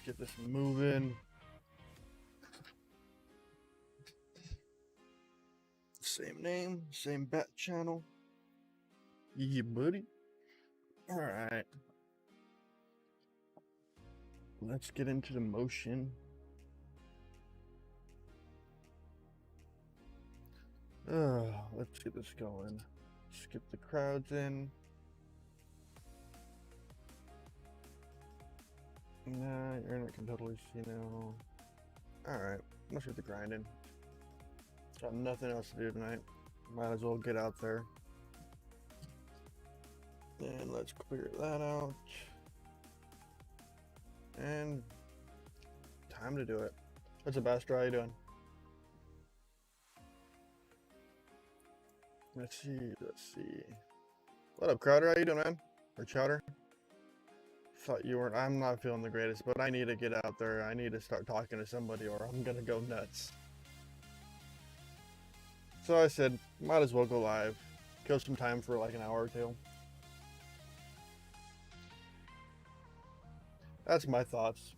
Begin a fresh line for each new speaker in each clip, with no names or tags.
get this moving. Same name, same bat channel. Yeah, buddy. Alright. Let's get into the motion. Let's get this going. Skip the crowds in. Nah, your internet can totally see now. Alright, let's get the grinding. Got nothing else to do tonight. Might as well get out there. And let's clear that out. And time to do it. What's up, Astro? How you doing? Let's see. What up, Crowder? How you doing, man? Or Chowder? Thought you weren't. I'm not feeling the greatest, but I need to get out there. I need to start talking to somebody or I'm gonna go nuts. So I said, might as well go live. Kill some time for like an hour or two. That's my thoughts.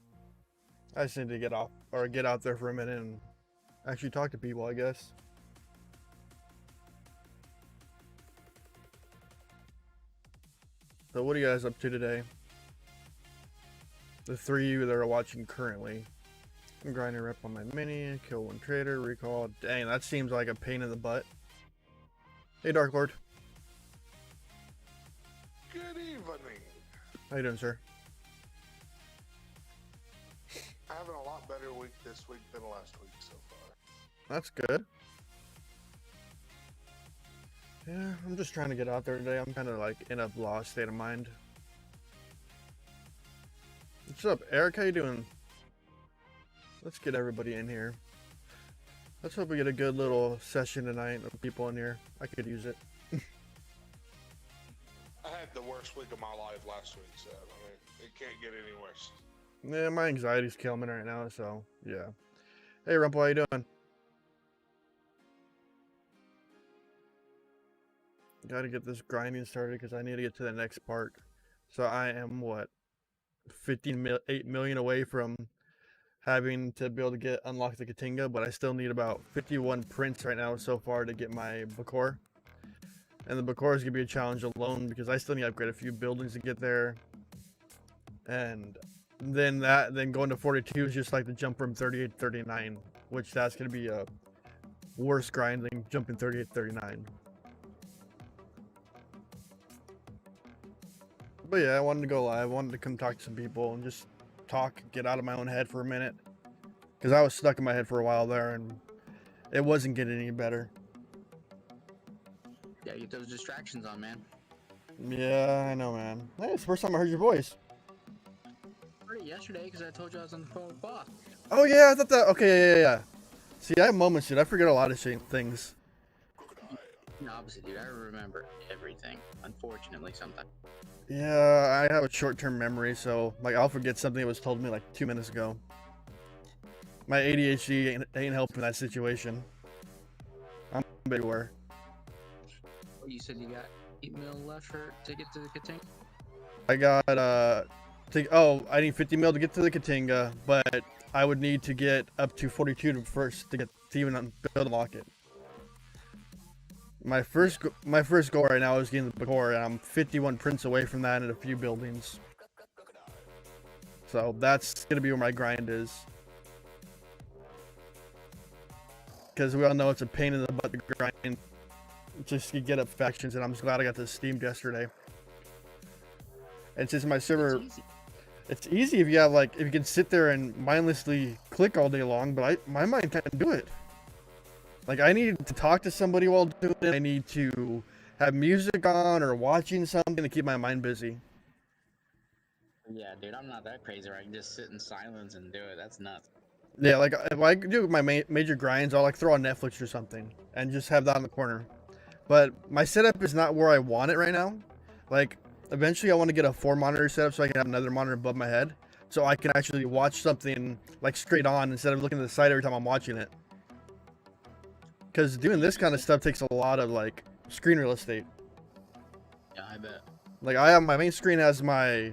I just need to get off or get out there for a minute and actually talk to people, I guess. So what are you guys up to today? The three of you that are watching currently. I'm grinding rep on my mini, kill one trader, recall. Dang, that seems like a pain in the butt. Hey, Dark Lord.
Good evening.
How you doing, sir?
Having a lot better week this week than last week so far.
That's good. Yeah, I'm just trying to get out there today. I'm kind of like in a lost state of mind. What's up, Eric? How you doing? Let's get everybody in here. Let's hope we get a good little session tonight of people in here. I could use it.
I had the worst week of my life last week, so I mean, it can't get any worse.
Yeah, my anxiety's killing me right now, so yeah. Hey, Rumple, how you doing? Gotta get this grinding started because I need to get to the next part. So I am, what, 8 million away from having to be able to unlock the Katinga, but I still need about 51 prints right now so far to get my Bakor. And the Bakor is gonna be a challenge alone because I still need to upgrade a few buildings to get there. And then going to 42 is just like the jump from 38 to 39, which that's gonna be a worse grind than jumping 38 to 39. But yeah, I wanted to go live. I wanted to come talk to some people and just talk, get out of my own head for a minute. Because I was stuck in my head for a while there and it wasn't getting any better.
Yeah, get those distractions on, man.
Yeah, I know, man. Hey, it's the first time I heard your voice.
I heard it yesterday because I told you I was on the phone with Boss.
Oh yeah, I thought that. Okay, yeah. See, I have moments, dude. I forget a lot of things.
No, opposite, dude. I remember everything. Unfortunately, sometimes.
Yeah, I have a short-term memory, so like I'll forget something that was told me like 2 minutes ago. My ADHD ain't helping that situation. I'm everywhere.
You said you got 8 mil left to get to the Katinga?
I got I need 50 mil to get to the Katinga, but I would need to get up to 42 to even build and lock it. My first goal right now is getting the Bakor, and I'm 51 prints away from that in a few buildings. So that's gonna be where my grind is. Because we all know it's a pain in the butt to grind just to get up factions, and I'm just glad I got this steamed yesterday. And since my server, it's easy if you have if you can sit there and mindlessly click all day long, but my mind can't do it. Like, I need to talk to somebody while doing it. I need to have music on or watching something to keep my mind busy.
Yeah, dude, I'm not that crazy where I can just sit in silence and do it. That's nuts.
Yeah, like, if I do my major grinds, I'll, throw on Netflix or something and just have that in the corner. But my setup is not where I want it right now. Like, eventually I want to get a 4-monitor setup so I can have another monitor above my head. So I can actually watch something, straight on instead of looking at the side every time I'm watching it. Because doing this kind of stuff takes a lot of, screen real estate.
Yeah, I bet.
I have my main screen has my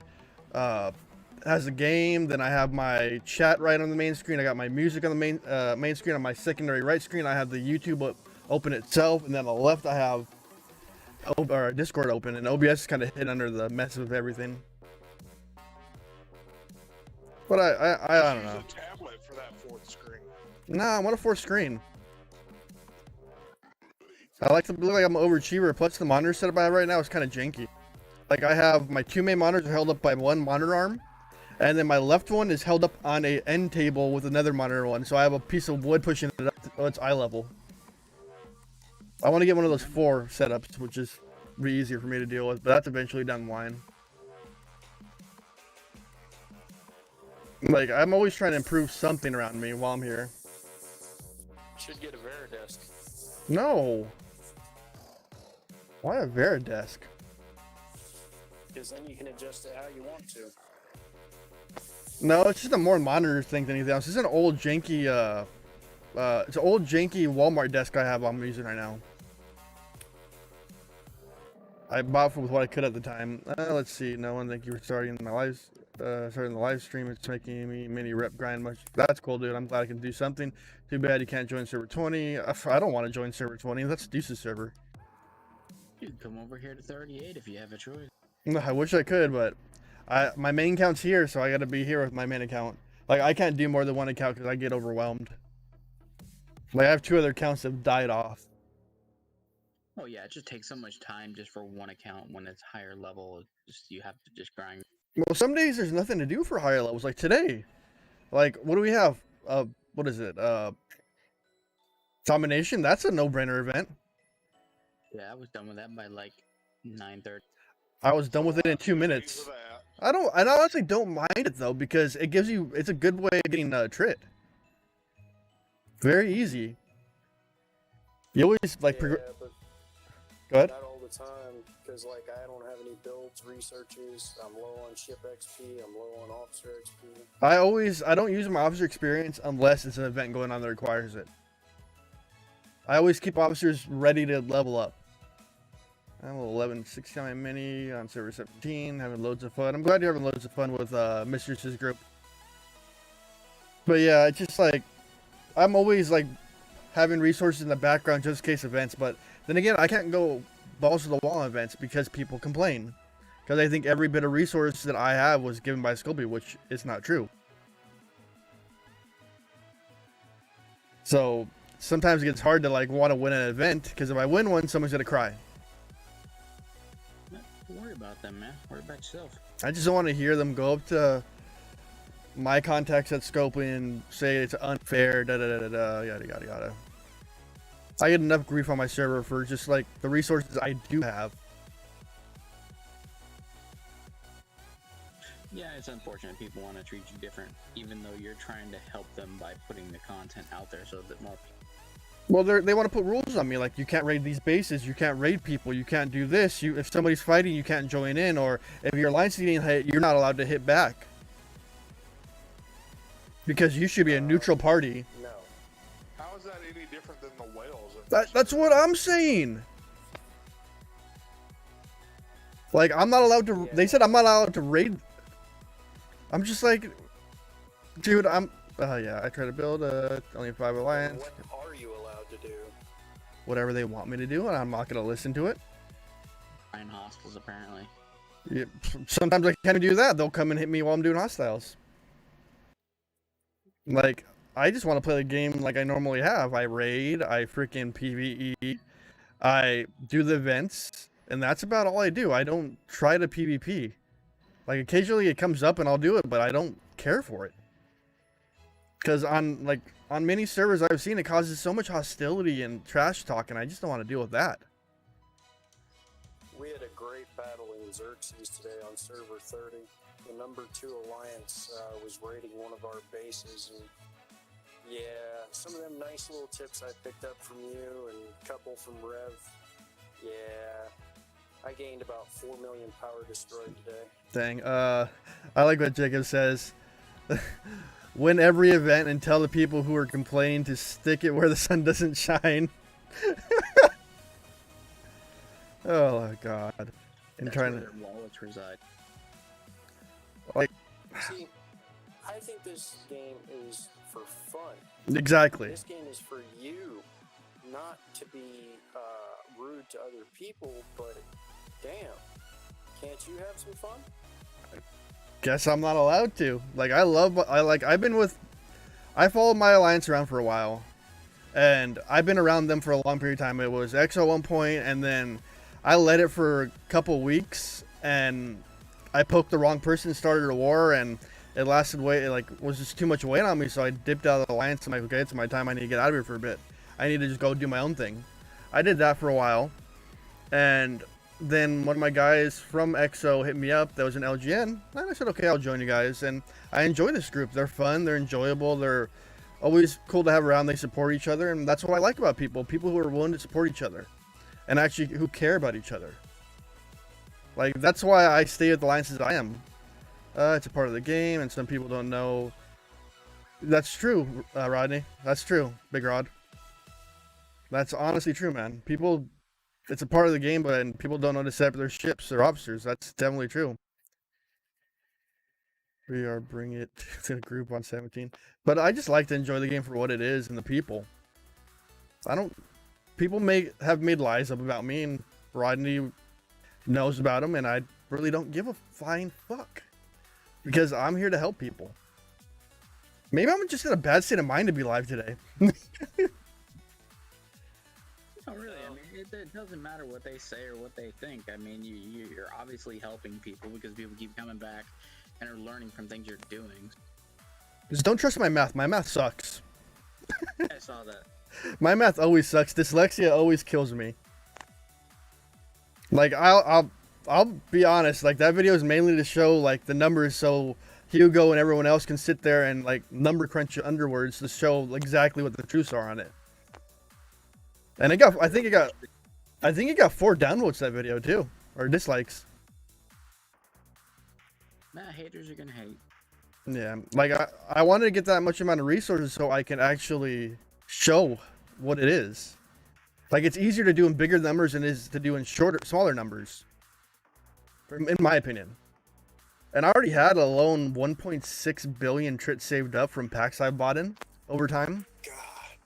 has a game. Then I have my chat right on the main screen. I got my music on the main screen. On my secondary right screen, I have the YouTube open itself, and then on the left I have Discord open, and OBS is kind of hid under the mess of everything. But I don't know.
Use a tablet for that fourth screen.
Nah, I want a fourth screen. I like to look like I'm an overachiever. Plus, the monitor setup I have right now is kind of janky. Like, I have my 2 main monitors are held up by one monitor arm, and then my left one is held up on a end table with another monitor one. So I have a piece of wood pushing it up to its eye level. I want to get one of those 4 setups, which is be easier for me to deal with, but that's eventually down the line. Like, I'm always trying to improve something around me while I'm here.
Should get a Veridesk.
No. Why a Veridesk?
Because then you can adjust it how you want to.
No, it's just a more monitor thing than anything else. It's an old janky, it's an old janky Walmart desk I'm using right now. I bought with what I could at the time. Let's see. No one, thank you for starting the live stream. It's making me mini rep grind much. That's cool, dude. I'm glad I can do something. Too bad you can't join server 20. I don't want to join server 20. That's Deuce's server.
You can come over here to 38 if you have a choice.
I wish I could, but my main account's here, so I got to be here with my main account. Like, I can't do more than one account because I get overwhelmed. Like, I have 2 other accounts that have died off.
Oh yeah, it just takes so much time just for one account when it's higher level. Just you have to just grind.
Well, some days there's nothing to do for higher levels. Like today, like what do we have? What is it? Domination. That's a no-brainer event.
Yeah, I was done with that by like 9:30.
I was done with it in 2 minutes. I honestly don't mind it though because it gives you. It's a good way of getting trit. Very easy. You always like.
Yeah, but
Go ahead.
not all the time, because like I don't have any builds, researches. I'm low on ship XP. I'm low on officer XP.
I don't use my officer experience unless it's an event going on that requires it. I always keep officers ready to level up. I'm a 1160 on my mini on server 17, having loads of fun. I'm glad you're having loads of fun with Mistress's group. But yeah, it's just like I'm always like having resources in the background just in case events, but then again, I can't go balls to the wall on events because people complain. Because I think every bit of resource that I have was given by Scobie, which is not true. So sometimes it gets hard to like want to win an event because if I win one, someone's gonna cry.
Don't worry about them, man. Worry about yourself.
I just don't want to hear them go up to my contacts at Scopely and say it's unfair, yada yada yada. I get enough grief on my server for just like the resources I do have.
Yeah, it's unfortunate people want to treat you different, even though you're trying to help them by putting the content out there so that more people.
Well, they want to put rules on me, like you can't raid these bases, you can't raid people, you can't do this. If somebody's fighting, you can't join in, or if your line's getting hit, you're not allowed to hit back because you should be a neutral party.
No.
How is that any different than the whales?
That's what I'm saying. Like I'm not allowed to.
Yeah.
They said I'm not allowed to raid. I'm just like, dude. Yeah. I try to build only 5 alliance.
What are you allowed to do?
Whatever they want me to do, and I'm not gonna listen to it.
Fine hostiles, apparently.
Yeah, sometimes I can't do that. They'll come and hit me while I'm doing hostiles. Like, I just want to play the game like I normally have. I raid, I freaking PvE, I do the events, and that's about all I do. I don't try to PvP. Like, occasionally it comes up and I'll do it, but I don't care for it. Because on many servers I've seen, it causes so much hostility and trash talk, and I just don't want to deal with that.
We had a great battle in Xerxes today on server 30. The number 2 alliance was raiding one of our bases, and yeah, some of them nice little tips I picked up from you and a couple from Rev. Yeah, I gained about 4 million power destroyed today.
Dang. I like what Jacob says. Win every event and tell the people who are complaining to stick it where the sun doesn't shine. Oh my god. I'm
That's
trying
where
to
their wallets reside.
like
See, I think this game is for fun.
Exactly.
This game is for you, not to be rude to other people, but damn, can't you have some fun?
Guess I'm not allowed to. Like, I followed my alliance around for a while, and I've been around them for a long period of time. It was EXO at one point, and then I led it for a couple weeks, and I poked the wrong person, started a war, and it lasted was just too much weight on me, so I dipped out of the alliance. I'm like, okay, it's my time. I need to get out of here for a bit. I need to just go do my own thing. I did that for a while, and then one of my guys from EXO hit me up that was an LGN, and I said, okay, I'll join you guys. And I enjoy this group. They're fun, they're enjoyable, they're always cool to have around. They support each other, and that's what I like about people who are willing to support each other and actually who care about each other. Like, that's why I stay with the alliances I am. It's a part of the game, and some people don't know. That's true, Rodney. That's true, Big Rod. That's honestly true, man. It's a part of the game, but people don't know to set up their ships or officers. That's definitely true. We are bring it to the group on 17. But I just like to enjoy the game for what it is and the people. People have made lies up about me, and Rodney knows about them, and I really don't give a flying fuck. Because I'm here to help people. Maybe I'm just in a bad state of mind to be live today.
Oh, really? I mean, it doesn't matter what they say or what they think. I mean, you're obviously helping people because people keep coming back and are learning from things you're doing.
Just don't trust my math. My math sucks.
I saw that.
My math always sucks. Dyslexia always kills me. Like, I'll be honest. Like, that video is mainly to show like the numbers, so Hugo and everyone else can sit there and like number crunch underwards to show exactly what the truths are on it. And I think it got 4 downvotes that video too, or dislikes.
Nah, haters are gonna hate.
Yeah, like I wanted to get that much amount of resources so I can actually show what it is. Like, it's easier to do in bigger numbers than it is to do in smaller numbers, in my opinion. And I already had a lone 1.6 billion trit saved up from packs I bought in over time.
God,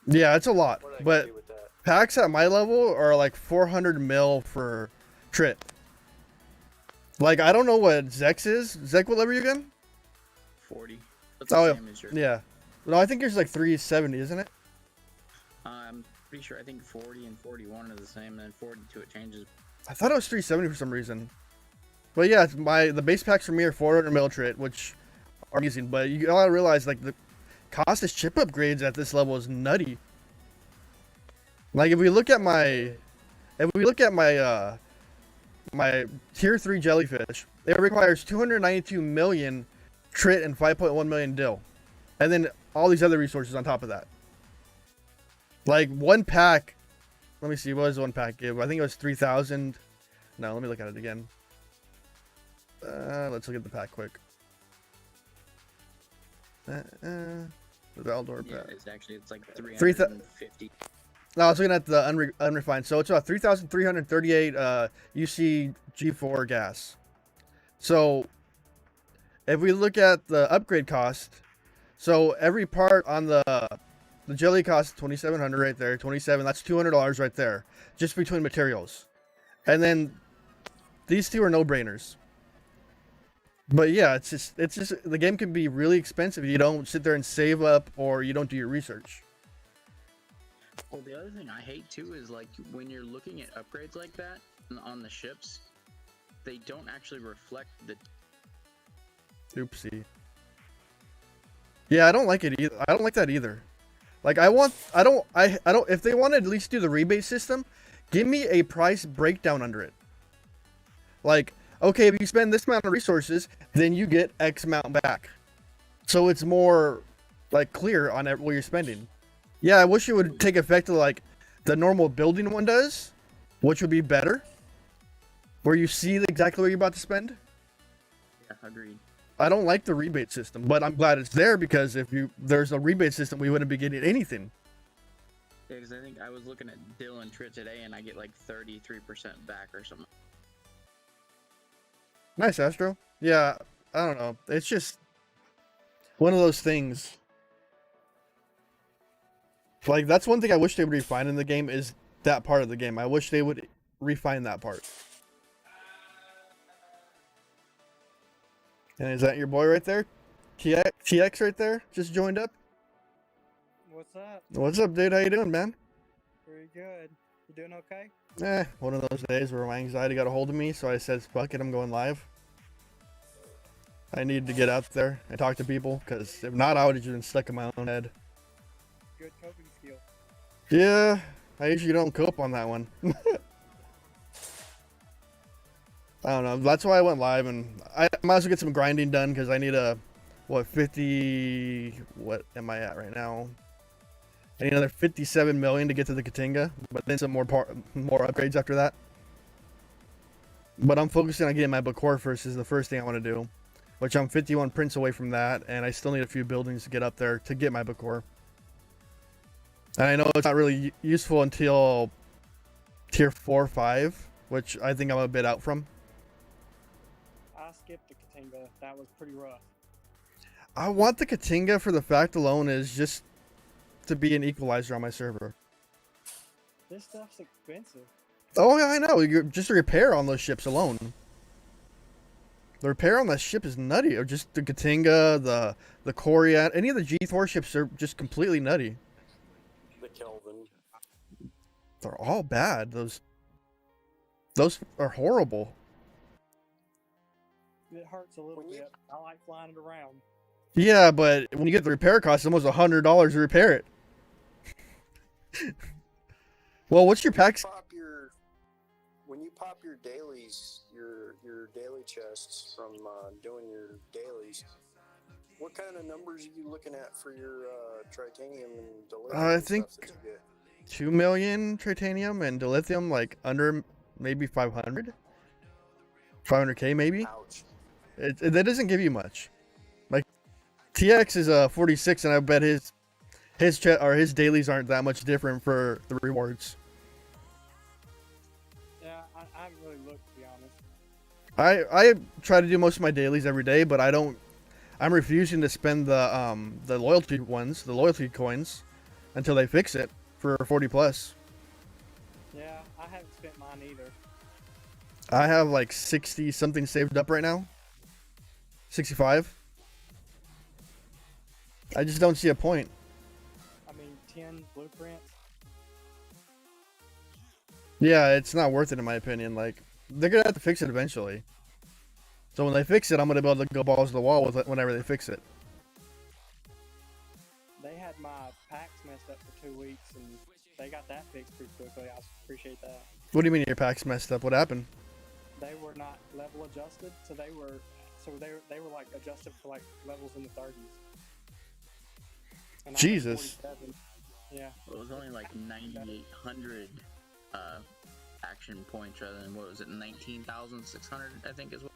Yeah, it's a lot,
what did I
but
do with that?
packs at my level are like 400 mil for trit. Like, I don't know what Zex is. Zek, what level are you again?
40. That's
Oh,
the same as yours.
yeah. No, I think yours is like 370, isn't it?
I'm pretty sure. I think 40 and 41 are the same, and then 42 it changes.
I thought it was 370 for some reason. But yeah, the base packs for me are 400 mil trit, which are amazing. But you gotta realize, like, the cost of chip upgrades at this level is nutty. Like, if we look at my my tier 3 jellyfish, it requires 292 million trit and 5.1 million dill, and then all these other resources on top of that. Like, one pack, let me see, what does one pack give? I think it was 3,000. No, let me look at it again. Let's look at the pack quick. The Valdor
Yeah,
pack.
it's like
3,000.
350.
No, I was looking at the unrefined. So it's about 3,338 UC G4 gas. So if we look at the upgrade cost, so every part on the jelly costs 2,700 right there. 27. That's $200 right there, just between materials. And then these two are no-brainers. But yeah, it's just the game can be really expensive if you don't sit there and save up or you don't do your research.
Well, the other thing I hate too is, like, when you're looking at upgrades like that on the ships, they don't actually reflect the.
Oopsie. Yeah, I don't like it either. I don't like that either. Like, I don't, if they want to at least do the rebate system, give me a price breakdown under it. Like, okay, if you spend this amount of resources, then you get X amount back. So it's more, like, clear on what you're spending. Yeah, I wish it would take effect to, like, the normal building one does, which would be better. Where you see exactly what you're about to spend.
Yeah, agreed.
I don't like the rebate system, but I'm glad it's there, because if there's a rebate system, we wouldn't be getting anything.
Yeah, because I think I was looking at Dill and Trit today, and I get like 33% back or something.
Nice, Astro. Yeah, I don't know. It's just one of those things. Like, that's one thing I wish they would refine in the game is that part of the game. I wish they would refine that part. And is that your boy right there? TX right there? Just joined up?
What's up?
What's up, dude? How you doing, man?
Pretty good. You doing okay?
One of those days where my anxiety got a hold of me, so I said, fuck it, I'm going live. I needed to get out there and talk to people, because if not, I would have just been stuck in my own head.
Good coping skill.
Yeah, I usually don't cope on that one. I don't know. That's why I went live, and I might as well get some grinding done, because I need a, 50... What am I at right now? I need another 57 million to get to the Katinga, but then some more upgrades after that. But I'm focusing on getting my Bakor first is the first thing I want to do, which I'm 51 prints away from that, and I still need a few buildings to get up there to get my Bakor. And I know it's not really useful until tier 4 or 5, which I think I'm a bit out from.
I skipped the Katinga. That was pretty rough.
I want the Katinga for the fact alone is just to be an equalizer on my server.
This stuff's expensive.
Oh yeah, I know. Just the repair on those ships alone. The repair on that ship is nutty. Or just the Katinga, the Coriat, any of the G4 ships are just completely nutty.
The Kelvin.
They're all bad. Those are horrible.
It hurts a little bit. I like flying it around.
Yeah, but when you get the repair cost, it's almost $100 to repair it. Well, what's your packs?
When you pop your dailies, your daily chests from doing your dailies, what kind of numbers are you looking at for your tritanium and dilithium?
I think 2 million tritanium and dilithium, like under maybe 500, 500k maybe.
Ouch.
That doesn't give you much. Like TX is a 46, and I bet his dailies aren't that much different for the rewards.
Yeah, I haven't really looked, to be honest.
I try to do most of my dailies every day, but I'm refusing to spend the loyalty ones, the loyalty coins, until they fix it for 40 plus.
Yeah, I haven't spent mine either.
I have like 60 something saved up right now. 65. I just don't see a point.
I mean, 10 blueprints.
Yeah, it's not worth it in my opinion. Like, they're gonna have to fix it eventually. So when they fix it, I'm gonna be able to go balls to the wall with it whenever they fix it.
They had my packs messed up for 2 weeks, and they got that fixed pretty quickly. I appreciate that.
What do you mean your pack's messed up? What happened?
They were not level adjusted, so they were like adjusted for like levels in the 30s. And I'm at
Jesus.
47. Yeah.
It was only like 9,800 action points rather than, what was it, 19,600, I think is what.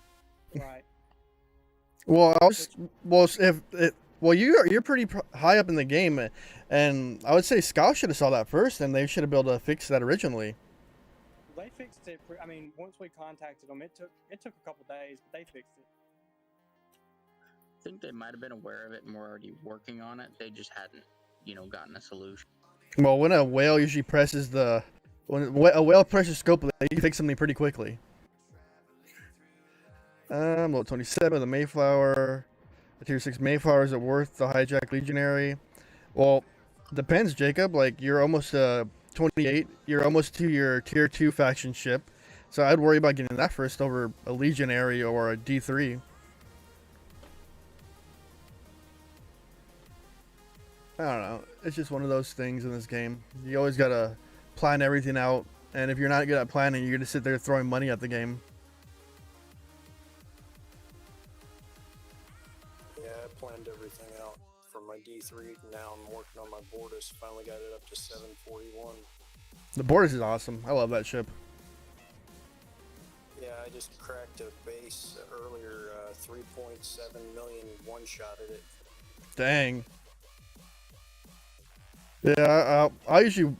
Right.
Well, you're pretty high up in the game, and I would say Scout should have saw that first, and they should have been able to fix that originally.
They fixed it. I mean, once we contacted them, it took a couple days, but they fixed it.
I think they might have been aware of it and were already working on it. They just hadn't, gotten a solution.
Well, when a whale usually presses when a whale presses scope, they can fix something pretty quickly. Level 27, the Mayflower. The tier 6 Mayflower, is it worth the hijack legionary? Well, depends, Jacob. Like, you're almost 28. You're almost to your tier 2 faction ship. So I'd worry about getting that first over a legionary or a D3. I don't know. It's just one of those things in this game. You always gotta plan everything out. And if you're not good at planning, you're gonna sit there throwing money at the game.
Planned everything out from my D3. Now I'm working on my Bortus. Finally got it up to 741.
The Bortus is awesome. I love that ship.
Yeah, I just cracked a base earlier. 3.7 million one-shotted it.
Dang. Yeah, I usually,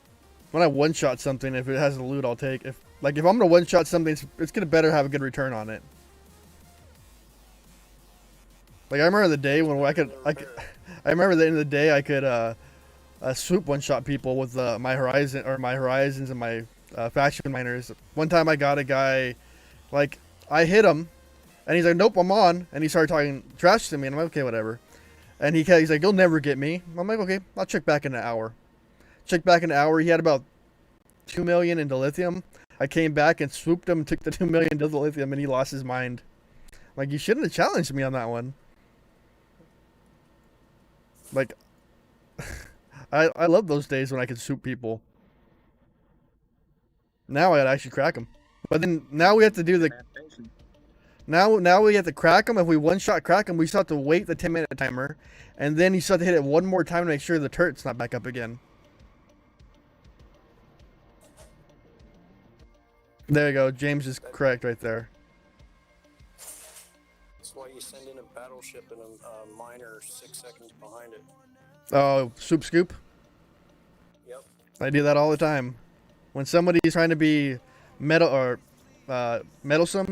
when I one-shot something, if it has a loot, I'll take. If I'm gonna one-shot something, it's gonna better have a good return on it. Like I remember the day when I remember the end of the day I could swoop one shot people with my horizons and my faction miners. One time I got a guy, like I hit him, and he's like, "Nope, I'm on," and he started talking trash to me, and I'm like, "Okay, whatever." And he's like, "You'll never get me." I'm like, "Okay, I'll check back in an hour." Check back in an hour. He had about 2 million into lithium. I came back and swooped him, took the 2 million into the lithium, and he lost his mind. Like, you shouldn't have challenged me on that one. Like, I love those days when I could swoop people. Now I'd actually crack them. But then now we have to do the
Adaptation.
now we have to crack them. If we one shot crack them, we still have to wait the 10-minute timer, and then you still have to hit it one more time to make sure the turret's not back up again. There you go. James is correct right there.
That's why you send in a battleship and a miner 6 seconds behind it.
Oh, soup scoop.
Yep.
I do that all the time. When somebody's trying to be meddlesome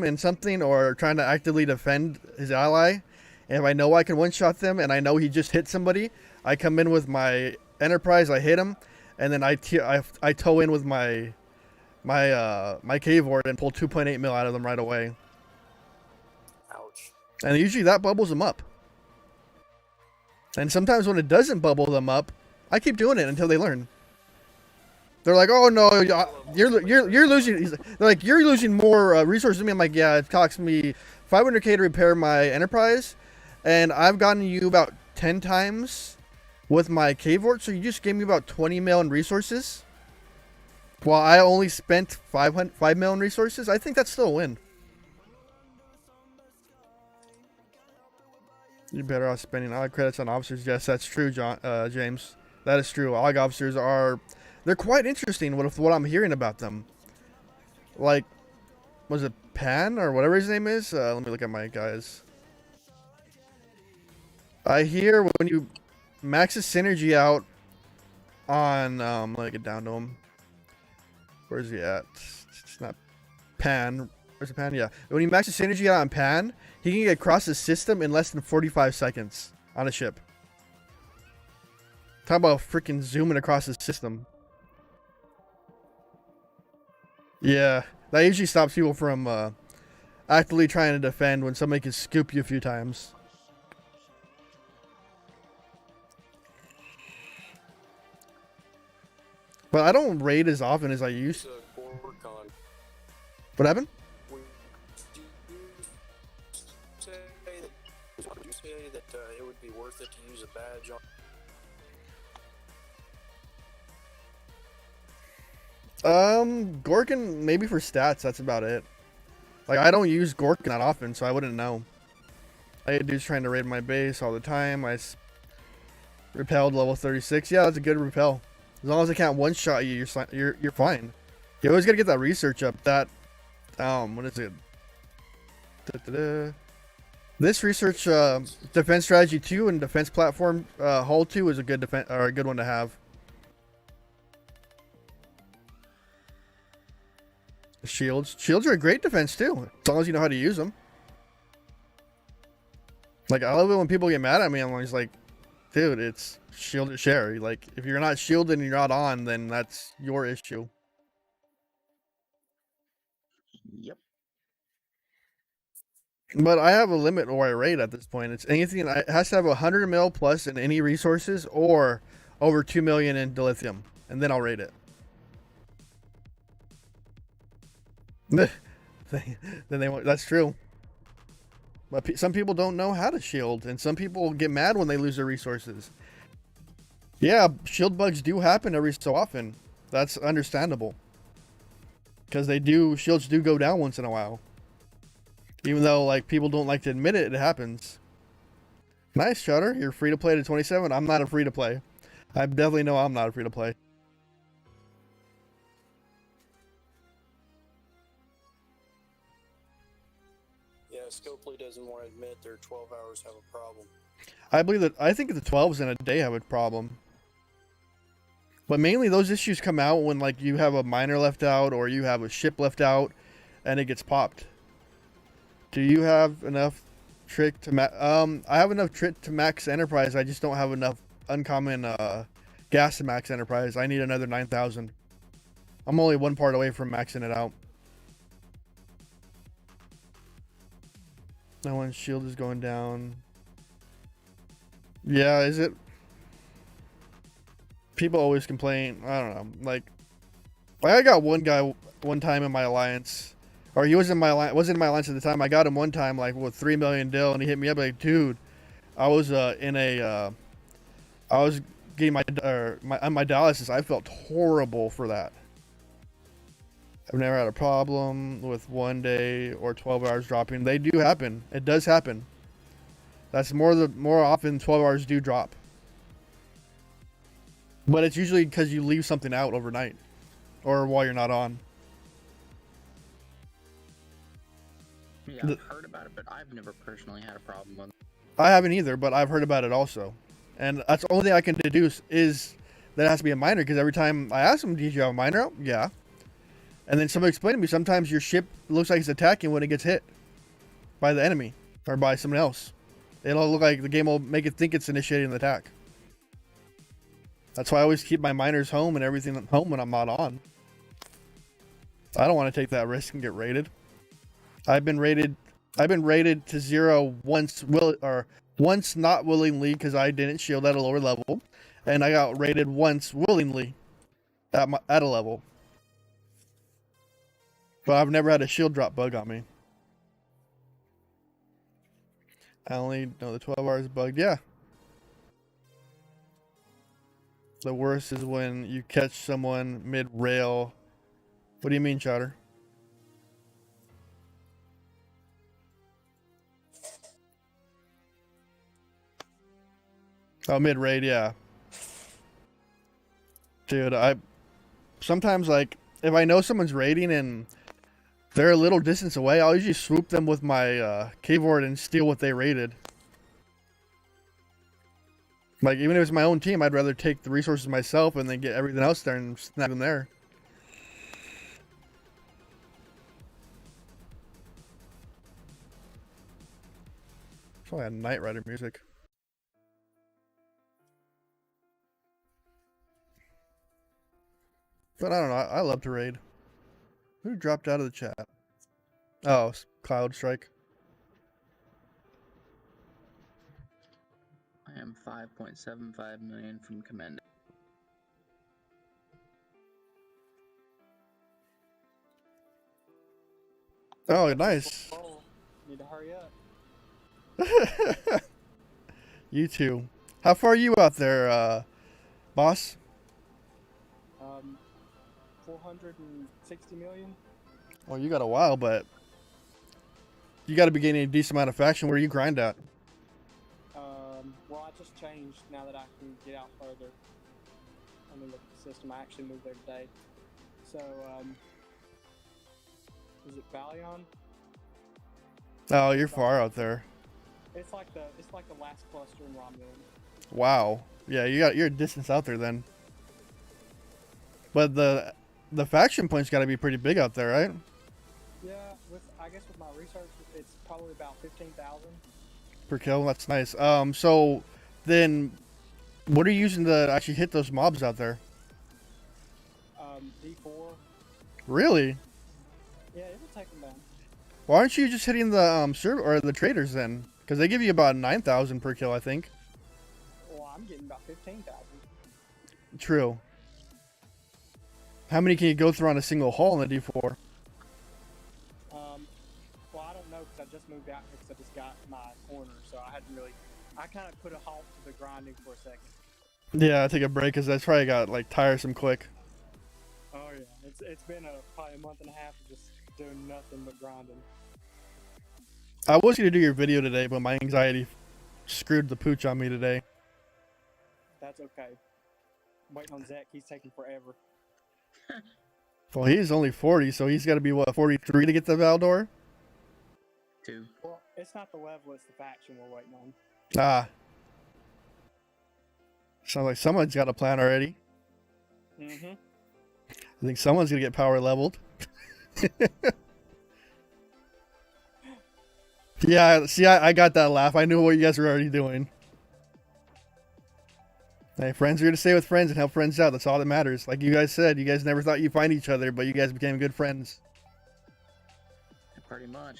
in something or trying to actively defend his ally, and if I know I can one-shot them and I know he just hit somebody, I come in with my Enterprise, I hit him, and then I tow in with my cave ward and pull 2.8 mil out of them right away.
Ouch.
And usually that bubbles them up. And sometimes when it doesn't bubble them up, I keep doing it until they learn. They're like, "Oh no, you're losing." They're like, "You're losing more resources than me." I'm like, "Yeah, it costs me 500k to repair my Enterprise, and I've gotten you about 10 times with my cave ward, so you just gave me about 20 mil in resources. While I only spent 5 mil in resources, I think that's still a win." You're better off spending all credits on officers. Yes, that's true, James. That is true. AUG officers they're quite interesting with what I'm hearing about them. Like, was it Pan or whatever his name is? Let me look at my guys. I hear when you max the synergy out on, let me get down to him. Where's he at? It's not Pan. Where's the Pan? Yeah. When you max the synergy out on Pan, he can get across the system in less than 45 seconds on a ship. Talk about freaking zooming across the system. Yeah. That usually stops people from actively trying to defend when somebody can scoop you a few times. But I don't raid as often as I used. What happened?
Would you say that it would be worth it to use a badge on?
Gorkin maybe for stats. That's about it. Like I don't use Gorkin that often, so I wouldn't know. I had dudes trying to raid my base all the time. Repelled level 36. Yeah, that's a good repel. As long as I can't one-shot you, you're fine. You always gotta get that research up. That what is it? This research, defense strategy 2 and defense platform hull 2 is a good a good one to have. Shields are a great defense too, as long as you know how to use them. Like I love it when people get mad at me. I'm always like, dude, it's shield or share. Like if you're not shielded and you're not on, then that's your issue.
Yep.
But I have a limit where I rate at this point. It's anything. It has to have 100 mil plus in any resources or over 2 million in dilithium, and then I'll rate it. Then they won't. That's true. But some people don't know how to shield, and some people get mad when they lose their resources. Yeah, shield bugs do happen every so often. That's understandable. Because shields do go down once in a while. Even though, like, people don't like to admit it, it happens. Nice, Shutter. You're free to play to 27. I'm not a free to play. I definitely know I'm not a free to play.
Yeah, Scopely doesn't want to admit their 12 hours have a problem.
I think the 12s in a day have a problem. But mainly those issues come out when like you have a miner left out or you have a ship left out and it gets popped. Do you have enough trick to I have enough trick to max enterprise. I just don't have enough uncommon gas to max enterprise. I need another 9,000. I'm only one part away from maxing it out. That one's shield is going down. Yeah, is it? People always complain. I don't know. Like I got one guy one time in my alliance, or he was in my wasn't in my alliance at the time. I got him one time like with 3 million dill, and he hit me up like, dude, I was I was getting my dialysis. I felt horrible for that. I've never had a problem with 1 day or 12 hours dropping. They do happen. It does happen. That's more often 12 hours do drop. But it's usually because you leave something out overnight or while you're not on.
Yeah, I've heard about it, but I've never personally had a problem with it.
I haven't either, but I've heard about it also. And that's the only thing I can deduce is that it has to be a miner, because every time I ask them, did you have a miner out? Yeah. And then somebody explained to me, sometimes your ship looks like it's attacking when it gets hit by the enemy or by someone else. It'll look like the game will make it think it's initiating the attack. That's why I always keep my miners home and everything at home when I'm not on. I don't want to take that risk and get raided. I've been raided to 0 once once not willingly because I didn't shield at a lower level, and I got raided once willingly at a level. But I've never had a shield drop bug on me. I only know the 12 hours bugged. Yeah. The worst is when you catch someone mid-rail. What do you mean, Chowder? Oh, mid-raid, yeah. Dude, sometimes, like, if I know someone's raiding and they're a little distance away, I'll usually swoop them with my keyboard and steal what they raided. Like, even if it's my own team, I'd rather take the resources myself and then get everything else there and snap them there. Probably had Knight Rider music. But I don't know, I love to raid. Who dropped out of the chat? Oh, Cloud Strike.
I am 5.75 million from Commended.
Oh, nice.
Oh, need to hurry up.
You too. How far are you out there, boss?
460 million.
Well, you got a while, but you got to be getting a decent amount of faction. Where you grind at?
Well, I just changed now that I can get out further. I'm in the system. I actually moved there today. So, is it Valion?
Oh, you're far out there.
It's like the last cluster in Romulan.
Wow. Yeah, you're a distance out there then. But the faction points got to be pretty big out there, right?
Yeah, I guess with my research, it's probably about 15,000
per kill. That's nice. So then, what are you using to actually hit those mobs out there?
D4.
Really?
Yeah, it'll take them down.
Why aren't you just hitting the server or the traders then? Because they give you about 9,000 per kill, I think.
Well, I'm getting about 15,000.
True. How many can you go through on a single haul in the D4?
Well, I don't know because I just moved out because I just got my corner, so I kind of put a halt to the grinding for a second.
Yeah, take a break because that's probably got like tiresome quick.
Oh yeah, it's been probably a month and a half of just doing nothing but grinding.
I was going to do your video today, but my anxiety screwed the pooch on me today.
That's okay. I'm waiting on Zach. He's taking forever.
Well, he's only 40, so he's got to be, what, 43 to get to Valdor?
2.
Well, it's not the level, it's the faction we're waiting on.
Ah. Sounds like someone's got a plan already.
Mm-hmm.
I think someone's going to get power leveled. Yeah, see, I got that laugh. I knew what you guys were already doing. Hey, friends are here to stay with friends and help friends out. That's all that matters. Like you guys said, you guys never thought you'd find each other, but you guys became good friends.
Pretty much.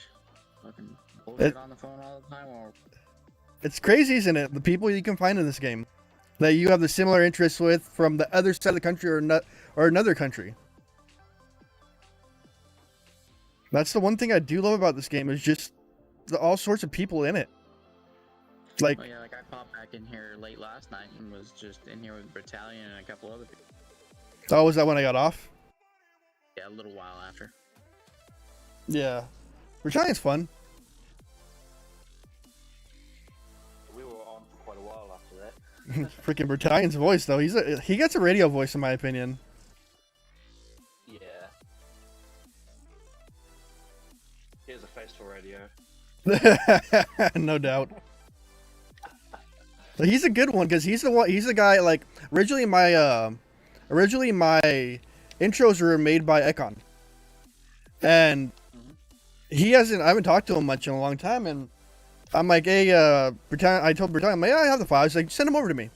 Fucking bullshit
It-
on the phone all the time. Or
It's crazy, isn't it? The people you can find in this game that you have the similar interests with from the other side of the country or another country. That's the one thing I do love about this game is just all sorts of people in it. Like,
oh yeah, like I popped back in here late last night and was just in here with Battalion and a couple other people.
oh, was that when I got off?
Yeah, a little while after.
Yeah. Battalion's fun.
We were on for quite a while after that.
Freaking Battalion's voice, though. He gets a radio voice, in my opinion.
Yeah. Here's a face for radio.
No doubt. But he's a good one because he's the guy. Like originally my intros were made by Ekon, and I haven't talked to him much in a long time, and I'm like, hey, I told Britannia, I'm like, yeah, I have the files. Like, send them over to me.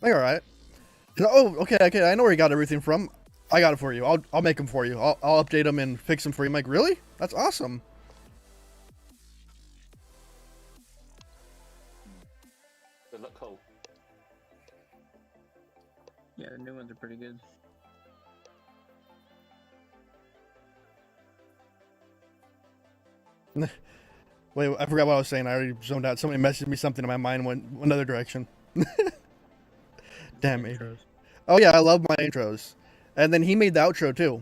Like, all right. He's like, oh, okay, I know where you got everything from. I got it for you. I'll make them for you. I'll update them and fix them for you. I'm like, really? That's awesome.
They look cool.
Yeah, the new ones are pretty good.
Wait, I forgot what I was saying. I already zoned out. Somebody messaged me something, and my mind went another direction. Damn it. Oh yeah, I love my intros. And then he made the outro too.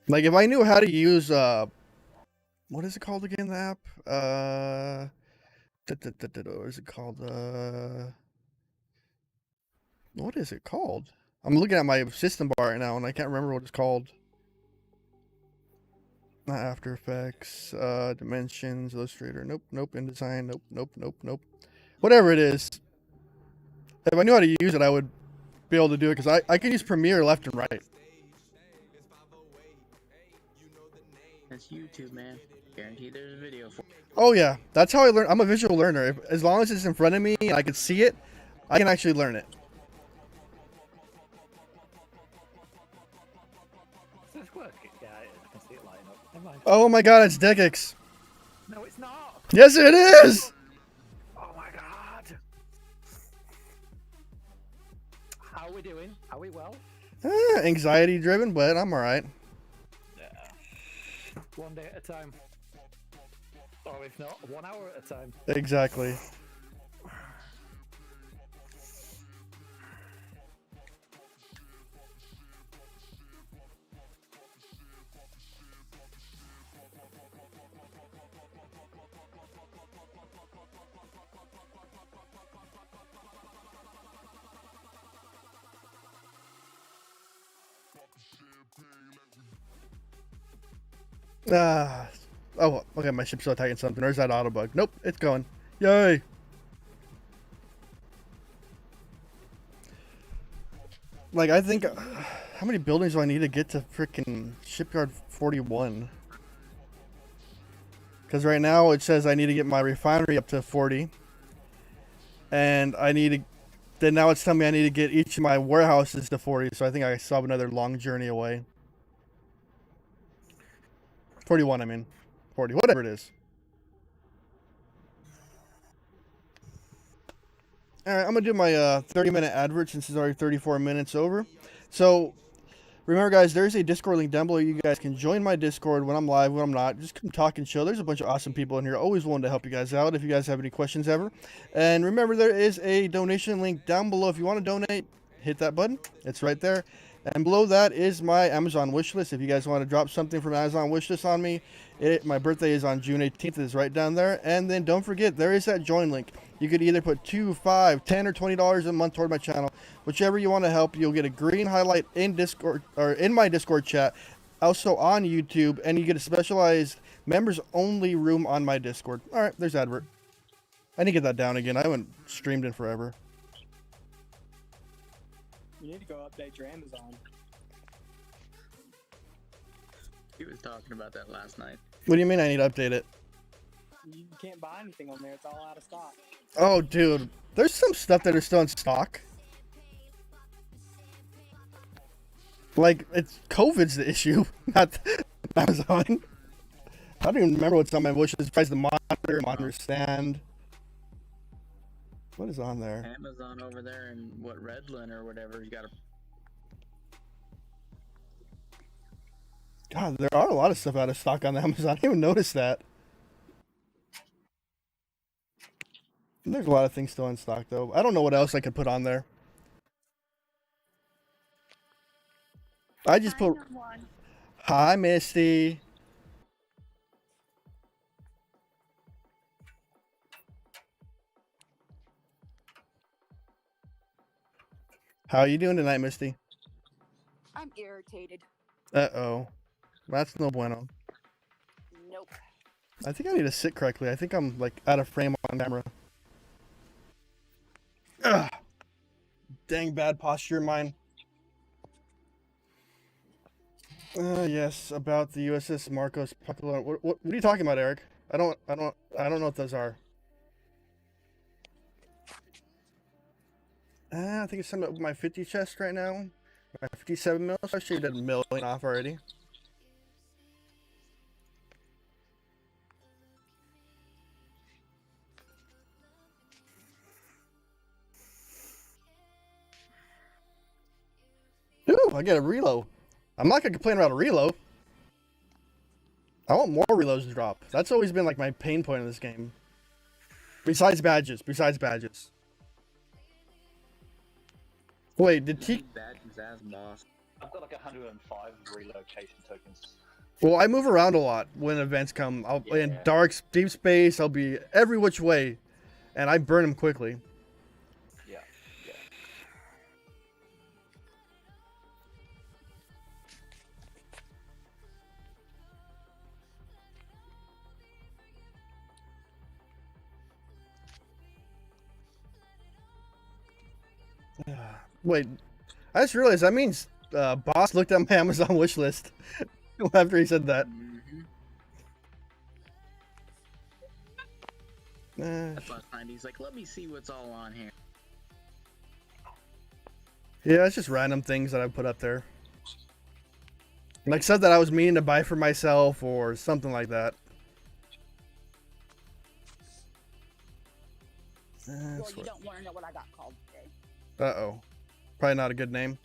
Like if I knew how to use what is it called again, the app? What is it called? What is it called? I'm looking at my system bar right now and I can't remember what it's called. Not After Effects, Dimensions, Illustrator, nope, InDesign, nope. Whatever it is. If I knew how to use it, I would be able to do it because I can use Premiere left and right.
That's YouTube, man. Guaranteed there's a video for it.
Oh yeah, that's how I learn. I'm a visual learner. As long as it's in front of me and I can see it, I can actually learn it.
Does this work? Yeah, I can see it lighting up. Never mind.
Oh my god, it's Degix.
No, it's not.
Yes, it is.
Oh my god. How are we doing? Are we well?
Anxiety driven, but I'm alright.
Yeah. One day at a time. Or if not, 1 hour at a time.
Exactly. Oh, okay, my ship's still attacking something. There's that auto bug. Nope, it's going. Yay! Like, I think... how many buildings do I need to get to freaking Shipyard 41? Because right now it says I need to get my refinery up to 40. And I need to... Then now it's telling me I need to get each of my warehouses to 40. So I think I still have another long journey away. 41, I mean. 40, whatever it is. Alright, I'm going to do my 30-minute advert since it's already 34 minutes over. So, remember guys, there's a Discord link down below. You guys can join my Discord when I'm live, when I'm not. Just come talk and chill. There's a bunch of awesome people in here. Always willing to help you guys out if you guys have any questions ever. And remember, there is a donation link down below. If you want to donate, hit that button. It's right there. And below that is my Amazon wishlist. If you guys want to drop something from Amazon wishlist on me, my birthday is on June 18th. It's right down there. And then don't forget, there is that join link. You could either put $2, $5, $10, or $20 a month toward my channel. Whichever you want to help, you'll get a green highlight in Discord or in my Discord chat, also on YouTube, and you get a specialized members only room on my Discord. All right, there's advert. I need to get that down again. I haven't streamed in forever.
You need to go update your Amazon.
He was talking about that last night.
What do you mean I need to update it?
You can't buy anything on there. It's all out of stock.
Oh, dude, there's some stuff that are still in stock. Like, it's COVID's the issue, not Amazon. I don't even remember what's on my wish list. Besides the monitor stand. What is on there?
Amazon over there and what Redland or whatever. You got to.
God, there are a lot of stuff out of stock on Amazon. I didn't even notice that. There's a lot of things still in stock, though. I don't know what else I could put on there. I just put. Hi, Misty. How are you doing tonight, Misty?
I'm irritated.
Uh-oh. That's no bueno.
Nope.
I think I need to sit correctly. I think I'm, like, out of frame on camera. Ugh. Dang bad posture of mine. Yes, about the USS Marcos Popular. What are you talking about, Eric? I don't know what those are. I think it's something with my 50 chest right now. My 57 mil, so I shaved a million off already. Ooh, I get a reload. I'm not gonna complain about a reload. I want more reloads to drop. That's always been like my pain point in this game. Besides badges. Wait, did T?
Badges as boss.
I've got like 105 relocation tokens.
Well, I move around a lot when events come. I'll be in dark, deep space. I'll be every which way, and I burn them quickly.
Yeah.
Wait, I just realized that means Boss looked at my Amazon wish list after he said that.
That's last night. He's like, let me see what's all on here.
Yeah, it's just random things that I put up there. Like stuff that I was meaning to buy for myself or something like that.
Well, you don't want to know what I got called today.
Uh-oh. Probably not a good name.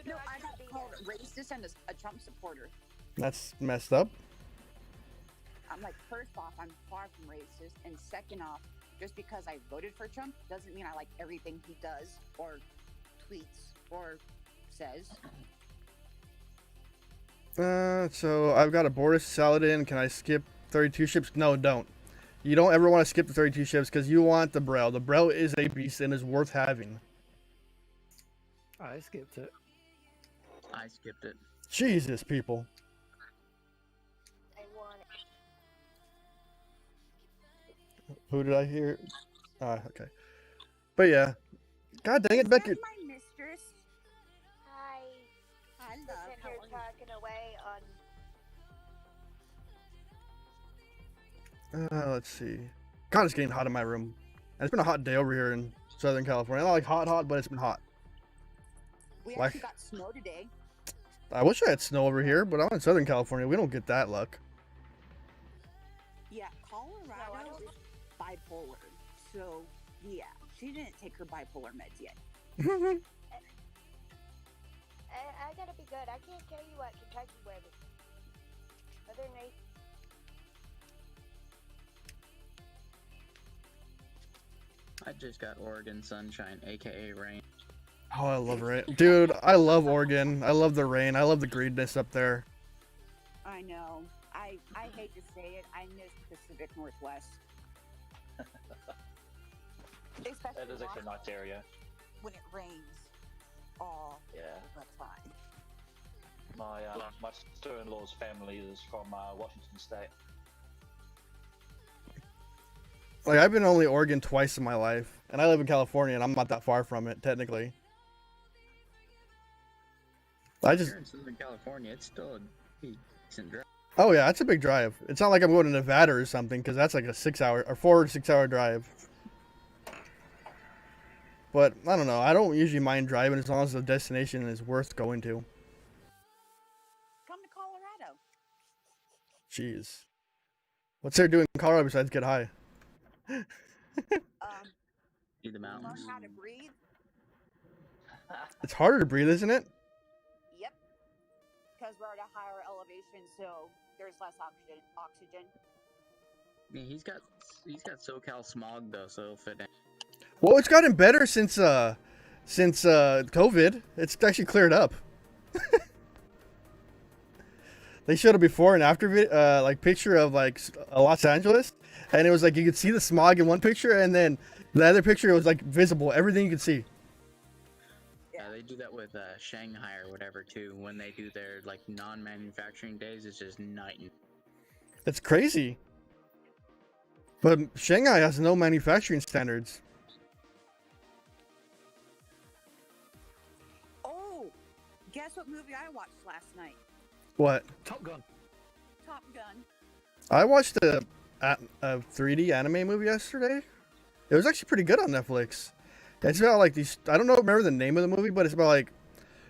No, I got called racist and a Trump supporter.
That's messed up.
I'm like, first off, I'm far from racist, and second off, just because I voted for Trump doesn't mean I like everything he does or tweets or says.
So I've got a Boris Saladin. Can I skip 32 ships? No, don't. You don't ever want to skip the 32 ships because you want the Brel. The Brel is a beast and is worth having.
I skipped it.
I skipped it.
Jesus, people.
I want it.
Who did I hear? Okay. But yeah. God dang it, Becky.
My mistress.
Hi.
I
Just
love
in
how
here
are you?
talking away on.
Let's see. God, it's getting hot in my room. And it's been a hot day over here in Southern California. Not like hot, but it's been hot.
We
Like-
actually got snow today.
I wish I had snow over here, but I'm in Southern California. We don't get that luck.
Yeah, Colorado is bipolar. So, yeah, she didn't take her bipolar meds yet.
I gotta be good. I can't tell you what Kentucky weather. Other than
I just got Oregon sunshine, aka rain.
Oh, I love rain. Dude, I love Oregon. I love the rain. I love the greenness up there.
I know. I hate to say it. I miss Pacific Northwest. Especially
That is actually a nice area.
when it rains all
Yeah.
the time.
My sister-in-law's family is from Washington State.
Like, I've been only Oregon twice in my life. And I live in California, and I'm not that far from it, technically. I just...
Here in Southern California, it's still a decent drive.
Oh yeah, that's a big drive. It's not like I'm going to Nevada or something, because that's like a 6-hour or 4 to 6 hour drive. But I don't know. I don't usually mind driving as long as the destination is worth going to.
Come to Colorado.
Jeez. What's there to do in Colorado besides get high?
See the
Learn
mountains.
how to breathe.
It's harder to breathe, isn't it?
Yep. Because we're at a higher elevation, so there's less oxygen.
Yeah, he's got SoCal smog though, so if it
Well, it's gotten better since COVID. It's actually cleared up. They showed a before and after like picture of like Los Angeles, and it was like you could see the smog in one picture, and then the other picture was like visible, everything you could see.
yeah, they do that with Shanghai or whatever too. When they do their like non-manufacturing days, it's just night and
It's crazy. But Shanghai has no manufacturing standards.
Oh, guess what movie I watched last night?
What?
Top Gun.
Top Gun.
I watched a 3D anime movie yesterday. It was actually pretty good on Netflix. It's about like these. I don't know. Remember the name of the movie, but it's about like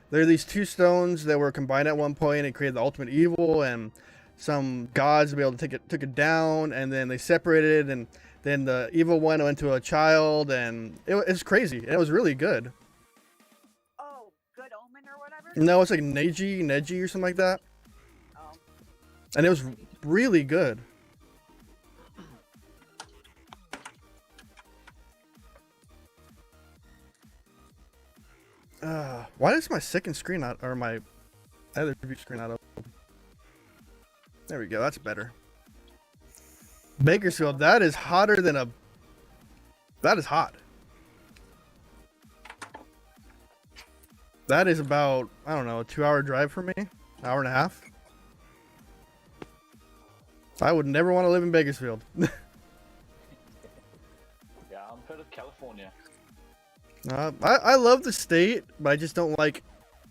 there are these two stones that were combined at one point and created the ultimate evil, and some gods were able to took it down, and then they separated, and then the evil one went to a child, and it's crazy. And it was really good.
Oh, Good Omen or whatever?
No, it's like Neji or something like that,
Oh.
and it was really good. Why is my second screen not, or my other view screen not open? There we go, that's better. Bakersfield, that is hotter than a... That is hot. That is about, I don't know, a 2-hour drive for me? Hour and a half? I would never want to live in Bakersfield.
Yeah, I'm heard of California.
I love the state, but I just don't like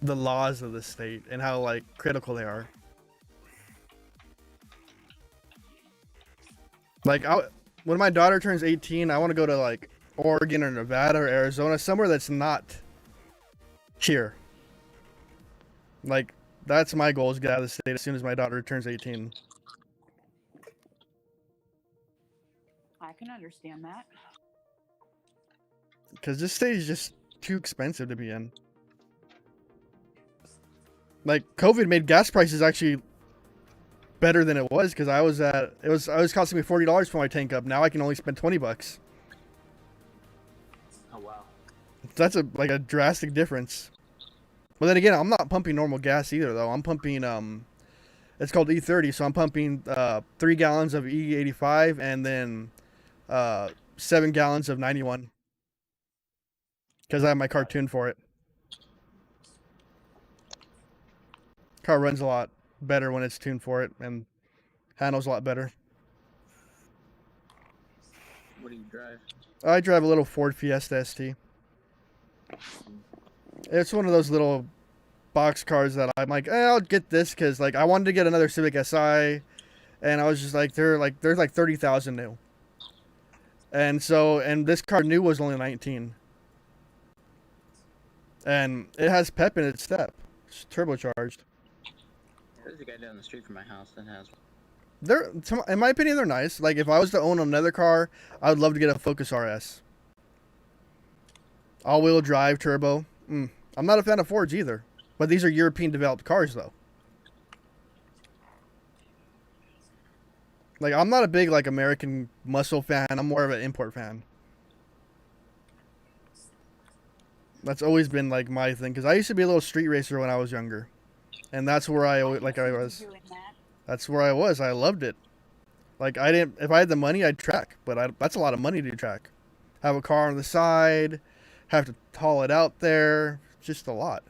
the laws of the state and how like critical they are. Like when my daughter turns 18, I want to go to like Oregon or Nevada or Arizona, somewhere that's not here. Like that's my goal, is get out of the state as soon as my daughter turns 18.
I can understand that.
Because this state is just too expensive to be in. Like COVID made gas prices actually better than it was, because I was costing me $40 for my tank up. Now I can only spend $20.
Oh wow.
That's like a drastic difference. But then again, I'm not pumping normal gas either though. I'm pumping it's called E30, so I'm pumping 3 gallons of E85 and then 7 gallons of 91. Because I have my car tuned for it. Car runs a lot better when it's tuned for it and handles a lot better.
what do you drive?
I drive a little Ford Fiesta ST. It's one of those little box cars that I'm like, I'll get this because like I wanted to get another Civic Si, and I was just like, they're like 30,000 new, and this car new was only 19, and it has pep in its step. It's turbocharged.
There's a guy down the street from my house that has.
In my opinion, they're nice. Like if I was to own another car, I would love to get a Focus RS. All-wheel drive turbo. I'm not a fan of Fords either, but these are European developed cars though. Like I'm not a big like American muscle fan. I'm more of an import fan. That's always been like my thing, because I used to be a little street racer when I was younger, and that's where I was.
Doing that.
That's where I was. I loved it. Like if I had the money, I'd track, but that's a lot of money to track. Have a car on the side, have to haul it out there, just a lot.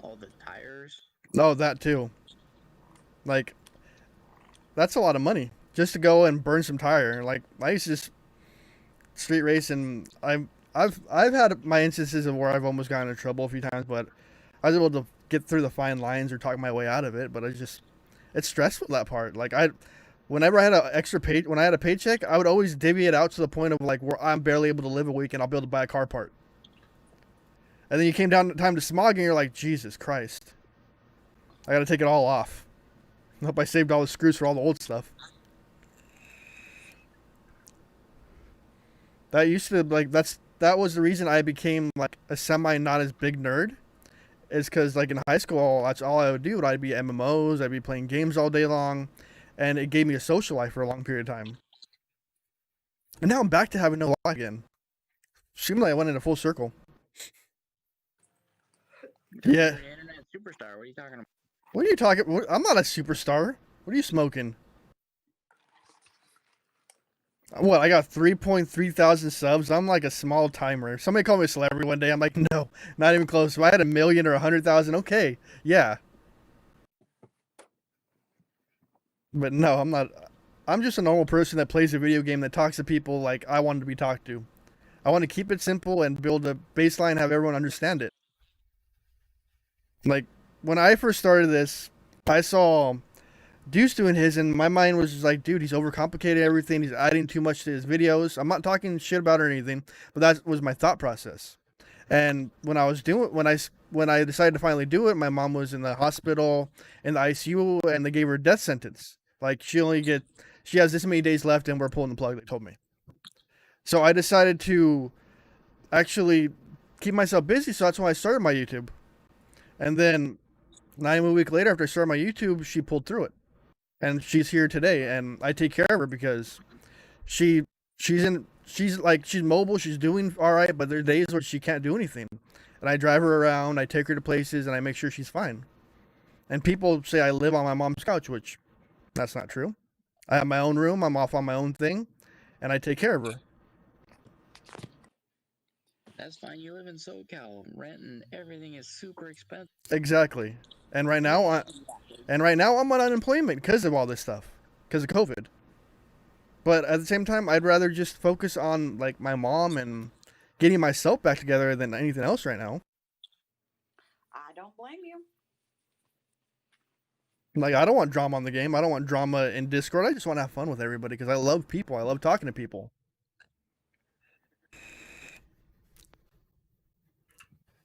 All the tires.
No, that too. Like that's a lot of money just to go and burn some tire. Like I used to just street race, and I've had my instances of where I've almost gotten in trouble a few times, but I was able to get through the fine lines or talk my way out of it, but it's stressful, that part. Like whenever I had when I had a paycheck, I would always divvy it out to the point of like where I'm barely able to live a week and I'll be able to buy a car part. And then you came down to time to smog and you're like, Jesus Christ, I got to take it all off. I hope I saved all the screws for all the old stuff. That used to like that was the reason I became like a semi not as big nerd, is because like in high school that's all I would do. I'd be MMOs, I'd be playing games all day long, and it gave me a social life for a long period of time. And now I'm back to having no life again. Seemed like I went in a full circle. Yeah.
You're an internet superstar. What are you talking about?
What are you talking? I'm not a superstar. What are you smoking? What, I got 3.3 thousand subs. I'm like a small timer. If somebody called me a celebrity one day, I'm like, no, not even close. If I had 1 million or 100,000, okay, yeah. But no, I'm not. I'm just a normal person that plays a video game that talks to people like I wanted to be talked to. I want to keep it simple and build a baseline, have everyone understand it. Like, when I first started this, I saw Deuce doing his, and my mind was just like, dude, he's overcomplicated everything. He's adding too much to his videos. I'm not talking shit about it or anything, but that was my thought process. And when I decided to finally do it, my mom was in the hospital, in the ICU, and they gave her a death sentence. Like, she has this many days left, and we're pulling the plug, they told me. So I decided to actually keep myself busy, so that's why I started my YouTube. And then 9 weeks later, after I started my YouTube, she pulled through it. And she's here today, and I take care of her because she's mobile, she's doing all right, but there are days where she can't do anything. And I drive her around, I take her to places, and I make sure she's fine. And people say I live on my mom's couch, which that's not true. I have my own room, I'm off on my own thing, and I take care of her.
That's fine. You live in SoCal. Rent and everything is super expensive.
Exactly. And right now I'm on unemployment because of all this stuff, because of COVID. But at the same time, I'd rather just focus on like my mom and getting myself back together than anything else right now.
I don't blame you.
Like, I don't want drama on the game. I don't want drama in Discord. I just want to have fun with everybody because I love people. I love talking to people.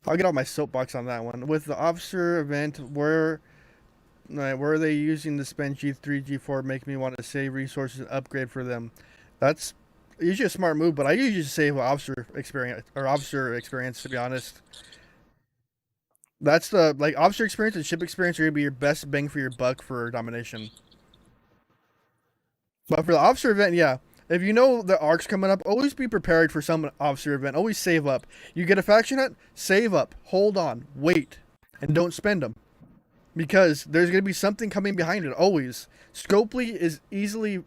I'll get off my soapbox on that one. With the officer event, where are they using to spend G3, G4, make me want to save resources and upgrade for them? That's usually a smart move, but I usually save officer experience, to be honest. That's the, like, officer experience and ship experience are going to be your best bang for your buck for domination. But for the officer event, yeah. If you know the arc's coming up, always be prepared for some officer event. Always save up. You get a faction hunt, save up. Hold on. Wait. And don't spend them. Because there's going to be something coming behind it. Always. Scopely is easily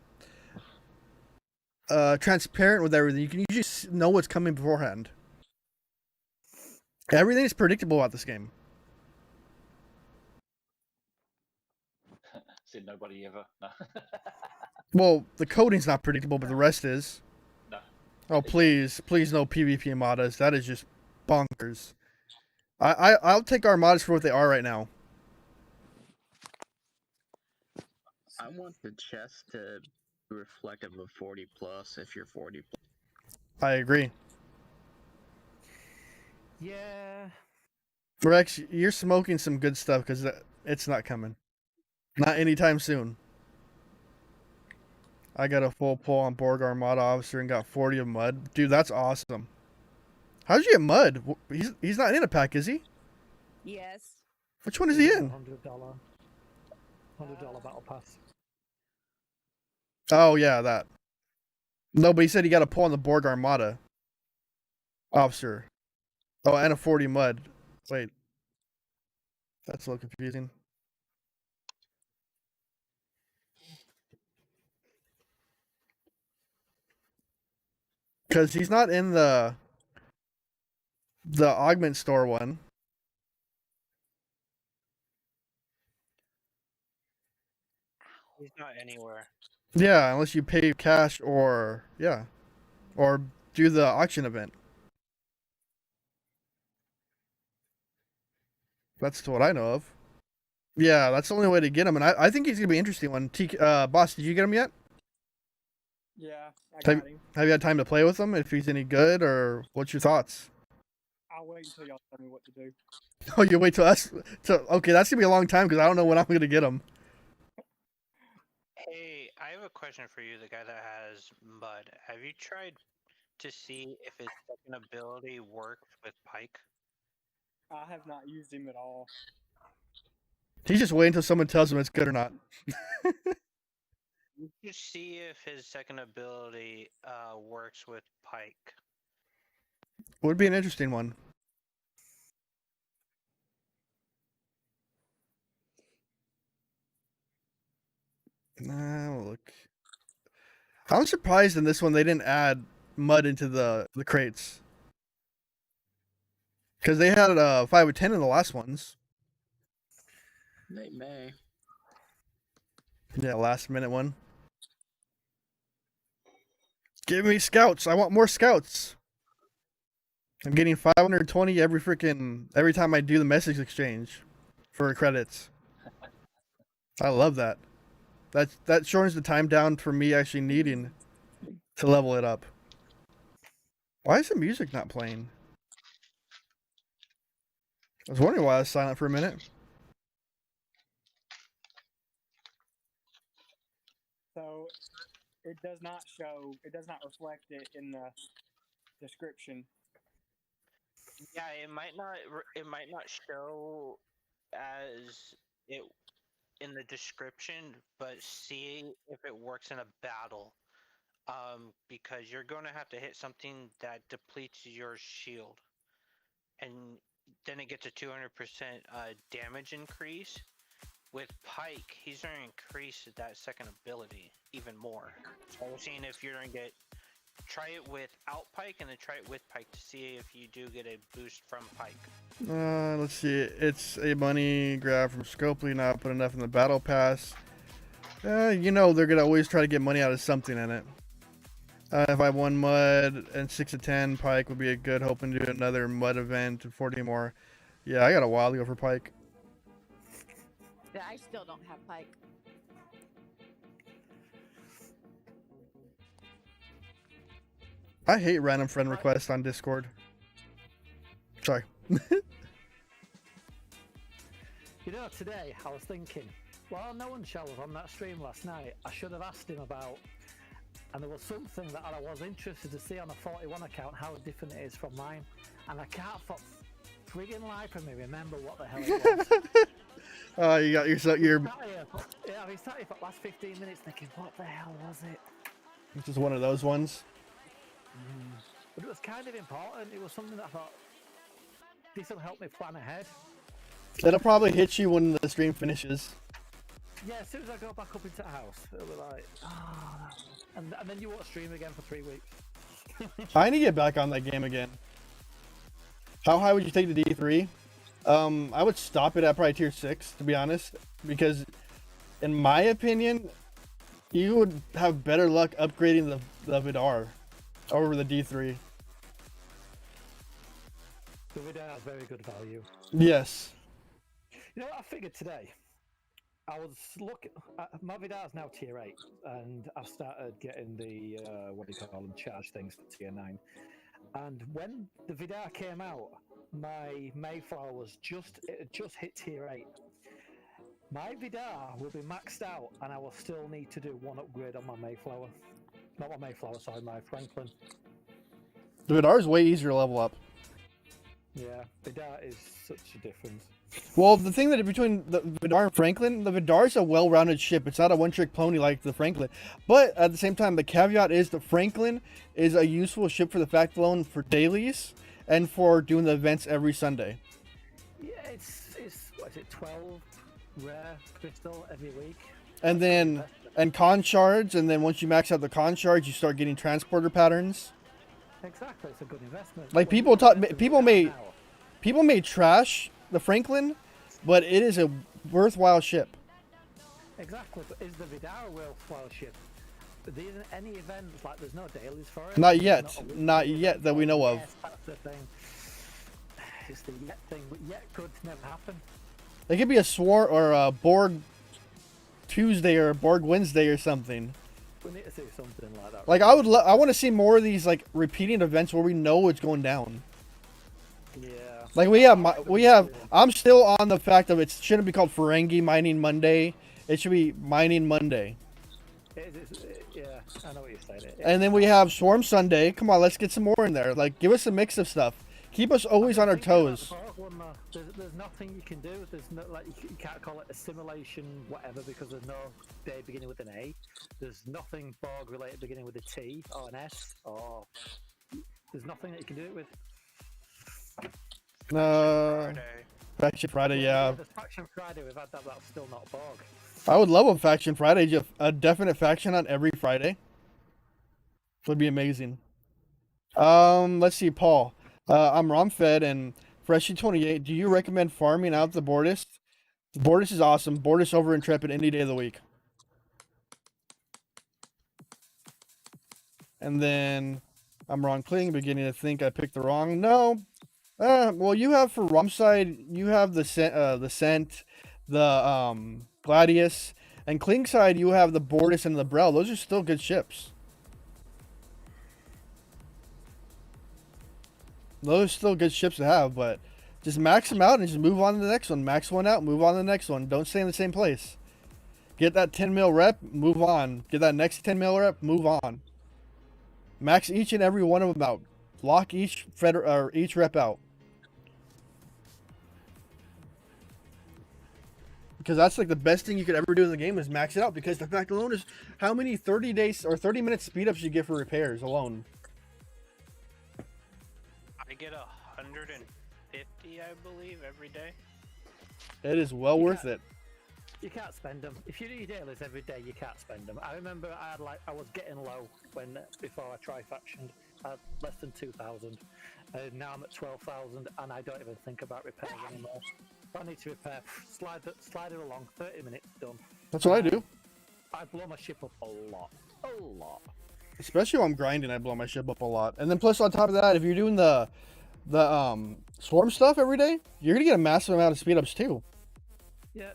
transparent with everything. You can usually know what's coming beforehand. Everything is predictable about this game.
See, nobody ever. No.
Well, the coding's not predictable, but the rest is.
No.
Oh, please no PvP modders. That is just bonkers. I'll take our mods for what they are right now.
I want the chest to be reflective of 40 plus if you're 40 plus.
I agree.
Yeah.
Rex, you're smoking some good stuff because it's not coming. Not anytime soon. I got a full pull on Borg Armada officer and got 40 of mud. Dude, that's awesome. How'd you get mud? He's not in a pack, is he?
Yes.
Which one is he in?
$100 battle pass.
Oh, yeah, that. No, but he said he got a pull on the Borg Armada officer. Oh, and a 40 mud. Wait. That's a little confusing. Because he's not in the augment store one.
He's not anywhere.
Yeah, unless you pay cash or do the auction event. That's what I know of. Yeah, that's the only way to get him, and I think he's gonna be an interesting one. Boss, did you get him yet?
Yeah, I
Have,
got him.
have you had time to play with him? If he's any good, or what's your thoughts?
I'll wait until y'all tell me what to do.
Oh, you wait till us. Okay, that's gonna be a long time because I don't know when I'm gonna get him.
Hey, I have a question for you, the guy that has mud. Have you tried to see if his second ability works with Pike?
I have not used him at all.
He's just waiting until someone tells him it's good or not.
You should see if his second ability works with Pike.
Would be an interesting one. Nah, look. I'm surprised in this one they didn't add mud into the crates. Because they had 5 or 10 in the last ones.
They may.
Yeah, last minute one. Give me scouts. I want more scouts. I'm getting 520 every time I do the message exchange for credits. I love that. That shortens the time down for me actually needing to level it up. Why is the music not playing? I was wondering why I was silent for a minute.
So it does not reflect it in the description.
Yeah, it might not show as it in the description, but see if it works in a battle. Because you're going to have to hit something that depletes your shield, and then it gets a 200% damage increase. With Pike, he's going to increase that second ability even more. So I was seeing if you're going to try it without Pike and then try it with Pike to see if you do get a boost from Pike.
Let's see. It's a money grab from Scopely, not put enough in the battle pass. You know they're gonna always try to get money out of something in it. If I won mud and 6 of 10, Pike would be a good. Hoping to do another mud event and 40 more. Yeah, I got a while to go for Pike.
Yeah, I still don't have Pike.
I hate random friend requests on Discord. Sorry.
You know, today I was thinking, while no one showed on that stream last night, I should have asked him about, and there was something that I was interested to see on a 41 account, how different it is from mine, and I can't for friggin' life of me remember what the hell it was.
You got your
Yeah, I've been sat here for the last 15 minutes thinking, what the hell was it?
This is one of those ones.
But it was kind of important. It was something that I thought, this will help me plan ahead.
It'll probably hit you when the stream finishes.
Yeah, as soon as I go back up into the house, it'll be like, and then you won't stream again for 3 weeks.
I need to get back on that game again. How high would you take the D3? I would stop it at probably tier 6, to be honest, because in my opinion, you would have better luck upgrading the Vidar over the D3.
The Vidar has very good value.
Yes.
You know what I figured today? I was looking. My Vidar is now tier 8, and I've started getting the what do you call them, charge things for tier 9. And when the Vidar came out, my Mayflower was just hit tier 8. My Vidar will be maxed out, and I will still need to do one upgrade on my Mayflower. Not my Mayflower, sorry, my Franklin.
The Vidar is way easier to level up.
Yeah, Vidar is such a difference.
Well, the thing that between the Vidar and Franklin, the Vidar is a well-rounded ship. It's not a one-trick pony like the Franklin. But at the same time, the caveat is the Franklin is a useful ship for the fact alone for dailies and for doing the events every Sunday.
Yeah, it's what is it, 12 rare crystal every week.
And then con shards, and then once you max out the con shards, you start getting transporter patterns.
Exactly, it's a good investment.
Like people may trash the Franklin, but it is a worthwhile ship.
Exactly, but is the Vidar a worthwhile ship? There isn't any events, like there's no dailies for it.
Not yet that we know of.
Yes, that's the thing. It's the yet thing, but yet could never happen.
It could be a Swarm or a Borg Tuesday or a Borg Wednesday or something.
We need to see something like that.
Like I want to see more of these like repeating events where we know what's going down.
Yeah.
Like I'm still on the fact of it shouldn't be called Ferengi Mining Monday. It should be Mining Monday.
Yeah, I know what you're saying.
And then we have Swarm Sunday. Come on, let's get some more in there. Like, give us a mix of stuff. Keep us always on our toes.
There's nothing you can do. There's no like you can't call it a simulation whatever because there's no day beginning with an A. There's nothing Borg related beginning with a T or an S or there's nothing that you can do it with.
Faction Friday, yeah.
The Faction Friday we've had that's still not Borg.
I would love a Faction Friday. Just a definite faction on every Friday. Would be amazing. Let's see, Paul. I'm Romfed and Freshy28. Do you recommend farming out the Bortus? The Bortus is awesome. Bortus over Intrepid any day of the week. And then I'm wrong clicking, beginning to think I picked the wrong. No. Well, you have for Romside, you have the Scent, the Gladius, and Klingside, you have the Bortus and the Brel. Those are still good ships. Those are still good ships to have, but just max them out and just move on to the next one. Max one out, move on to the next one. Don't stay in the same place. Get that 10 mil rep, move on. Get that next 10 mil rep, move on. Max each and every one of them out. Lock each rep out. Because that's like the best thing you could ever do in the game is max it out. Because the fact alone is how many 30 days or 30-minute speed ups you get for repairs alone.
I get 150, I believe, every day.
It is well worth it.
You can't spend them. If you do your dailies every day, you can't spend them. I remember I was getting low before I tri-factioned. I had less than 2,000. Now I'm at 12,000, and I don't even think about repairs anymore. If I need to repair, slide it along. 30 minutes done.
That's what I do.
I blow my ship up a lot.
Especially when I'm grinding, I blow my ship up a lot. And then plus on top of that, if you're doing the swarm stuff every day, you're gonna get a massive amount of speed ups too.
Yeah.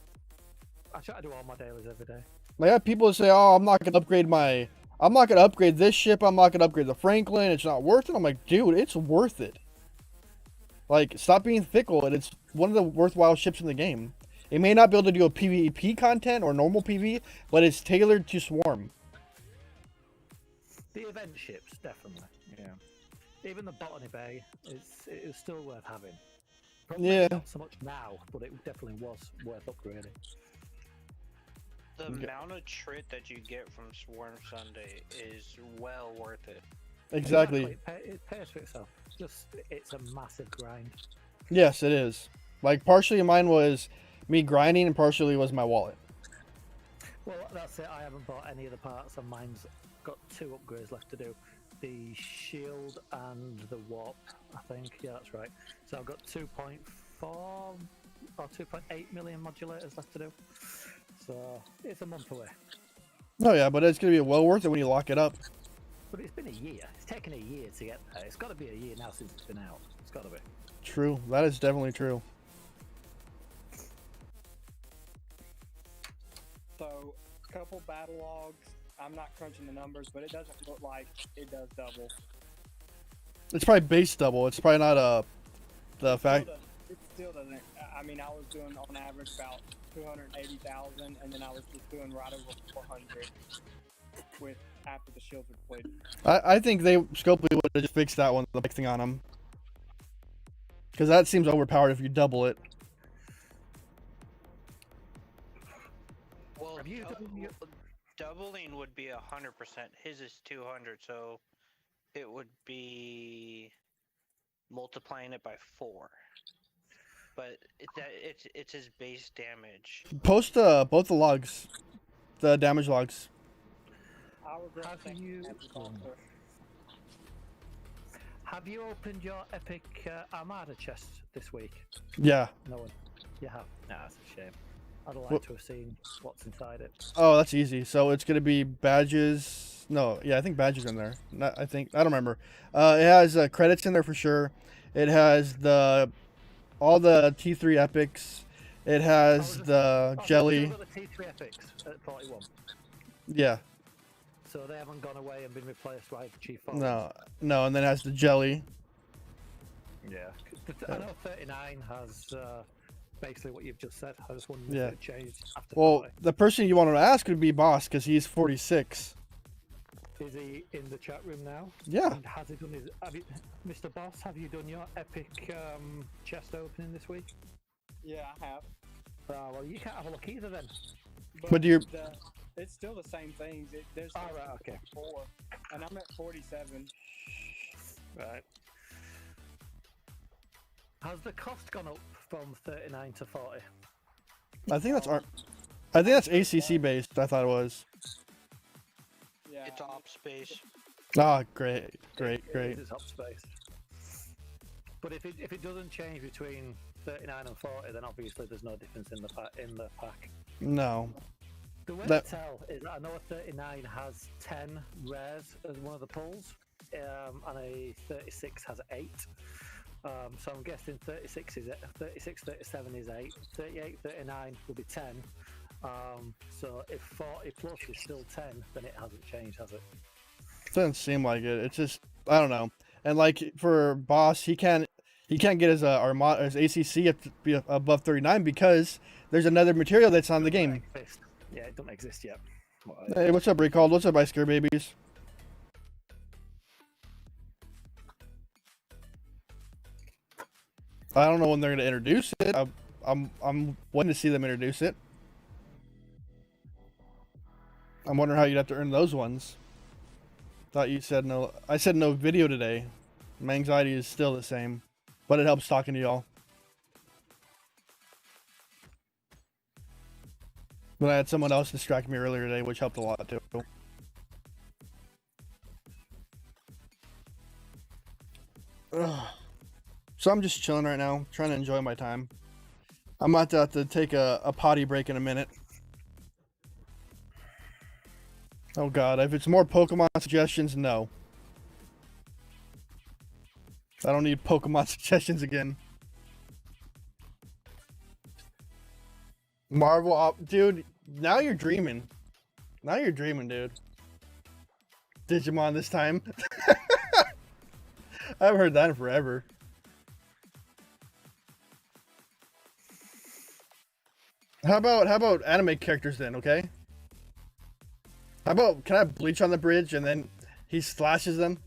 I try to do all my dailies every day.
Like I have people that say, "Oh, I'm not gonna upgrade this ship. I'm not gonna upgrade the Franklin. It's not worth it." I'm like, dude, it's worth it. Like, stop being fickle. And it's one of the worthwhile ships in the game. It may not be able to do a PvP content or normal PvE, but it's tailored to swarm.
The event ships, definitely. Yeah. Even the Botany Bay, it's still worth having. Probably not so much now, but it definitely was worth upgrading.
The amount of trit that you get from Swarm Sunday is well worth it.
Exactly.
It pays for itself. It's a massive grind.
Yes, it is. Like, partially mine was me grinding and partially was my wallet.
Well, that's it. I haven't bought any of the parts, and mine's got 2 upgrades left to do. The shield and the warp, I think. Yeah, that's right. So I've got 2.4 or 2.8 million modulators left to do. So it's a month away.
Oh yeah, but it's going to be well worth it when you lock it up.
But it's been a year. It's taken a year to get there. It's got to be a year now since it's been out. It's got to be.
True. That is definitely true.
So, couple battle logs. I'm not crunching the numbers, but it doesn't look like it does double.
It's probably base double. It's probably not the fact.
It still doesn't. I mean, I was doing on average about 280,000, and then I was just doing right over 400 with after the shields were depleted.
I think Scopely would have just fixed that one, the big thing on them. Because that seems overpowered if you double it.
Well, doubling would be 100%. His is 200, so it would be multiplying it by 4. But it's his base damage.
Post both the logs, the damage logs.
Have you opened your epic Armada chest this week?
Yeah.
No one. You have. Nah, that's a shame. I'd like to have seen what's inside it.
Oh, that's easy. So it's gonna be badges. No, yeah, I think badges in there. I don't remember. It has credits in there for sure. It has the all the T3 epics. It has the jelly.
Still got the T3 epics at 41.
Yeah.
So they haven't gone away and been replaced by Chief
No, and then it has the jelly.
Yeah. I know 39 has basically what you've just said. I just wondered
Yeah.
if it changed after
Well,
40.
the person you want to ask would be Boss because he's 46.
Is he in the chat room now?
Yeah.
And has he done his? Mr. Boss, have you done your epic chest opening this week?
Yeah, I have.
Well, you can't have a look either then.
But do you?
It's still the same things. There's
Oh, right, okay.
4, and I'm at 47.
Right. Has the cost gone up from 39 to 40?
I think that's ACC based. I thought it was.
Yeah.
It's op space.
Ah, great.
It's up space. But if it doesn't change between 39 and 40, then obviously there's no difference in the pack.
No.
The way to tell is that I know a 39 has 10 rares as one of the pulls, and a 36 has 8. So I'm guessing 36, 37 is 8, 38, 39 will be 10. So if 40 plus is still 10, then it hasn't changed, has it?
Doesn't seem like it. It's just I don't know. And like for Boss, he can't get his Armada, his ACC up to be above 39 because there's another material that's on the game.
Yeah, it doesn't exist yet.
Hey, what's up, Recalled? What's up, Ice Scare Babies? I don't know when they're gonna introduce it. I'm waiting to see them introduce it. I'm wondering how you'd have to earn those ones. Thought you said no. I said no video today. My anxiety is still the same, but it helps talking to y'all. But I had someone else distract me earlier today, which helped a lot too. Ugh. So I'm just chilling right now, trying to enjoy my time. I'm about to have to take a potty break in a minute. Oh god, if it's more Pokemon suggestions, no. I don't need Pokemon suggestions again. Marvel, dude, now you're dreaming. Now you're dreaming, dude. Digimon this time. I haven't heard that in forever. How about anime characters then, okay? How about, can I have Bleach on the bridge and then he slashes them?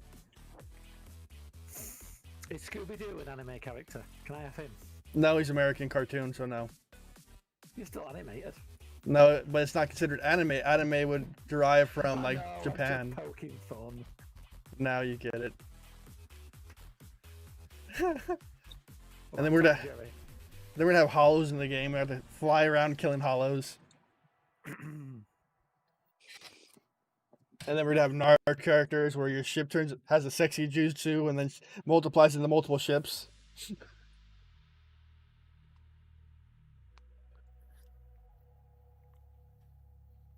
Is Scooby-Doo an anime character? Can I have him?
No, he's American cartoon, so no.
He's still animated.
No, but it's not considered anime. Anime would derive from like Japan.
I'm just poking fun.
Now you get it. And then we're gonna have hollows in the game. We have to fly around killing hollows. And then we're gonna have Naruto characters where your ship has a sexy jutsu and then multiplies into multiple ships.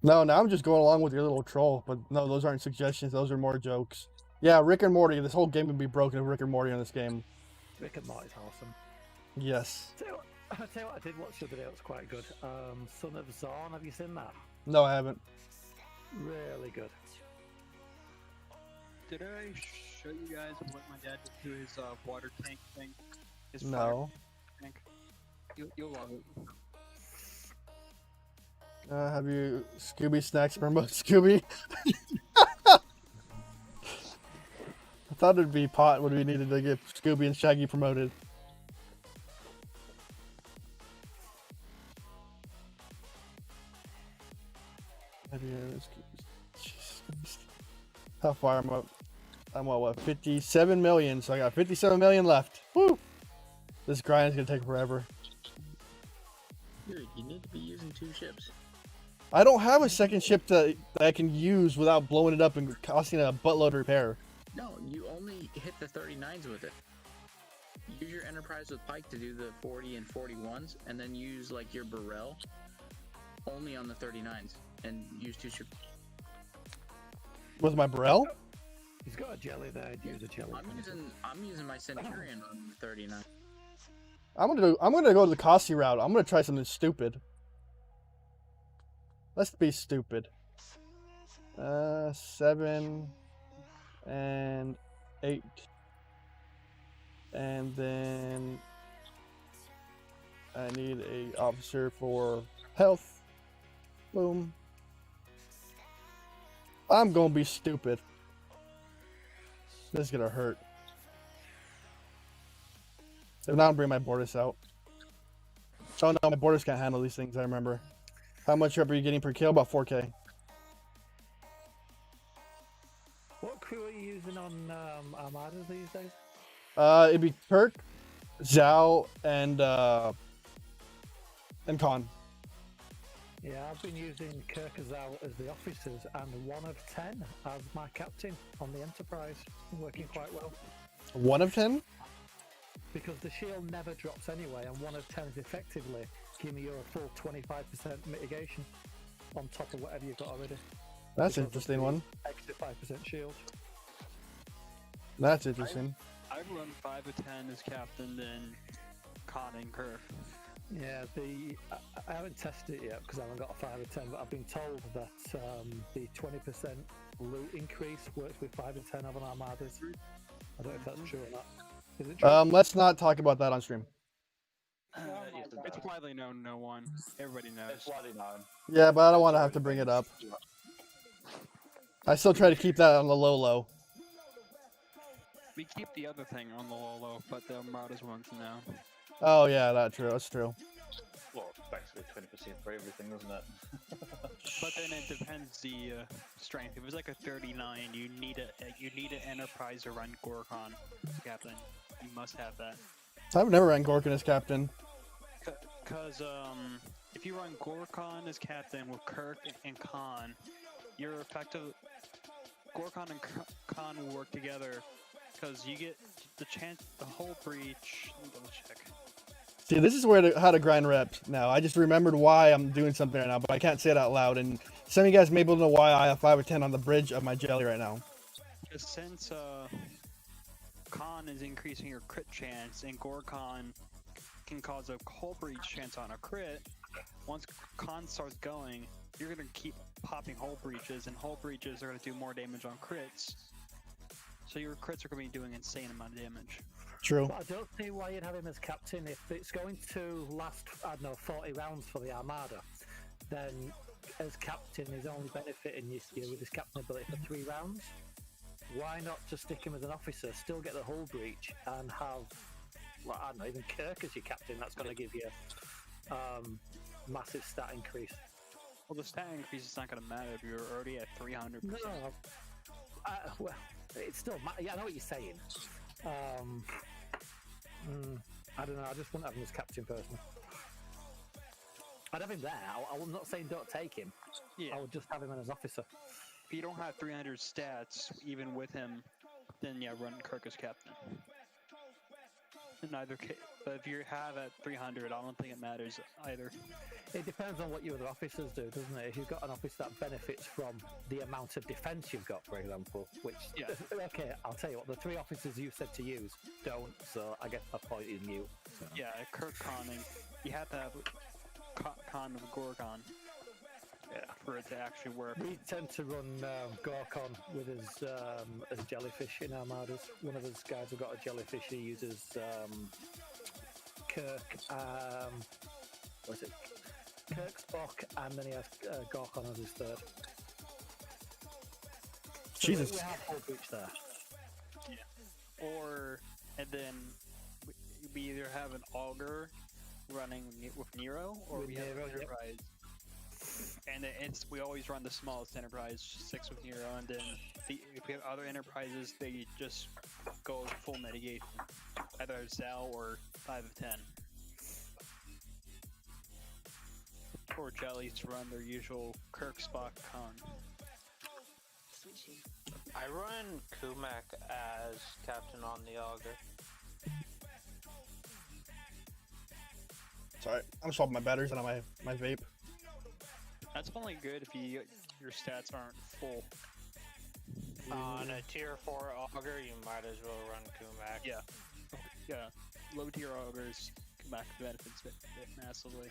No, now I'm just going along with your little troll, but no, those aren't suggestions. Those are more jokes. Yeah, Rick and Morty. This whole game would be broken if Rick and Morty on this game.
Rick and Morty's awesome.
Yes.
I'll tell you what I did watch the other day. It was quite good. Son of Zorn. Have you seen that?
No, I haven't.
Really good.
Did I show you guys what my dad did to his water tank thing? His
No.
tank. You'll love it.
Have you Scooby Snacks promote Scooby? I thought it'd be pot when we needed to get Scooby and Shaggy promoted. How far am I? I'm at what, 57 million, so I got 57 million left. Woo! This grind is gonna take forever.
Dude, you need to be using 2 ships.
I don't have a second ship that I can use without blowing it up and costing a buttload to repair.
No, you only hit the 39s with it. Use your Enterprise with Pike to do the 40 and 41s, and then use like your Burrell only on the 39s, and use 2 ships.
With my Burrell?
He's got a jelly there. I'd use a jelly.
I'm using my Centurion on the 39.
I'm gonna go to the Kasi route. I'm gonna try something stupid. Let's be stupid. 7 and 8. And then I need a officer for health. Boom. I'm gonna be stupid. This is gonna hurt. If not, I'll bring my Borders out. Oh no, my Borders can't handle these things, I remember. How much rep are you getting per kill? About 4K.
What crew are you using on Armadas these days?
It'd be Kirk, Zhao, and Khan.
Yeah, I've been using Kirk Azal as the officers and 1 of 10 as my captain on the Enterprise. Working quite well.
1 of 10?
Because the shield never drops anyway, and 1 of 10 is effectively giving you a full 25% mitigation on top of whatever you've got already.
That's
Because
an interesting one.
Extra 5% shield.
That's interesting.
I've run 5 of 10 as captain, then Khan and Kirk.
Yeah, I haven't tested it yet because I haven't got a 5 of 10, but I've been told that the 20% loot increase works with 5 of 10 of an Armadas. I don't know if that's true or not. Is it true?
Let's not talk about that on stream.
It's widely known, no one. Everybody knows.
It's widely known.
Yeah, but I don't want to have to bring it up. I still try to keep that on the low.
We keep the other thing on the low, but the Armadas ones now.
Oh yeah, that's true.
Well, basically 20% for everything, isn't it?
But then it depends the strength. If it's like a 39, you need an Enterprise to run Gorkon captain. You must have that.
I've never ran Gorkon as captain.
Cause if you run Gorkon as captain with Kirk and Khan, you're effective. Gorkon and Khan will work together, cause you get the chance, the whole breach. Let me double check.
See, this is how to grind reps now. I just remembered why I'm doing something right now, but I can't say it out loud. And some of you guys may be able to know why I have 5 or 10 on the bridge of my jelly right now.
Just since Khan is increasing your crit chance, and Gorkon can cause a hull breach chance on a crit, once Khan starts going, you're going to keep popping hull breaches, and hull breaches are going to do more damage on crits. So your crits are going to be doing insane amount of damage.
True.
But I don't see why you'd have him as captain. If it's going to last, I don't know, 40 rounds for the Armada, then as captain he's only benefiting you with his captain ability for 3 rounds. Why not just stick him as an officer, still get the hull breach, and have, well, I don't know, even Kirk as your captain? That's going to give you massive stat increase.
Well, the stat increase is not going to matter if you're already at 300%.
No, well, it's still. Yeah, I know what you're saying. I don't know. I just wouldn't have him as captain personally. I'd have him there. I'm not saying don't take him.
Yeah.
I would just have him as officer.
If you don't have 300 stats, even with him, then yeah, run Kirk as captain. In either case, but if you have at 300, I don't think it matters either.
It depends on what your other officers do, doesn't it? If you've got an officer that benefits from the amount of defense you've got, for example, which, yeah. Okay, I'll tell you what, the 3 officers you said to use don't, so I guess I'll point in you. So.
Yeah, Kirk Conning, you have to have Khan with Gorgon. Yeah, for it to actually work.
We tend to run Gorkon with his as jellyfish in Armadas. One of his guys have got a jellyfish. He uses Kirk. What's it? Kirk, Spock, and then he has Gorkon as his 3rd. So
Jesus.
we have whole breach there.
Yeah. Or and then we either have an Augur running with Nero, or we have an Enterprise. Yep. And we always run the smallest Enterprise, 6 with Nero, and then if we have other Enterprises, they just go full mitigation, either Zal or 5 of 10. Or Jellies run their usual Kirk, Spock, Khan.
I run Kumak as captain on the Augur.
Sorry, I'm swapping my batteries on my vape.
That's only good if your stats aren't full.
On a tier 4 Augur, you might as well run Kumak.
Yeah. Yeah. Low tier Augurs back the benefits massively.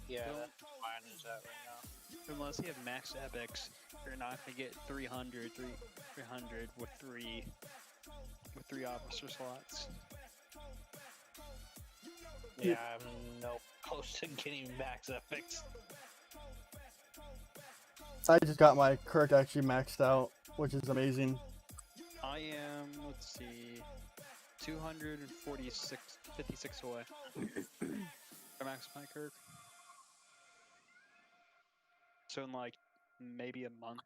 Yeah,
Don't-
that's what mine is at right now.
Unless you have max epics, you're not gonna get 300 with three officer slots.
Yeah, I'm no close to getting max epics.
I just got my Kirk actually maxed out, which is amazing.
I am, let's see, 56 away. I maxed my Kirk. So in like maybe a month.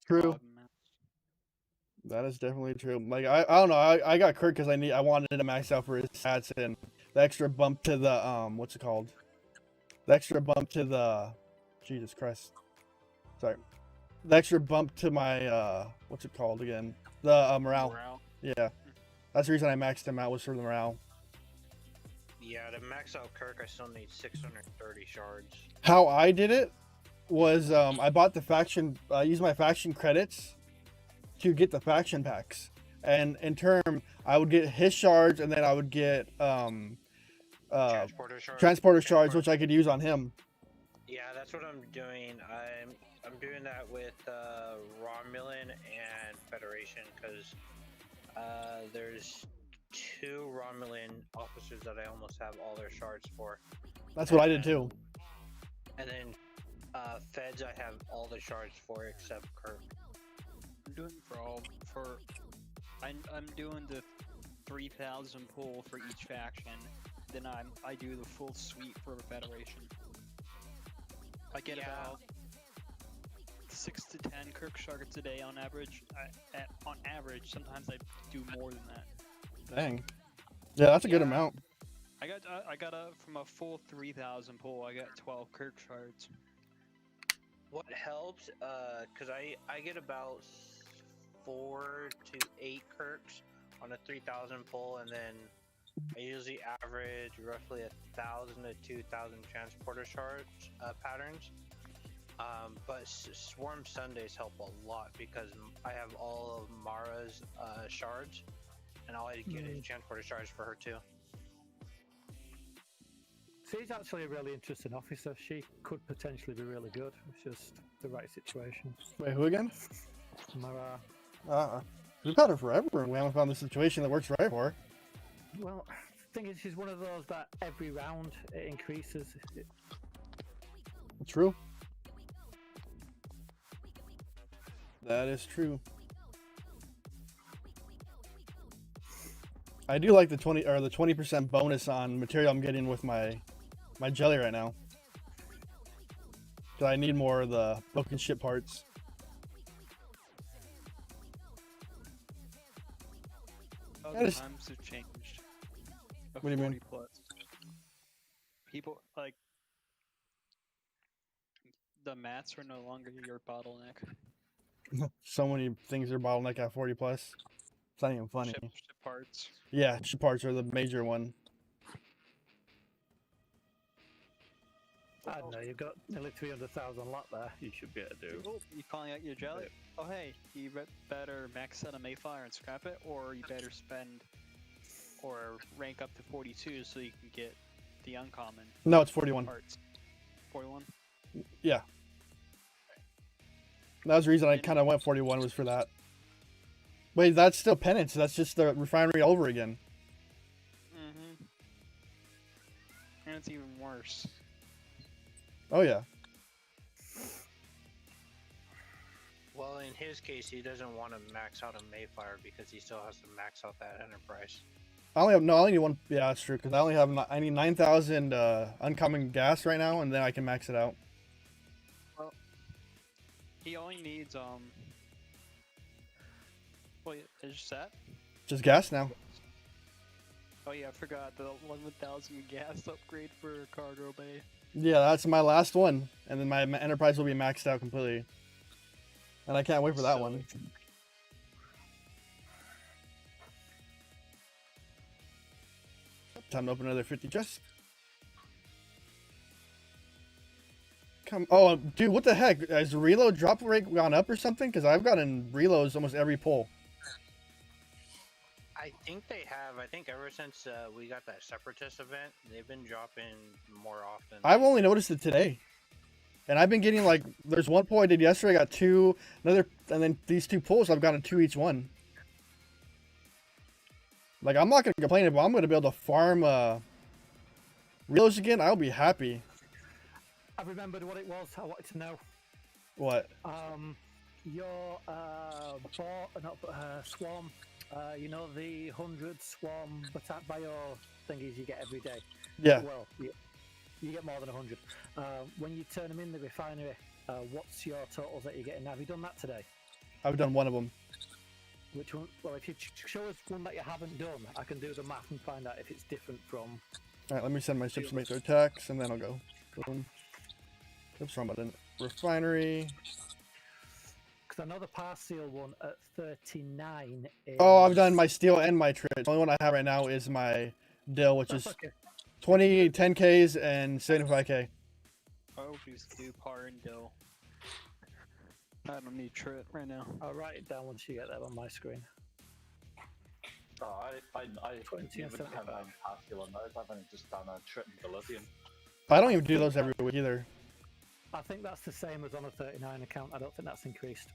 True.
I'll have maxed.
That is definitely true. Like I don't know. I got Kirk because I wanted to max out for his stats and the extra bump to the what's it called? The extra bump to the Jesus Christ. Sorry. The extra bump to my what's it called again? The morale. Yeah. That's the reason I maxed him out was for the morale.
Yeah, to max out Kirk, I still need 630 shards.
How I did it was I bought the faction. I used my faction credits to get the faction packs, and in turn, I would get his shards, and then I would get transporter shards, which I could use on him.
Yeah, that's what I'm doing. I'm doing that with Romulan and Federation because there's 2 Romulan officers that I almost have all their shards for.
That's what I did too.
And then Feds, I have all the shards for except Kirk.
I'm doing I'm doing the 3,000 pull for each faction. Then I do the full suite for the Federation. I get about 6 to 10 Kirk shards a day on average. On average, sometimes I do more than that.
Dang. Yeah, that's a good amount.
I got from a full 3,000 pull. I got 12 Kirk shards.
What helps, because I get about 4 to 8 Kirks on a 3,000 pull, and then I usually average roughly 1,000 to 2,000 transporter shards patterns. But Swarm Sundays help a lot because I have all of Mara's shards, and all I get is transporter shards for her too.
She's actually a really interesting officer. She could potentially be really good. It's just the right situation.
Wait, who again?
Mara.
We've had her forever, and we haven't found the situation that works right for her.
Well, the thing is, she's one of those that every round it increases.
True. That is true. I do like the 20% bonus on material I'm getting with my jelly right now. Cause I need more of the book and ship parts.
The times have changed.
What do you mean?
40 plus. People like the mats are no longer your bottleneck.
So many things are bottleneck at 40 plus. It's not even funny.
Ship parts.
Yeah, ship parts are the major one.
I don't know, you've got nearly 300,000 lot there. You should be able to do.
You calling out your jelly? Oh hey, you better max out a Mayfire and scrap it, or you better spend or rank up to 42 so you can get the uncommon.
No, it's 41.
Parts. 41?
Yeah. That was the reason I kind of went 41 was for that. Wait, that's still penance. That's just the refinery over again.
Mm-hmm. And it's even worse.
Oh yeah.
Well, in his case, he doesn't want to max out a Mayfire because he still has to max out that Enterprise.
I only need one. Yeah, that's true. Because I need 9,000 uncommon gas right now, and then I can max it out.
Well, he only needs Wait, is that?
Just gas now.
Oh yeah, I forgot the 11,000 gas upgrade for cargo bay.
Yeah, that's my last one, and then my Enterprise will be maxed out completely. And I can't wait for that one. Time to open another 50 chest. Oh, dude, what the heck? Has the reload drop rate gone up or something? Because I've gotten reloads almost every pull.
I think they have. I think ever since we got that separatist event, they've been dropping more often.
I've only noticed it today. And I've been getting like, there's one pull I did yesterday, I got 2, and then these 2 pulls, I've gotten 2 each one. Like, I'm not going to complain, but I'm going to be able to farm reels again. I'll be happy.
I remembered what it was. I wanted to know.
What?
Your swarm. You know the 100 swarm bio thingies you get every day.
Yeah.
Well, you get more than 100. When you turn them in the refinery, what's your totals that you're getting? Have you done that today?
I've done one of them.
Which one? Well, if you show us one that you haven't done, I can do the math and find out if it's different from.
Alright, let me send my ships to make their attacks, and then I'll go. Boom. Oops, wrong button. Refinery.
Because I know the pass seal one at 39 is...
Oh, I've done my steel and my trade. The only one I have right now is my dill, which is 20 10Ks and 75K.
I hope you do par and dill. I don't need trit right now.
I'll write it down once you get that on my screen.
Oh, I
20 and
even have
75.
partial on those. I've only just done a trit and Bolivian.
I don't even do those every week either.
I think that's the same as on a 39 account. I don't think that's increased.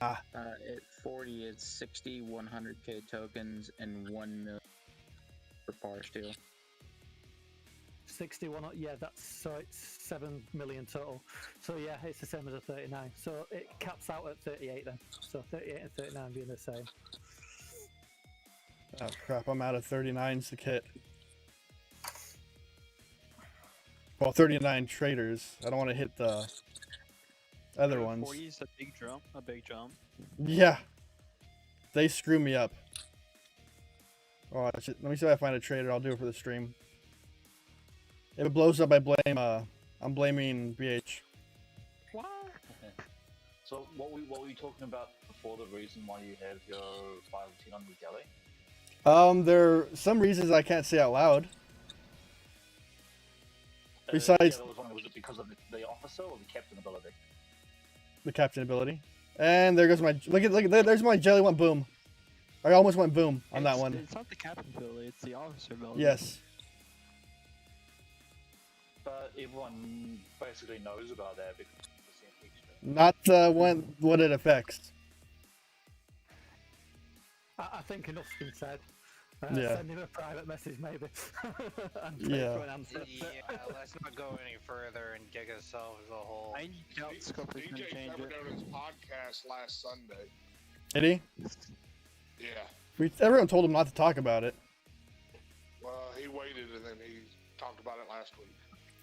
Ah.
At 40, it's 60 100k tokens and 1 million for par steel.
61, yeah, so it's 7 million total. So yeah, it's the same as a 39. So it caps out at 38 then. So 38 and 39 being the same.
Oh crap, I'm out of 39s to kit. Well, 39 traders. I don't want to hit the other ones.
40 is a big jump. A big jump.
Yeah. They screw me up. Oh, let me see if I find a trader. I'll do it for the stream. If it blows up, I'm blaming BH.
What?
So what were you talking about before? The reason why you have your 510 on the galley?
There are some reasons I can't say out loud. Besides,
yeah, was it because of the officer or the captain ability?
The captain ability. And there goes my look at there's my jelly one boom. I almost went boom on that one.
It's not the captain ability, it's the officer ability.
Yes.
But everyone basically knows about that because it's extra.
Not what it affects.
I think enough's been said.
Yeah.
Send him a private message maybe. And
Yeah.
for an answer.
Yeah, let's not go any further and dig ourselves a hole.
I doubt Scorpion's gonna
DJ
change
covered
it.
on his podcast last Sunday.
Did he?
Yeah.
Everyone told him not to talk about it.
Well, he waited and then he talked about it last week.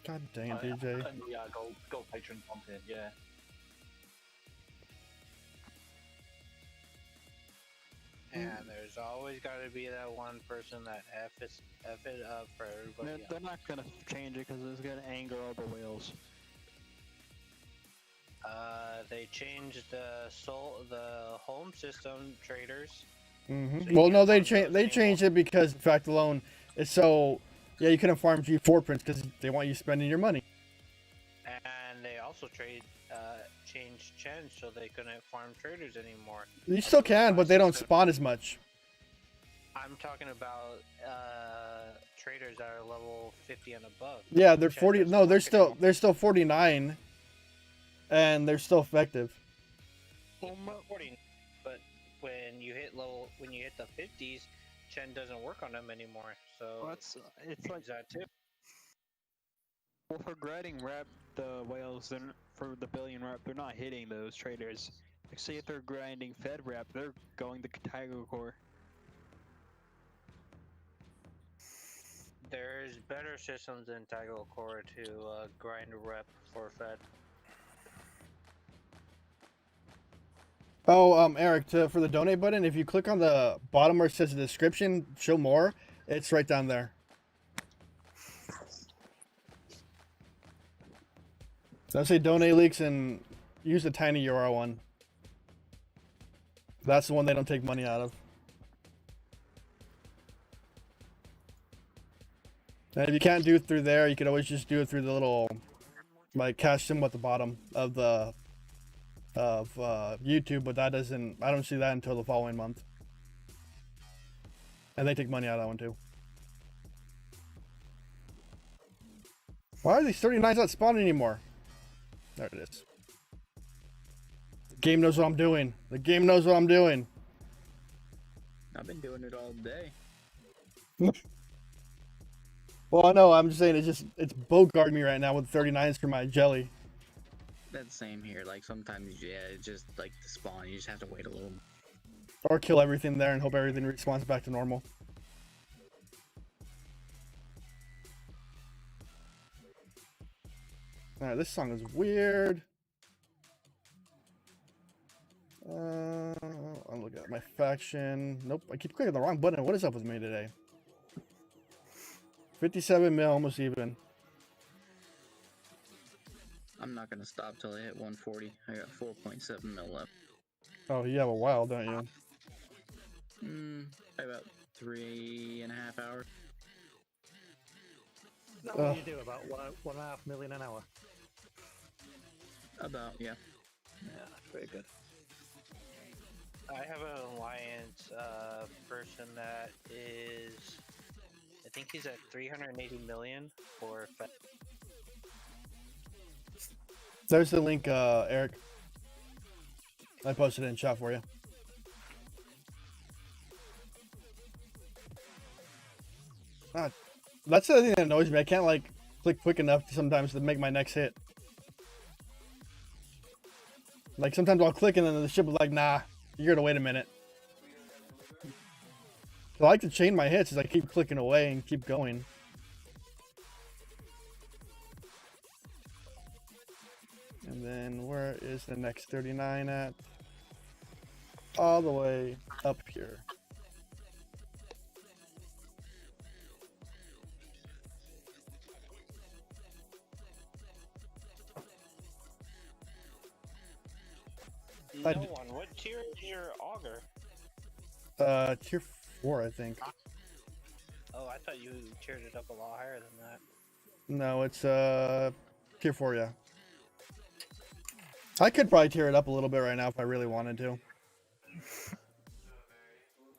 God dang it, DJ.
And yeah, gold patron content, yeah.
And there's always got to be that one person that F it up for everybody
They're not gonna change it because it's gonna anger all the whales.
They changed the home system traders.
Mm-hmm.
So you
Well, no,
can't
they
farm those
changed it because the fact alone is so. Yeah, you couldn't farm G4 prints because they want you spending your money.
And they also changed Chen so they couldn't farm traders anymore.
You still can, but they don't spawn as much.
I'm talking about traders that are level 50 and above.
Yeah, they're
Chen
40.
doesn't
No,
work
they're
anymore.
still 49, and they're still effective.
40, but when you hit the 50s, Chen doesn't work on them anymore. So
Well, it's like
that too.
well, for grinding rep, the whales for the billion rep, they're not hitting those traders. Like, say if they're grinding Fed rep, they're going to Tiger Core.
There's better systems than Tiger Core to grind rep for Fed.
Oh, Eric, for the donate button, if you click on the bottom where it says the description, show more, it's right down there. So say donate leaks and use the tiny URL one. That's the one they don't take money out of. And if you can't do it through there, you could always just do it through the little, like, cash symbol at the bottom of the YouTube, but that doesn't, I don't see that until the following month. And they take money out of that one too. Why are these 39s not spawning anymore? There it is. The game knows what I'm doing. The game knows what I'm doing.
I've been doing it all day.
Well, I know. I'm just saying it's bogarting me right now with 39s for my jelly.
That's the same here. Like sometimes, yeah, it's just like the spawn. You just have to wait a little.
Or kill everything there and hope everything respawns back to normal. Alright, this song is weird. I'm looking at my faction. Nope, I keep clicking the wrong button. What is up with me today? 57 mil, almost even.
I'm not gonna stop till I hit 140. I got 4.7 mil left.
Oh, you have a while, don't you?
About 3.5 hours.
Is that what you do? About 1.5 million an hour?
About, yeah.
Yeah, pretty good.
I have an alliance person that is, I think he's at 380 million for.
There's the link, Eric. I posted it in chat for you. That's the thing that annoys me. I can't like click quick enough sometimes to make my next hit. Like sometimes I'll click and then the ship is like, nah, you're gonna wait a minute. So I like to chain my hits as I keep clicking away and keep going. And then where is the next 39 at? All the way up here.
No one. What tier is your auger?
Tier 4, I think.
Oh, I thought you tiered it up a lot higher than that.
No, it's tier 4, yeah. I could probably tear it up a little bit right now if I really wanted to.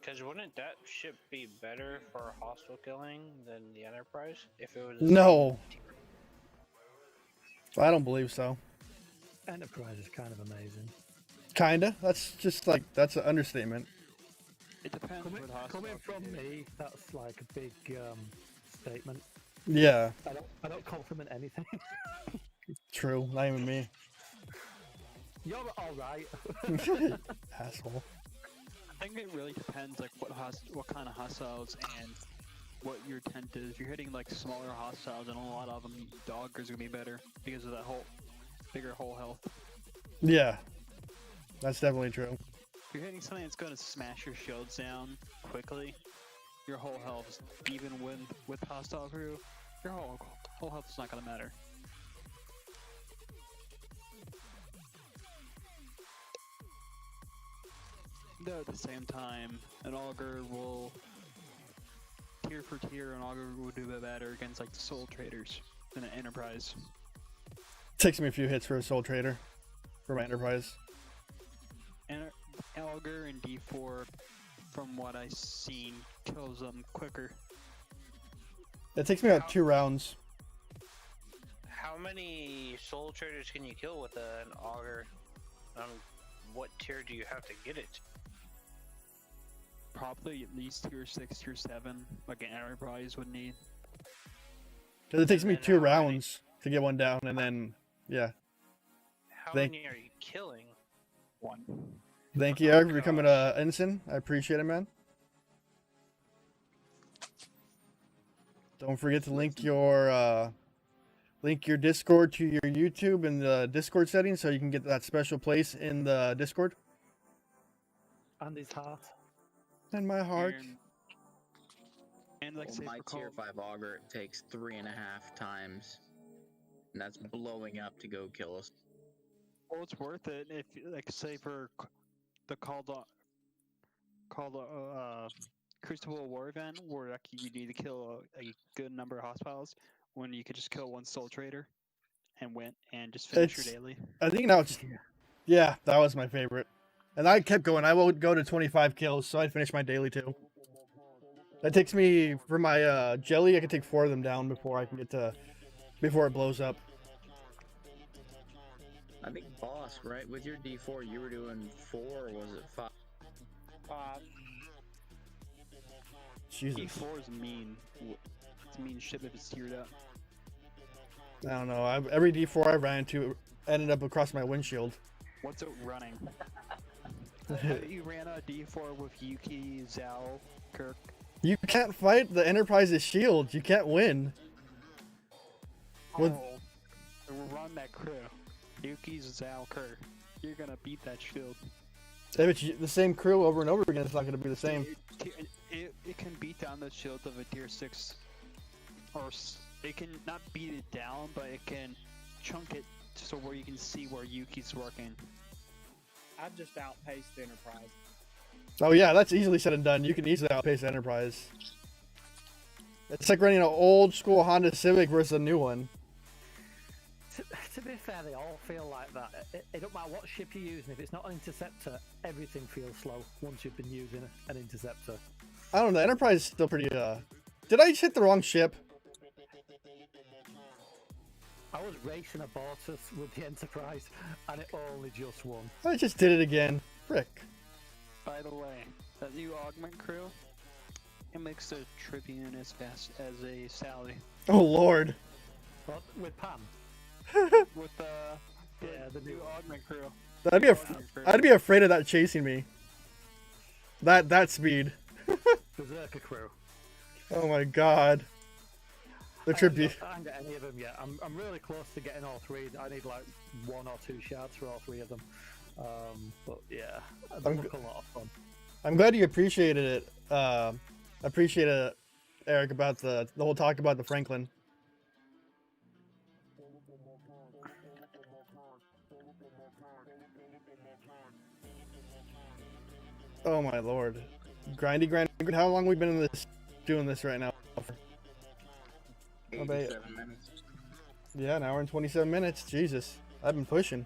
Because wouldn't that ship be better for hostile killing than the Enterprise? If it was
No. I don't believe so.
Enterprise is kind of amazing.
Kinda. That's just like, that's an understatement.
It depends what hostile.
Coming from me, that's like a big statement.
Yeah.
I don't compliment anything.
True. Not even me.
You're alright.
Asshole.
I think it really depends, like what kind of hostiles and what your tent is. If you're hitting like smaller hostiles, and a lot of them, Dogger's gonna be better because of that whole bigger whole health.
Yeah. That's definitely true.
If you're hitting something that's gonna smash your shields down quickly, your whole health, even with hostile crew, your whole health is not gonna matter. Though at the same time, an auger will tier for tier, an auger will do better against like the soul traders than an enterprise.
Takes me a few hits for a soul trader for my enterprise.
And auger and D4, from what I've seen, kills them quicker.
It takes me about 2 rounds.
How many soul traders can you kill with an auger? What tier do you have to get it?
Probably at least tier 6, tier 7, like an enterprise would need.
Because it takes me 2 rounds to get one down, and then, yeah.
How many are you killing?
1.
Thank you, Eric, for becoming an ensign. I appreciate it, man. Don't forget to link your Discord to your YouTube in the Discord settings so you can get that special place in the Discord.
And his heart.
And my heart.
And like
my tier 5 auger takes 3.5 times, and that's blowing up to go kill us.
Well, it's worth it if, like, say for the Crucible War event, where like you need to kill a good number of hostiles, when you could just kill one soul trader and win and just finish your daily.
I think now it's, yeah, that was my favorite. And I kept going. I would go to 25 kills, so I'd finish my daily too. That takes me for my jelly. I can take 4 of them down before I can get to before it blows up.
I think boss, right? With your D4, you were doing 4, or was it 5?
5.
Jesus.
D4 is mean. It's mean shit if it's tiered up.
I don't know. Every D4 I ran into ended up across my windshield.
What's it running? You ran a D4 with Yuki, Zhao, Kirk.
You can't fight the Enterprise's shield. You can't win. With
Run that crew. Yuki's Zhao, Kirk. You're gonna beat that shield.
if it's the same crew over and over again, it's not going to be the same.
It can beat down the shield of a tier 6. Or it can not beat it down, but it can chunk it so where you can see where Yuki's working.
I just outpaced the Enterprise.
Oh yeah, that's easily said and done. You can easily outpace the Enterprise. It's like running an old school Honda Civic versus a new one.
To be fair, they all feel like that. It don't matter what ship you're using. If it's not an interceptor, everything feels slow once you've been using an interceptor.
I don't know. The Enterprise is still pretty. Did I just hit the wrong ship?
I was racing a Bortus with the Enterprise, and it only just won.
I just did it again. Frick.
By the way, that new augment crew, it makes the Tribune as fast as a Sally.
Oh lord.
What, with Pam?
With the new augment crew.
I'd be afraid of that chasing me. That speed.
Berserker crew.
Oh my god. The Tribune.
I haven't got any of them yet. I'm really close to getting all 3. I need like 1 or 2 shards for all 3 of them. But yeah, they look a lot of fun.
I'm glad you appreciated it. Appreciate it, Eric, about the whole talk about the Franklin. Oh my lord. Grindy. How long have we been in this, doing this right now?
87 minutes.
Yeah, an hour and 27 minutes. Jesus. I've been pushing.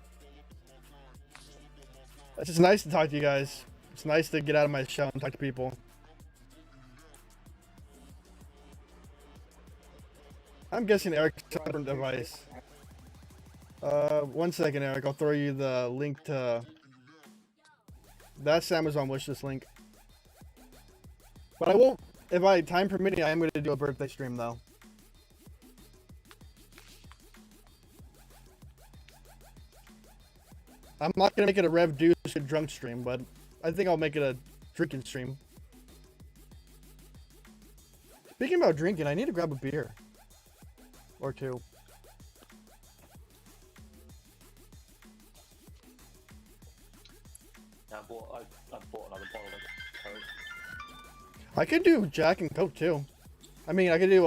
It's just nice to talk to you guys. It's nice to get out of my shell and talk to people. I'm guessing Eric's on a different device. 1 second, Eric. I'll throw you the link to... That's Amazon wishlist link. But I won't... If I time permitting, I am going to do a birthday stream, though. I'm not going to make it a Rev Deuce drunk stream, but I think I'll make it a drinking stream. Speaking about drinking, I need to grab a beer. Or 2.
I bought another bottle of Coke.
I could do Jack and Coke, too. I mean, I could do,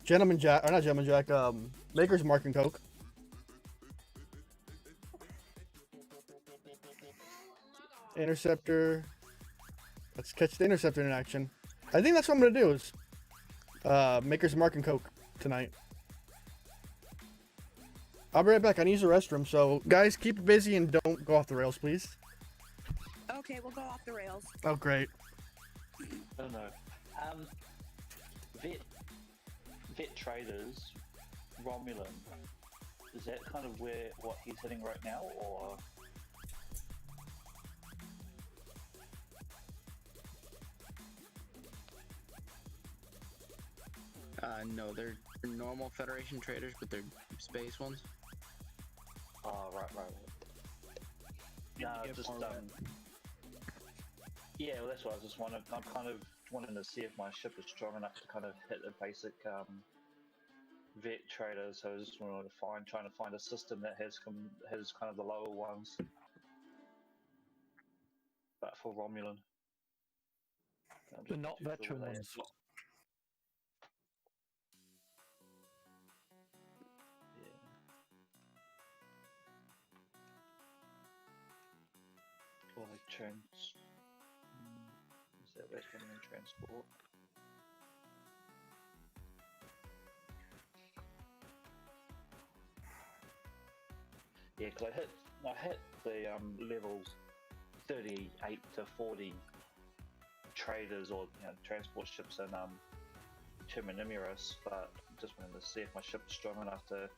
Gentleman Jack, or not Gentleman Jack, Maker's Mark and Coke. Interceptor. Let's catch the Interceptor in action. I think that's what I'm gonna do is Maker's Mark and Coke tonight. I'll be right back. I need to use the restroom, so guys, keep it busy and don't go off the rails, please.
Okay, we'll go off the rails.
Oh, great.
I don't know. Vet Traders, Romulan. Is that kind of what he's hitting right now, or?
No, they're normal Federation traders, but they're space ones.
Oh, right. Yeah, just yeah, well, that's what I was just wondering. I'm kind of wanting to see if my ship is strong enough to kind of hit a basic vet trader. So I just wanted to trying to find a system that has kind of the lower ones, but for Romulan.
They're not veteran ones.
Or like is that veteran and transport? Yeah, because I hit the levels 38 to 40 traders or transport ships in Terminimus, but just wanted to see if my ship's strong enough to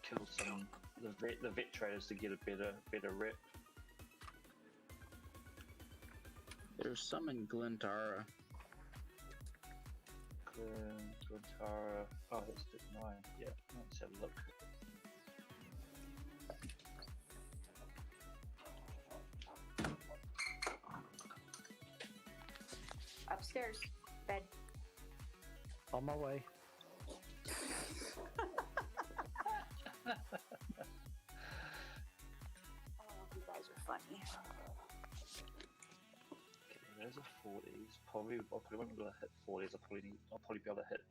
kill some the vet traders to get a better rep.
There's some in Glintara.
Glintara. Oh, that's bit 9. Yeah, let's have a look.
Upstairs, bed.
On my way.
Oh, you guys are funny.
Okay, there's a 40s. Probably I probably won't be able to hit 40s. I'll probably be able to hit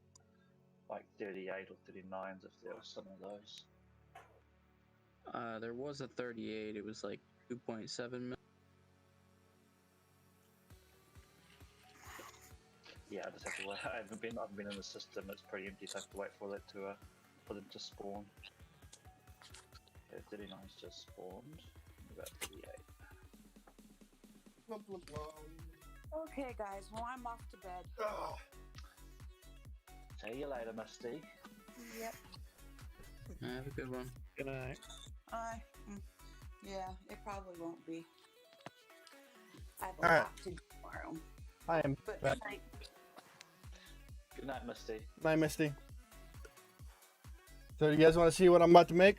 like 38 or 39s if there was some of those.
There was a 38. It was like 2.7 million.
Yeah, I just have to wait. I haven't been in the system. It's pretty empty, so I have to wait for that to for them to spawn. Okay, 39's just spawned. About 38.
Okay, guys. Well, I'm off to bed.
See you later, Misty.
Yep.
Have a good one.
Good night.
Yeah, it probably won't be. I have a
All right.
lot to do tomorrow.
I am
But
back.
tonight,
Good night, Misty.
Night, Misty. So you guys want to see what I'm about to make?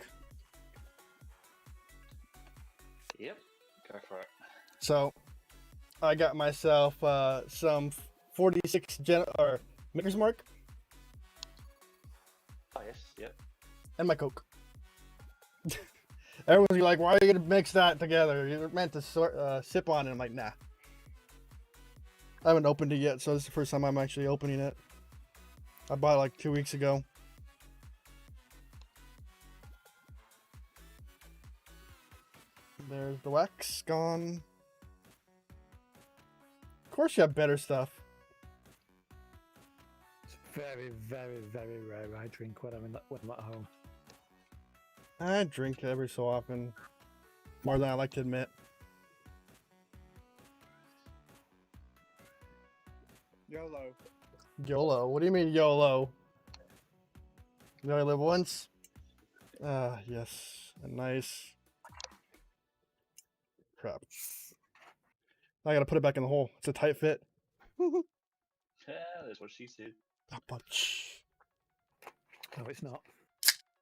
Yep. Go for it.
So I got myself some 46 or Maker's Mark
Oh yes. Yep.
and my Coke. Everyone's like, why are you gonna mix that together? You're meant to sip on it. I'm like, nah. I haven't opened it yet, so this is the first time I'm actually opening it. I bought it like 2 weeks ago. There's the wax gone. Of course you have better stuff.
It's very, very, very rare I drink when I'm at home.
I drink every so often. More than I like to admit.
YOLO.
YOLO? What do you mean YOLO? You only live once? Yes. A nice... Crap. I gotta put it back in the hole. It's a tight fit.
Yeah, that's what she said.
Oh,
No, it's not.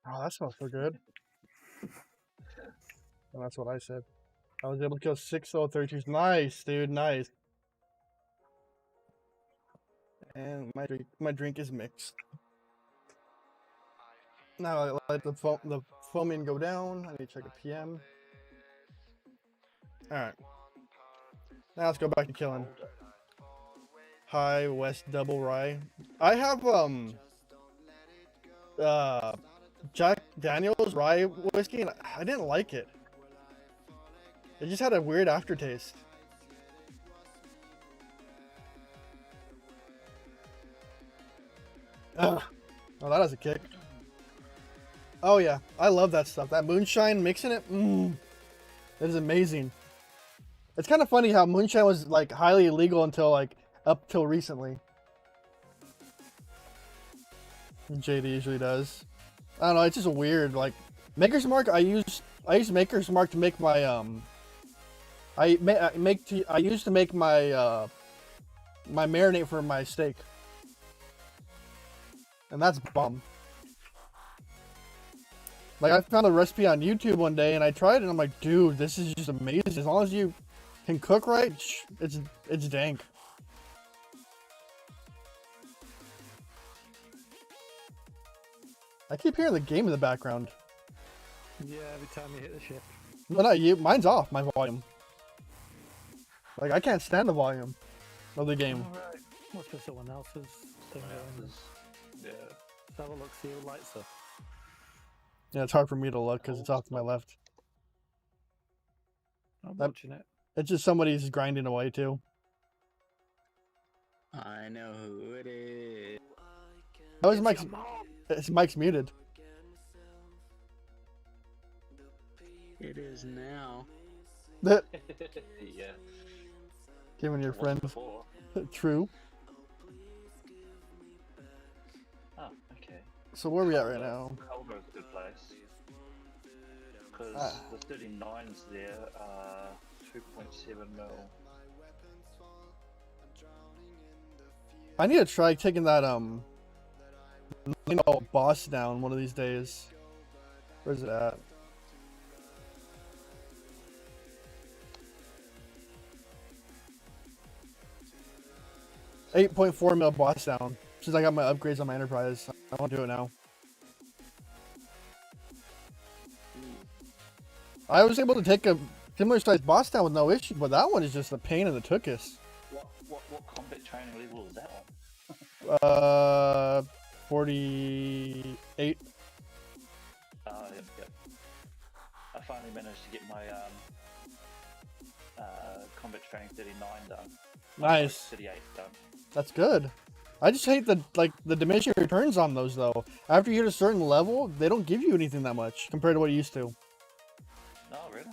that smells so good. And that's what I said. I was able to kill 6 level 32s. Nice, dude. Nice. And my drink is mixed. Now I let the foaming go down. I need to check a PM. Alright. Now let's go back to killing. High West Double Rye. I have Jack Daniel's rye whiskey and I didn't like it. It just had a weird aftertaste. Ugh. Oh, that has a kick. Oh yeah, I love that stuff. That moonshine mixing it, it is amazing. It's kind of funny how moonshine was like highly illegal until like up till recently. JD usually does. I don't know. It's just weird. Like Maker's Mark, I use Maker's Mark to make my I used to make my my marinade for my steak. And that's bomb. Like, I found a recipe on YouTube one day, and I tried it, and I'm like, dude, this is just amazing. As long as you can cook right, it's dank. I keep hearing the game in the background.
Yeah, every time you hit the ship.
No, not you. Mine's off, my volume. Like, I can't stand the volume of the game.
Alright. Must be someone else's thing going.
Yeah.
Let's have a look, see who lights up.
Yeah, it's hard for me to look because it's off to my left.
I'm watching it.
It's just somebody's grinding away, too.
I know who it is.
That was Mike's. It's Mike's muted.
It is now.
Yeah.
Giving your
It wasn't
friends
before.
true.
Oh, okay.
So where are we at right now?
Culver's a good place. Because
Ah.
the 39s there are 2.7 mil.
I need to try taking that boss down one of these days. Where's it at? $8.4 mil boss down. Since I got my upgrades on my Enterprise, I want to do it now. I was able to take a similar sized boss down with no issue, but that one is just a pain in the tuchus.
What combat training level is that on?
48.
Yep. I finally managed to get my combat training 39 done.
Nice.
38 done.
That's good. I just hate the diminishing returns on those though. After you hit a certain level, they don't give you anything that much compared to what you used to.
No, really?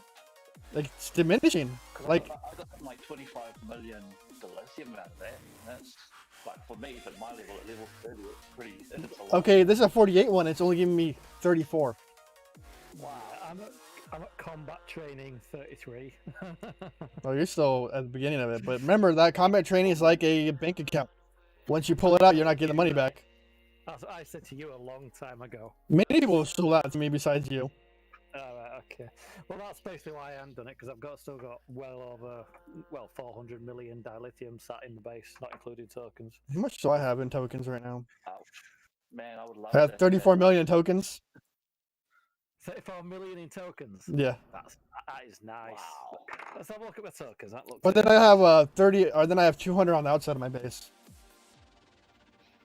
Like it's diminishing. Like
I got like 25 million dilithium out of that. That's like for me, but my level at level 30, it's pretty. It's a lot.
okay, this is a 48 one. It's only giving me 34.
Wow, I'm at combat training 33.
Oh, you're still at the beginning of it, but remember that combat training is like a bank account. Once you pull it out, you're not getting the money back.
As I said to you a long time ago.
Many people have sold that to me besides you.
Alright, okay. Well, that's basically why I haven't done it, because I've still got well over 400 million dilithium sat in the base, not including tokens.
How much do I have in tokens right now?
Man, I would love
I have
to
34 million tokens.
34 million in tokens.
Yeah.
That is nice. Wow. Let's have a look at my tokens. That looks.
But then I have 30, or then I have 200 on the outside of my base.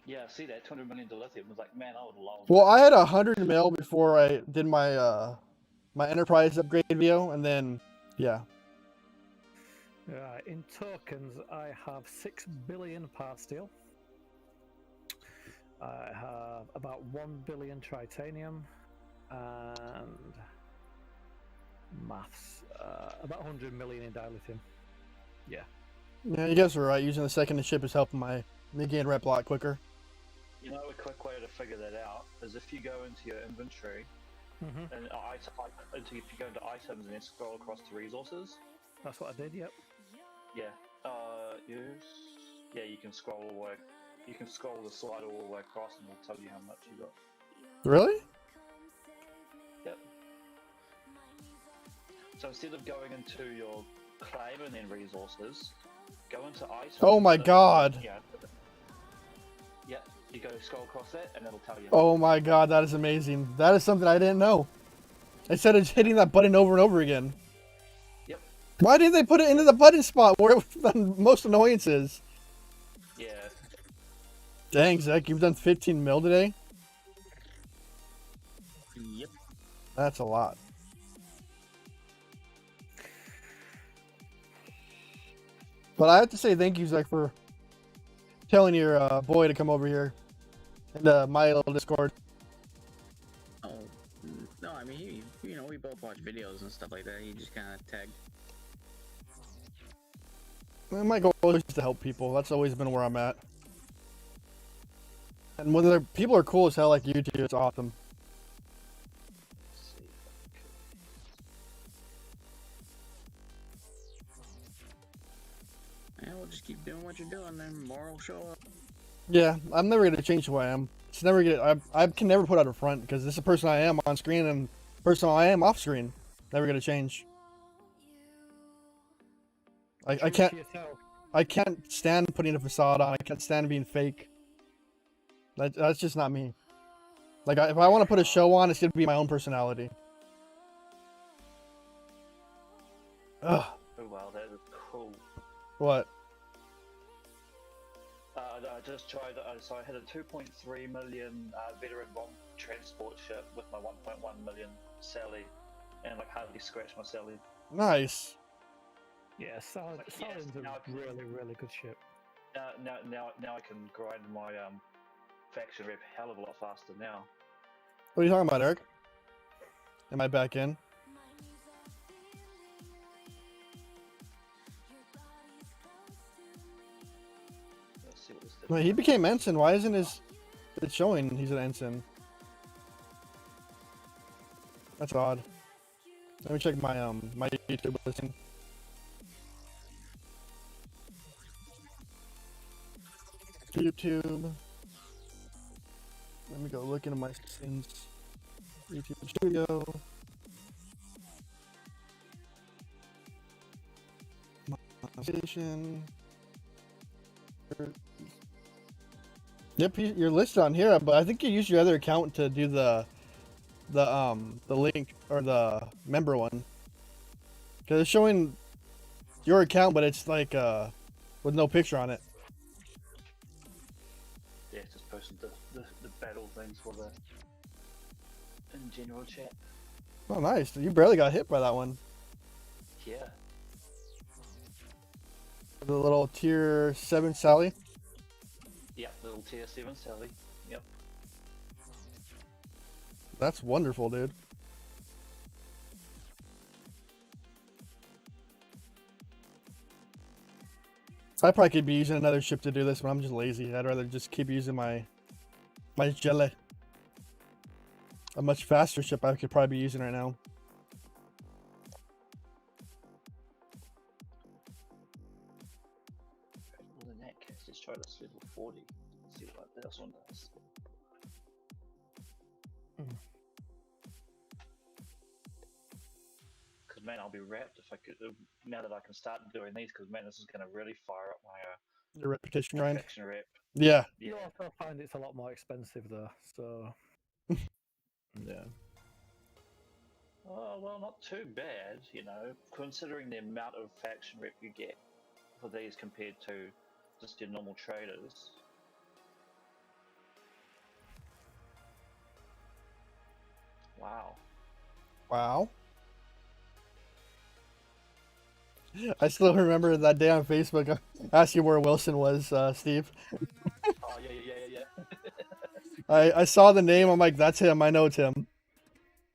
Yeah, see that 200 million dilithium was like, man, I would love.
Well, I had 100 mil before I did my my Enterprise upgrade video, and then yeah.
Right, in tokens, I have 6 billion part steel. I have about 1 billion titanium, and maths, about 100 million in dilithium. Yeah.
Yeah, you guys were right. Using the second ship is helping me gain rep a lot quicker.
You know, a quick way to figure that out is if you go into your inventory, and if you go into items and then scroll across to resources.
That's what I did. Yep.
Yeah. Yeah, you can scroll all the way. You can scroll the slider all the way across, and it'll tell you how much you got.
Really?
Yep. So instead of going into your claim and then resources, go into items.
Oh my god.
Yeah. Yep. You go scroll across that, and it'll tell you.
Oh my god, that is amazing. That is something I didn't know. Instead of hitting that button over and over again.
Yep.
Why didn't they put it into the button spot where the most annoyance is?
Yeah.
Dang, Zach, you've done 15 mil today?
Yep.
That's a lot. But I have to say thank you, Zach, for telling your boy to come over here into my little Discord.
Oh, no, I mean, we both watch videos and stuff like that. He just kind of tagged.
My goal is to help people. That's always been where I'm at. And whether people are cool as hell like you two, it's awesome.
Yeah, we'll just keep doing what you're doing, then more will show up.
Yeah, I'm never gonna change who I am. It's never gonna. I can never put out a front because this is the person I am on screen and the person I am off screen. Never gonna change. I can't stand putting a facade on. I can't stand being fake. That's just not me. Like if I want to put a show on, it's gonna be my own personality. Ugh.
Oh wow, that is cool.
What?
I just tried. So I had a 2.3 million veteran bomb transport ship with my 1.1 million Sally, and like hardly scratched my Sally.
Nice.
Yeah, Saladin's a really good ship.
Now I can grind my faction rep a hell of a lot faster now.
What are you talking about, Eric? Am I back in? Wait, he became ensign. Why isn't it showing he's an ensign? That's odd. Let me check my my YouTube listing. YouTube. Let me go look into my scenes. YouTube Studio. Monetization. Yep, you're listed on here, but I think you use your other account to do the link or the member one. Cause it's showing your account, but it's like with no picture on it.
Yeah, just posting the battle things for the in general chat.
Oh, nice! You barely got hit by that one.
Yeah.
The little tier 7 Sally.
Yep, little tier 7 Sally. Yep.
That's wonderful, dude. I probably could be using another ship to do this, but I'm just lazy. I'd rather just keep using my jelly. A much faster ship I could probably be using right now.
Well, in that case, let's try this level 40. See what this one does. Because man, I'll be wrapped if I could. Now that I can start doing these, because man, this is going to really fire up my
The repetition grind.
faction rep.
Yeah.
You also find it's a lot more expensive though, so
Yeah.
Oh, well, not too bad, you know, considering the amount of faction rep you get for these compared to just your normal traders. Wow.
Wow. I still remember that day on Facebook asking where Wilson was, Steve.
Oh, yeah.
I saw the name, I'm like, that's him, I know it's him.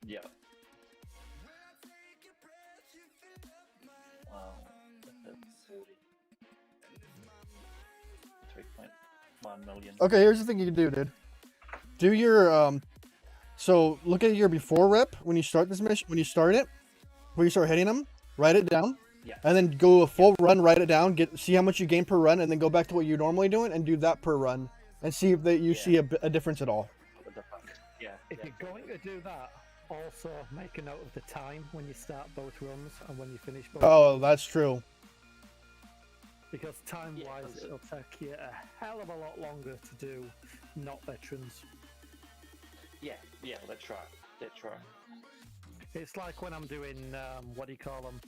Yeah. Wow. 3.1 million.
Okay, here's the thing you can do, dude. Do your, so look at your before rep when you start this mission, when you start hitting them, write it down.
Yeah.
And then go a full run, write it down, see how much you gain per run, and then go back to what you're normally doing and do that per run. And see if you see a difference at all.
Yeah.
if you're going to do that, also make a note of the time when you start both runs and when you finish both.
Oh, that's true.
Because time-wise, it'll take you a hell of a lot longer to do not veterans.
Yeah, that's right.
It's like when I'm doing, what do you call them,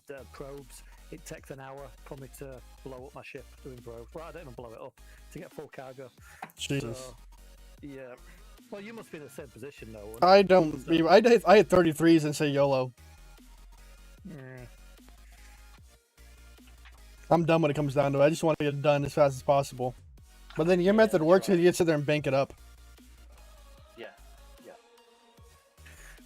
the probes. It takes an hour for me to blow up my ship doing probes. Well, I don't even blow it up, to get full cargo.
Jesus.
So, yeah. Well, you must be in the same position though.
I don't. I hit 33s and say YOLO.
Yeah.
I'm done when it comes down to it. I just want to get it done as fast as possible. But then your method works because you can sit there and bank it up.
Yeah.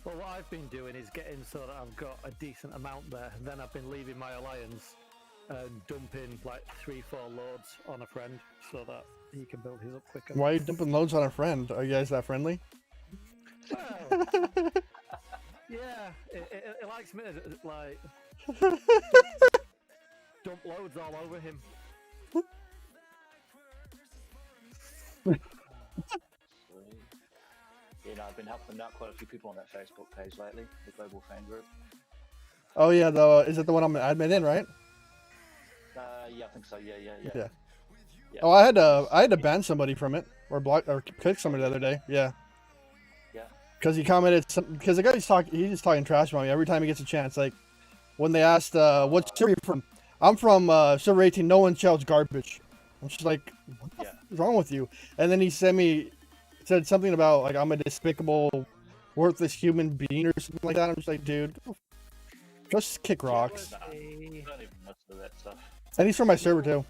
Well, what I've been doing is getting so that I've got a decent amount there. Then I've been leaving my alliance and dumping like 3-4 loads on a friend so that he can build his up quicker.
Why are you dumping loads on a friend? Are you guys that friendly?
Well, yeah, it likes me to, like dump loads all over him.
You know, I've been helping out quite a few people on that Facebook page lately, the Global Fan Group.
Oh yeah, is it the one I'm admin in, right?
Yeah, I think so. Yeah.
Yeah. Oh, I had to ban somebody from it or block or kick somebody the other day. Yeah.
Yeah.
Because he commented because the guy's he's talking trash about me every time he gets a chance. Like when they asked, "What server you from?" I'm from server 18. No one shouts garbage. I'm just like, what the f is wrong with you? And then he said something about like I'm a despicable, worthless human being or something like that. I'm just like, dude, just kick rocks.
Don't even much of that stuff.
And he's from my server too.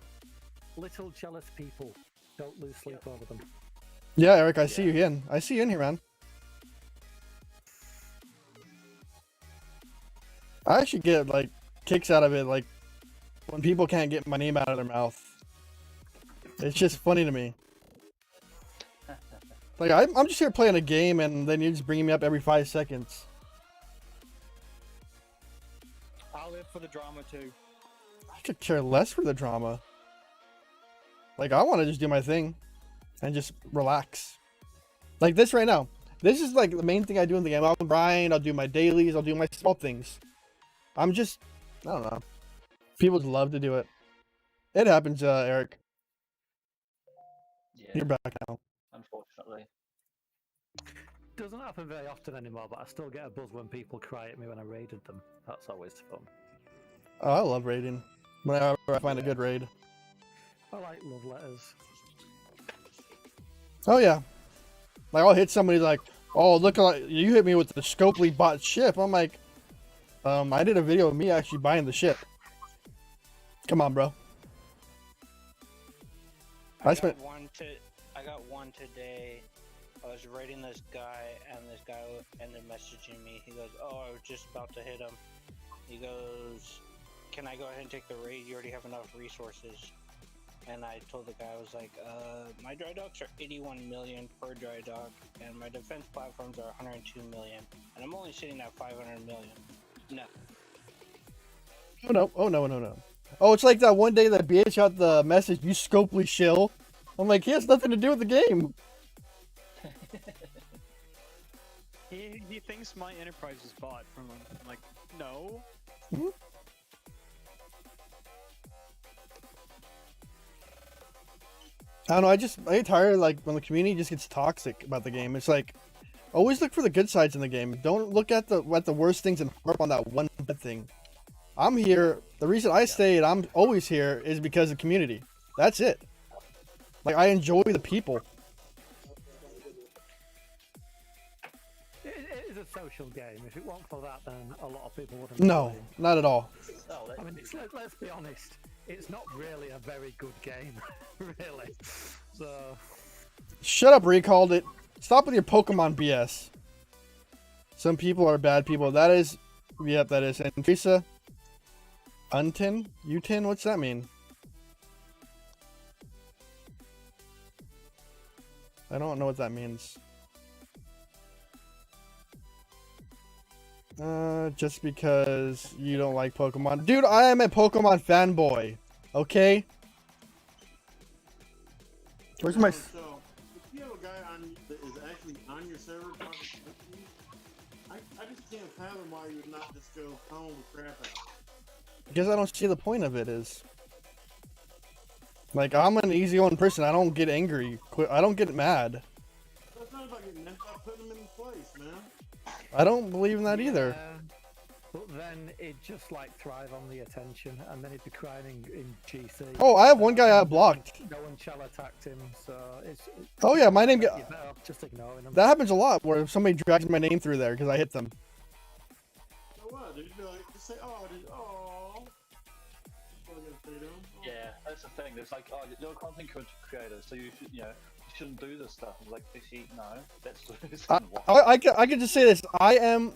Little jealous people. Don't lose sleep over them.
Yeah, Eric, I see you in. I see you in here, man. I actually get like kicks out of it, like when people can't get my name out of their mouth. It's just funny to me. Like, I'm just here playing a game, and then you're just bringing me up every 5 seconds.
I live for the drama too.
I could care less for the drama. Like, I want to just do my thing and just relax. Like this right now. This is like the main thing I do in the game. I'll grind, I'll do my dailies, I'll do my small things. I don't know. People just love to do it. It happens, Eric.
Yeah,
You're back now.
unfortunately.
Doesn't happen very often anymore, but I still get a buzz when people cry at me when I raided them. That's always fun.
Oh, I love raiding. Whenever I find a good raid.
I like love letters.
Oh yeah. Like I'll hit somebody like, oh look, you hit me with the Scopely bot ship. I'm like, I did a video of me actually buying the ship. Come on, bro.
I got one today. I was raiding this guy, and this guy ended messaging me. He goes, "Oh, I was just about to hit him." He goes, "Can I go ahead and take the raid? You already have enough resources." And I told the guy, I was like, my dry docks are 81 million per dry dock, and my defense platforms are 102 million, and I'm only sitting at 500 million. No.
Oh no! Oh no! No no! Oh, it's like that one day that BH got the message, "You Scopely shill." I'm like, he has nothing to do with the game.
He thinks my enterprise is bought from him. I'm like, no.
Mm-hmm. I don't know. I get tired like when the community just gets toxic about the game. It's like, always look for the good sides in the game. Don't look at the worst things and harp on that one bad thing. I'm here. The reason I stay and I'm always here is because of community. That's it. Like I enjoy the people.
It is a social game. If it weren't for that, then a lot of people wouldn't.
No, not at all.
I mean, let's be honest. It's not really a very good game, really. So.
Shut up, Recalled it. Stop with your Pokemon BS. Some people are bad people. That is, yep, that is. And Teresa, Untin, Utin, what's that mean? I don't know what that means. Just because you don't like Pokemon. Dude, I am a Pokemon fanboy. Okay? Where's my...
So, if you have a guy that is actually on your server talking to you, I just can't fathom why you would not just go home with crap out.
Because I don't see the point of it is. Like, I'm an easygoing person. I don't get angry. I don't get mad.
That's not about getting mad, about putting them in place, man.
I don't believe in that either.
But then it just like thrive on the attention, and then it'd be crying in GC.
Oh, I have one guy I blocked.
No one shall attacked him, so it's.
Oh yeah, my name.
Just ignoring them.
That happens a lot where somebody drags my name through there because I hit them.
So what? Did you be like, just say, oh,
Yeah, that's the thing. It's like, oh, you're a content creator, so you should, you shouldn't do this stuff. I'm like, actually, no, that's the reason why.
I can just say this. I am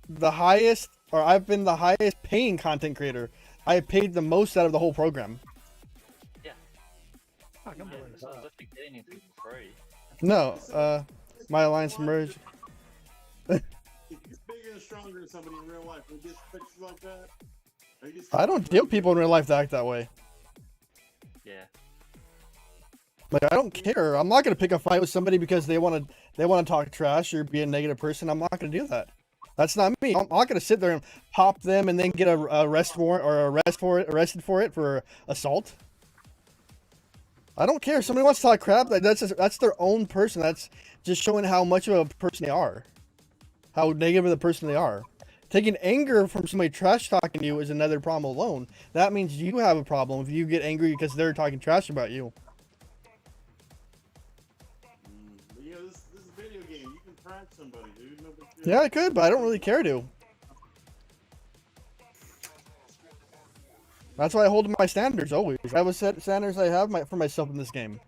the highest, or I've been the highest paying content creator. I have paid the most out of the whole program.
Yeah.
I can believe
it's not as if you're getting anything for free.
No, my alliance merge.
if you're bigger and stronger than somebody in real life, will you just fix you like that?
I don't deal with people in real life that act that way.
Yeah.
Like I don't care. I'm not gonna pick a fight with somebody because they want to talk trash or be a negative person. I'm not gonna do that. That's not me. I'm not gonna sit there and pop them and then get a arrest warrant or arrested for it for assault. I don't care. If somebody wants to talk crap, that's their own person. That's just showing how much of a person they are, how negative of the person they are. Taking anger from somebody trash talking you is another problem alone. That means you have a problem if you get angry because they're talking trash about you.
Yeah, this is a video game. You can prank somebody, dude.
Yeah, I could, but I don't really care to. That's why I hold my standards always. I have a set standards I have for myself in this game.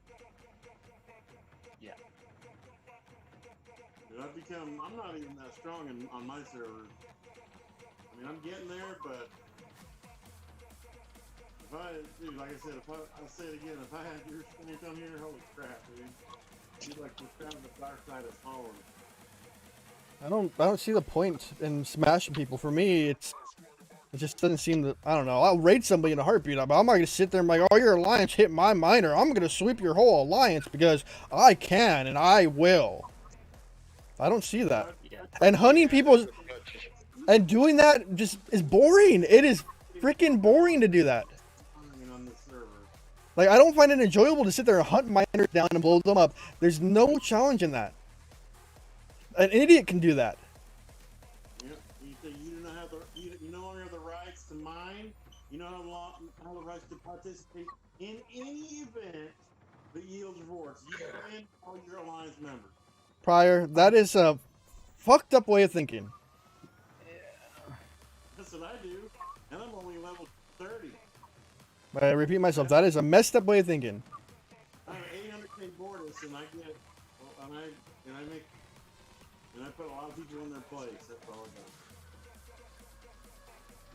Yeah.
Dude, I'm not even that strong on my server. I mean, I'm getting there, but Dude, like I said, I'll say it again, if I had your strength on here, holy crap, dude. You'd like the sound of the dark side of falling.
I don't see the point in smashing people. For me, it just doesn't seem that, I don't know. I'll raid somebody in a heartbeat, but I'm not going to sit there and be like, oh, your alliance hit my miner. I'm going to sweep your whole alliance because I can and I will. I don't see that. And hunting people and doing that just is boring. It is freaking boring to do that. Like, I don't find it enjoyable to sit there and hunt miners down and blow them up. There's no challenge in that. An idiot can do that.
You no longer have the rights to mine. You don't have the rights to participate in any event that yields rewards. You and all your alliance members.
Prior, that is a fucked up way of thinking.
That's what I do, and I'm only level 30.
I repeat myself, that is a messed up way of thinking.
I have 800k Bortus, and I get, and I put a lot of people in their place. That's all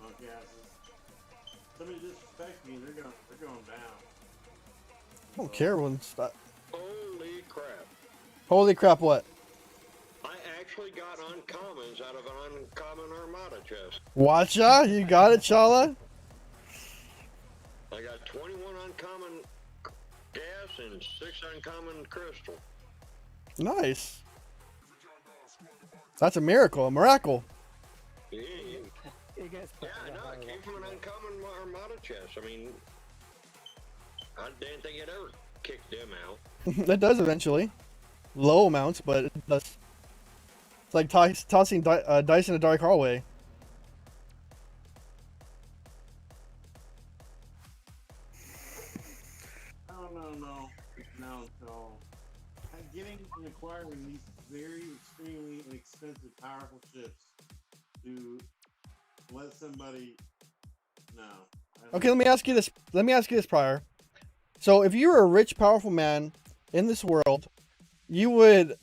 I do. Okay, somebody disrespects me, they're going down.
I don't care when stop.
Holy crap!
Holy crap! What?
I actually got uncommons out of an uncommon Armada chest.
Watcha, you got it, Chala.
I got 21 uncommon gas and 6 uncommon crystal.
Nice. That's a miracle, a miracle.
Yeah, no, it came from an uncommon Armada chest. I mean, I didn't think it ever kicked them out.
It does eventually. Low amounts, but it does. It's like tossing dice in a dark hallway.
No. Getting and acquiring these very extremely expensive, powerful ships to let somebody. No.
Okay, let me ask you this, Prior. So, if you were a rich, powerful man in this world, you would,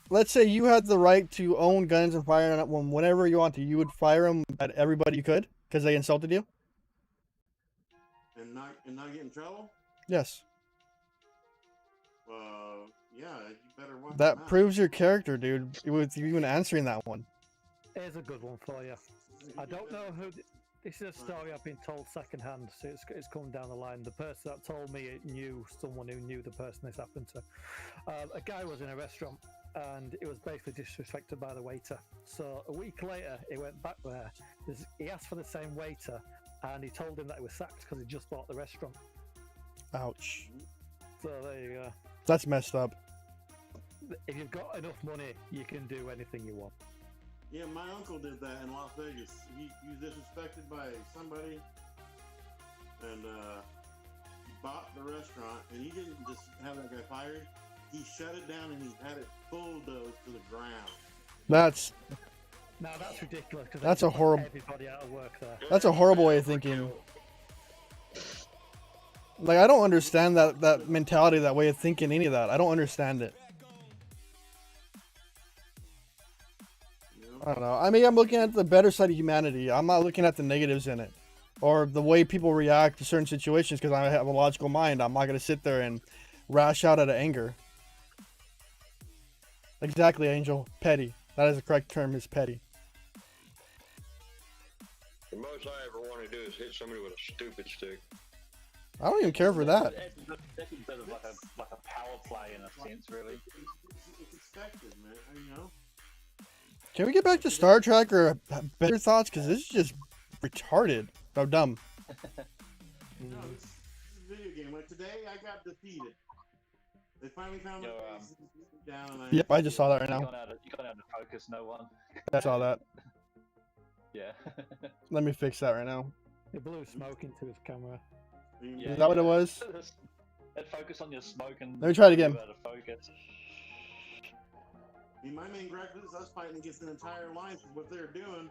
let's say you had the right to own guns and fire them whenever you want to. You would fire them at everybody you could because they insulted you.
And not get in trouble.
Yes.
Yeah, you better watch
That proves your character, dude. With you even answering that one.
Here's a good one for you. I don't know who. This is a story I've been told secondhand, so it's coming down the line. The person that told me it knew someone who knew the person this happened to. A guy was in a restaurant and he was basically disrespected by the waiter. So a week later, he went back there. He asked for the same waiter, and he told him that he was sacked because he just bought the restaurant.
Ouch.
So there you go.
That's messed up.
If you've got enough money, you can do anything you want.
Yeah, my uncle did that in Las Vegas. He was disrespected by somebody, and he bought the restaurant, and he didn't just have that guy fired. He shut it down, and he had it bulldozed to the ground.
That's
ridiculous.
That's a horrible.
Everybody out of work there.
That's a horrible way of thinking. Like, I don't understand that mentality, that way of thinking, any of that. I don't understand it. I don't know. I mean, I'm looking at the better side of humanity. I'm not looking at the negatives in it. Or the way people react to certain situations because I have a logical mind. I'm not going to sit there and rash out out of anger. Exactly, Angel. Petty. That is the correct term, is petty.
The most I ever want to do is hit somebody with a stupid stick.
I don't even care for that.
That's a bit of like a power play in a sense, really.
It's expected, man. You know.
Can we get back to Star Trek or better thoughts? Because this is just retarded. Oh, dumb.
No, this is a video game. Like today, I got defeated. They finally found my face down. And
Yep, I just saw that right now.
You got out of focus, no one.
I saw that.
Yeah.
Let me fix that right now.
He blew smoke into his camera.
Yeah,
Is that what it was?
Focus on your smoke and.
Let me try it again.
Out of focus.
I mean, my main gripe is us fighting against an entire alliance is what they're doing.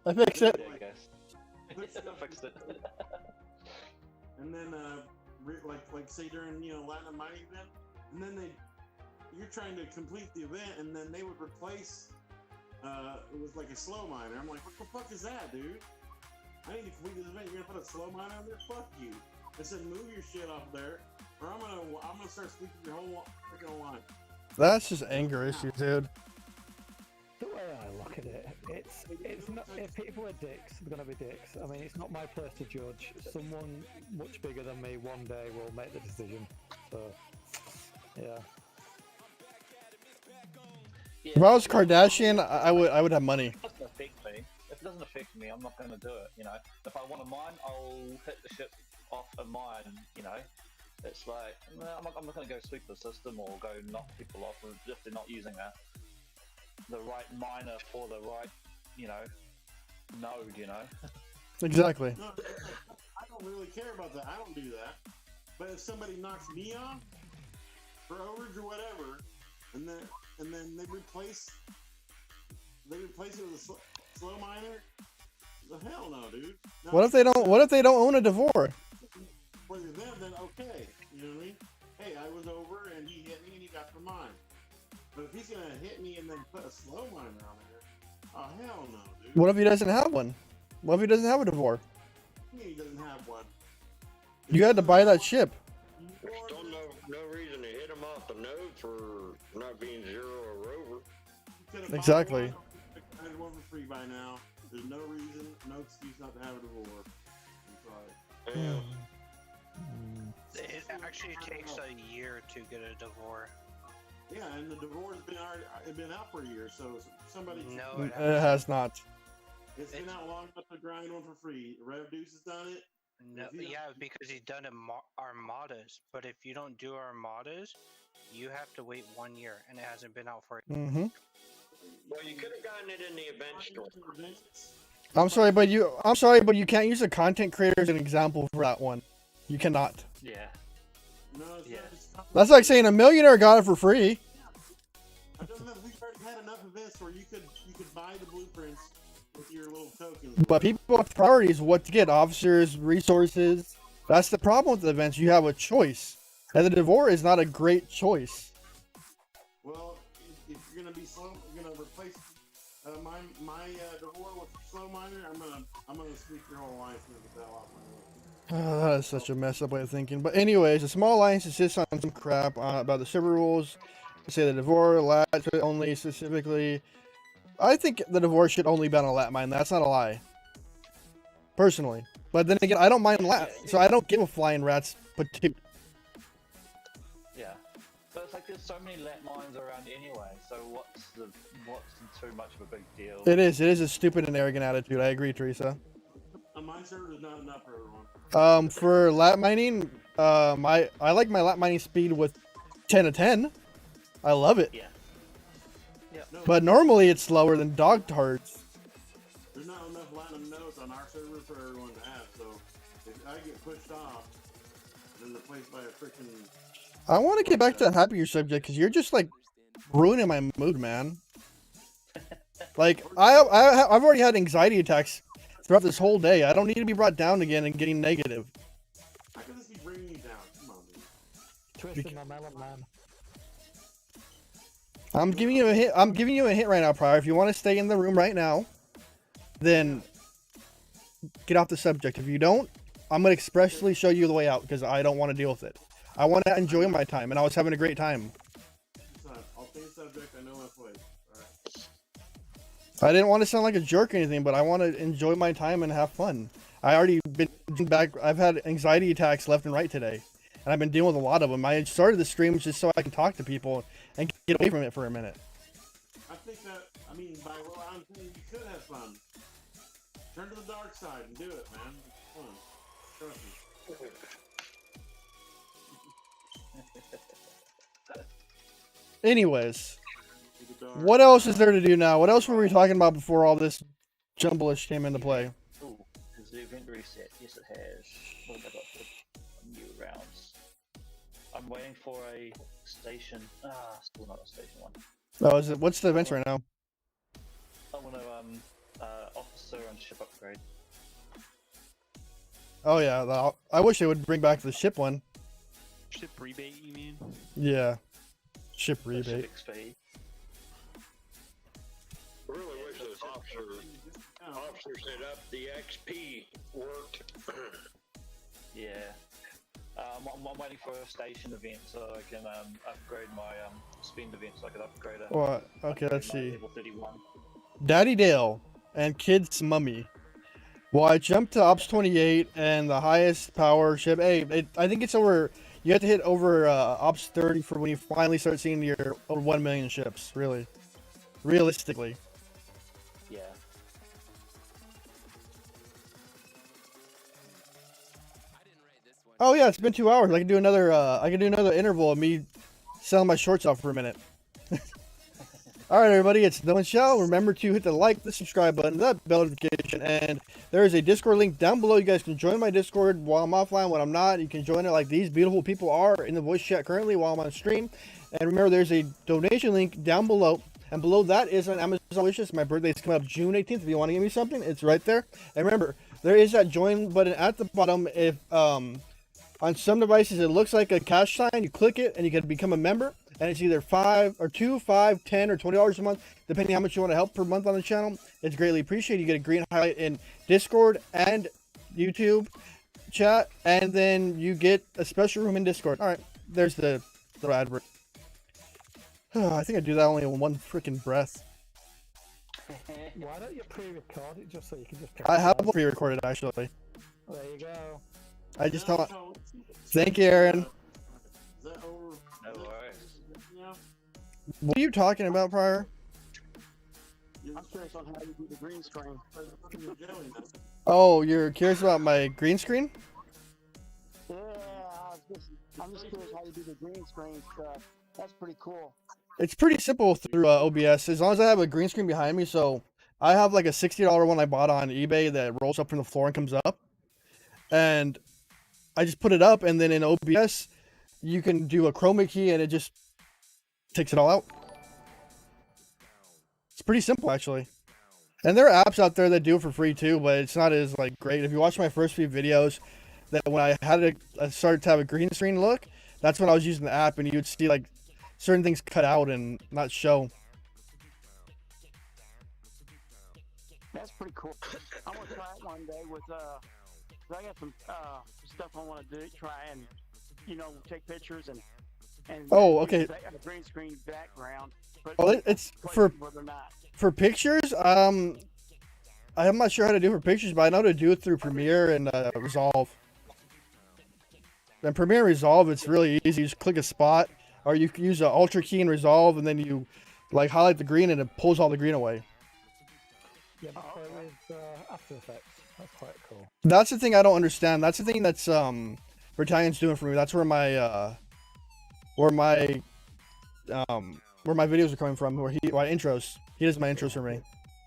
I fixed it.
Yeah, I guess. I fixed it.
And then, like say during Latin Mining event, and then you're trying to complete the event, and then they would replace. It was like a slow miner. I'm like, what the fuck is that, dude? I need to complete this event. You're gonna put a slow miner on there? Fuck you. I said move your shit off there, or I'm gonna start sweeping your whole freaking line.
That's just anger issues, dude.
The way I look at it, it's not. If people are dicks, they're gonna be dicks. I mean, it's not my place to judge. Someone much bigger than me one day will make the decision. So, yeah.
Yeah,
If I was Kardashian, I would have money.
It doesn't affect me. If it doesn't affect me, I'm not going to do it. You know, if I want to mine, I'll hit the ship off a mine. You know, it's like no, I'm not going to go sweep the system or go knock people off if they're not using the right miner for the right, you know, node. You know.
Exactly.
No, I don't really care about that. I don't do that. But if somebody knocks me off for overage or whatever, and then they replace it with a slow miner, the hell no, dude. Now,
What if they don't own a Devore?
For them, then okay. You know what I mean? Hey, I was over and he hit me and he got the mine. But if he's gonna hit me and then put a slow miner on there, oh hell no, dude.
What if he doesn't have one? What if he doesn't have a Devore?
He doesn't have one.
You had to buy that ship.
There's still no reason to hit him off the node for not being zero or rover.
Exactly.
I had one for free by now. There's no reason, no excuse not to have a Devore. I'm sorry.
It actually takes a year to get a Devore.
Yeah, and the Devore's been out for a year, so somebody.
No,
It has not.
It's been out long enough to grind one for free. Rev Deuce has done it.
No, yeah, because he's done Armadas. But if you don't do Armadas, you have to wait 1 year, and it hasn't been out for.
Mm-hmm.
Well, you could have gotten it in the event store.
I'm sorry, but you can't use a content creator as an example for that one. You cannot.
Yeah.
No,
Yeah.
That's like saying a millionaire got it for free.
I don't know. We've already had enough events where you could buy the blueprints with your little tokens.
But people have priorities what to get. Officers, resources. That's the problem with the events. You have a choice. And the Devore is not a great choice.
Well, if you're gonna be slow, you're gonna replace my Devore with slow miner. I'm gonna sweep your whole alliance and get that off my list.
That is such a messed up way of thinking. But anyways, the small alliance insists on some crap about the server rules. They say the Devore lat only specifically. I think the Devore should only be on a lat mine. That's not a lie. Personally. But then again, I don't mind lat, so I don't give a flying rat's particular.
Yeah. But it's like there's so many lat mines around anyway. So what's too much of a big deal?
It is a stupid and arrogant attitude. I agree, Teresa.
My server is not enough for everyone.
For lat mining, I like my lat mining speed with 10 to 10. I love it.
Yeah. Yeah.
But normally it's slower than dog tards.
There's not enough platinum nodes on our server for everyone to have. So if I get pushed off, then replaced by a freaking.
I want to get back to the happier subject because you're just like ruining my mood, man. Like I've already had anxiety attacks throughout this whole day. I don't need to be brought down again and getting negative.
I could just be bringing you down. Come on, dude.
Twisting my melon, man.
I'm giving you a hint. I'm giving you a hint right now, Pryor. If you want to stay in the room right now, then get off the subject. If you don't, I'm gonna expressly show you the way out because I don't want to deal with it. I want to enjoy my time, and I was having a great time.
I'll change subject. I know my place. All right.
I didn't want to sound like a jerk or anything, but I want to enjoy my time and have fun. I already been back. I've had anxiety attacks left and right today, and I've been dealing with a lot of them. I started the stream just so I can talk to people and get away from it for a minute.
I think that, I mean, by what I'm saying, you could have fun. Turn to the dark side and do it, man. It's fun. Trust me.
Anyways, what else is there to do now? What else were we talking about before all this jumblish came into play?
Ooh, has the event reset? Yes, it has. What have I got for new rounds? I'm waiting for a station. Still not a station one.
Oh, is it? What's the events right now?
I want to officer and ship upgrade.
Oh yeah, I wish they would bring back the ship one.
Ship rebate, you mean?
Yeah, ship
Ship
rebate.
XP.
I really wish those officers. officer said up the XP worked.
Yeah. I'm waiting for a station event so I can upgrade my spend event so I can upgrade it.
What? Okay, let's see.
Level 31.
Daddy Dale and Kid's Mummy. Well, I jumped to Ops 28 and the highest power ship. Hey, I think it's over. You have to hit over Ops 30 for when you finally start seeing your over 1 million ships. Really, realistically.
Yeah.
Oh yeah, it's been 2 hours. I can do another. I can do another interval of me selling my shorts off for a minute. All right, everybody, it's Dylan Show. Remember to hit the like, the subscribe button, that bell notification, and there is a Discord link down below. You guys can join my Discord while I'm offline. When I'm not, you can join it like these beautiful people are in the voice chat currently while I'm on stream. And remember, there's a donation link down below, and below that is an Amazon wishes. My birthday's coming up June 18th. If you want to give me something, it's right there. And remember, there is that join button at the bottom. If on some devices it looks like a cash sign, you click it and you can become a member. And it's either $5 or $2, $5, $10, or $20 a month, depending how much you want to help per month on the channel. It's greatly appreciated. You get a green highlight in Discord and YouTube chat, and then you get a special room in Discord. All right, there's the advert. I think I do that only in one freaking breath.
Why don't you pre-record it just so you can just?
I have pre-recorded actually.
There you go.
I just tell. Thank you, Aaron.
No worries.
What are you talking about, Pryor?
I'm curious on how you do the green screen.
Oh, you're curious about my green screen?
Yeah, I'm just curious how you do the green screen stuff. That's pretty cool.
It's pretty simple through OBS, as long as I have a green screen behind me. So I have like a $60 one I bought on eBay that rolls up from the floor and comes up. And I just put it up, and then in OBS, you can do a chroma key and it just takes it all out. It's pretty simple, actually. And there are apps out there that do it for free too, but it's not as like great. If you watch my first few videos, that when I started to have a green screen look, that's when I was using the app, and you would see like certain things cut out and not show.
That's pretty cool. I want to try it one day with I got some stuff I want to do. Try and take pictures and
Oh, okay.
A green screen background. But
Well, it's for pictures. I'm not sure how to do for pictures, but I know how to do it through Premiere and Resolve. And Premiere and Resolve, it's really easy. You just click a spot, or you can use an Ultra key in Resolve, and then you like highlight the green, and it pulls all the green away.
Yeah, but with After Effects, that's quite cool.
That's the thing I don't understand. That's the thing that's Britannian's doing for me. That's where my videos are coming from. Where my intros. He does my intros for me.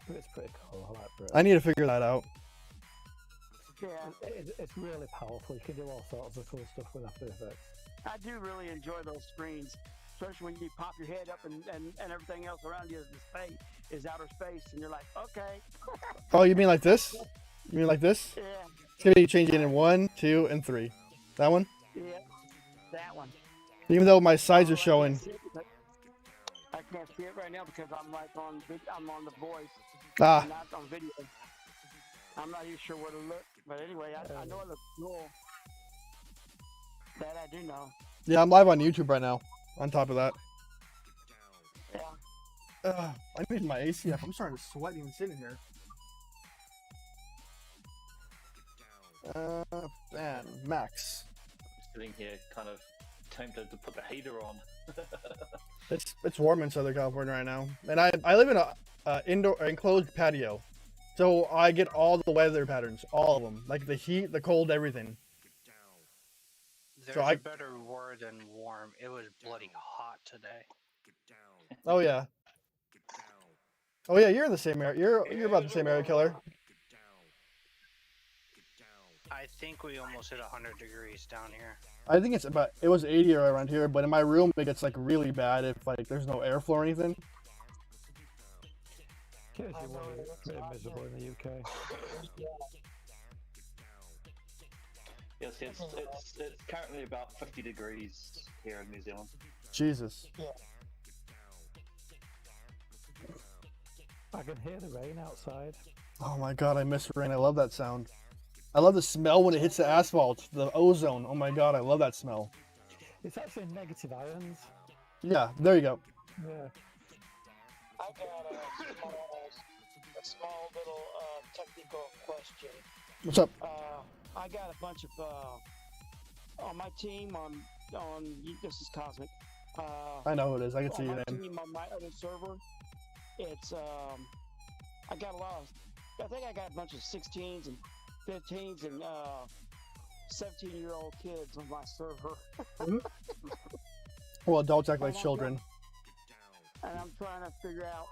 It's pretty cool. I like it.
I need to figure that out.
Yeah, it's really powerful. You can do all sorts of cool stuff with After Effects.
I do really enjoy those screens, especially when you pop your head up and everything else around you is outer space, and you're like, okay.
Oh, you mean like this? You mean like this?
Yeah.
It's gonna be changing in 1, 2, and 3. That one?
Yeah, that one.
Even though my sides are showing.
I can't see it right now because I'm on the voice.
Ah.
Not on video. I'm not even sure where to look, but anyway, I know it looks cool. That I do know.
Yeah, I'm live on YouTube right now. On top of that.
Yeah.
I need my AC up. I'm starting to sweat even sitting here. Man, Max.
I'm sitting here kind of tempted to put the heater on.
It's warm in Southern California right now, and I live in a indoor enclosed patio, so I get all the weather patterns, all of them, like the heat, the cold, everything.
There's a better word than warm. It was bloody hot today.
Oh yeah. Oh yeah, you're in the same area. You're about the same area, Killer.
I think we almost hit 100 degrees down here.
I think it was 80 around here, but in my room it gets like really bad if like there's no airflow or anything.
Pretty miserable in the UK.
Yes, it's currently about 50 degrees here in New Zealand.
Jesus.
Yeah.
I can hear the rain outside.
Oh my god, I miss rain. I love that sound. I love the smell when it hits the asphalt. The ozone. Oh my god, I love that smell.
It's actually negative ions.
Yeah, there you go.
Yeah.
I got a small little technical question.
What's up?
I got a bunch of on my team on this is Cosmic.
I know who it is. I can see
on
your
my
name.
team on my other server. It's I got a lot of. I think I got a bunch of 16s and 15s and 17-year-old kids on my server.
Well, adults act like
And I'm
children.
And I'm trying to figure out,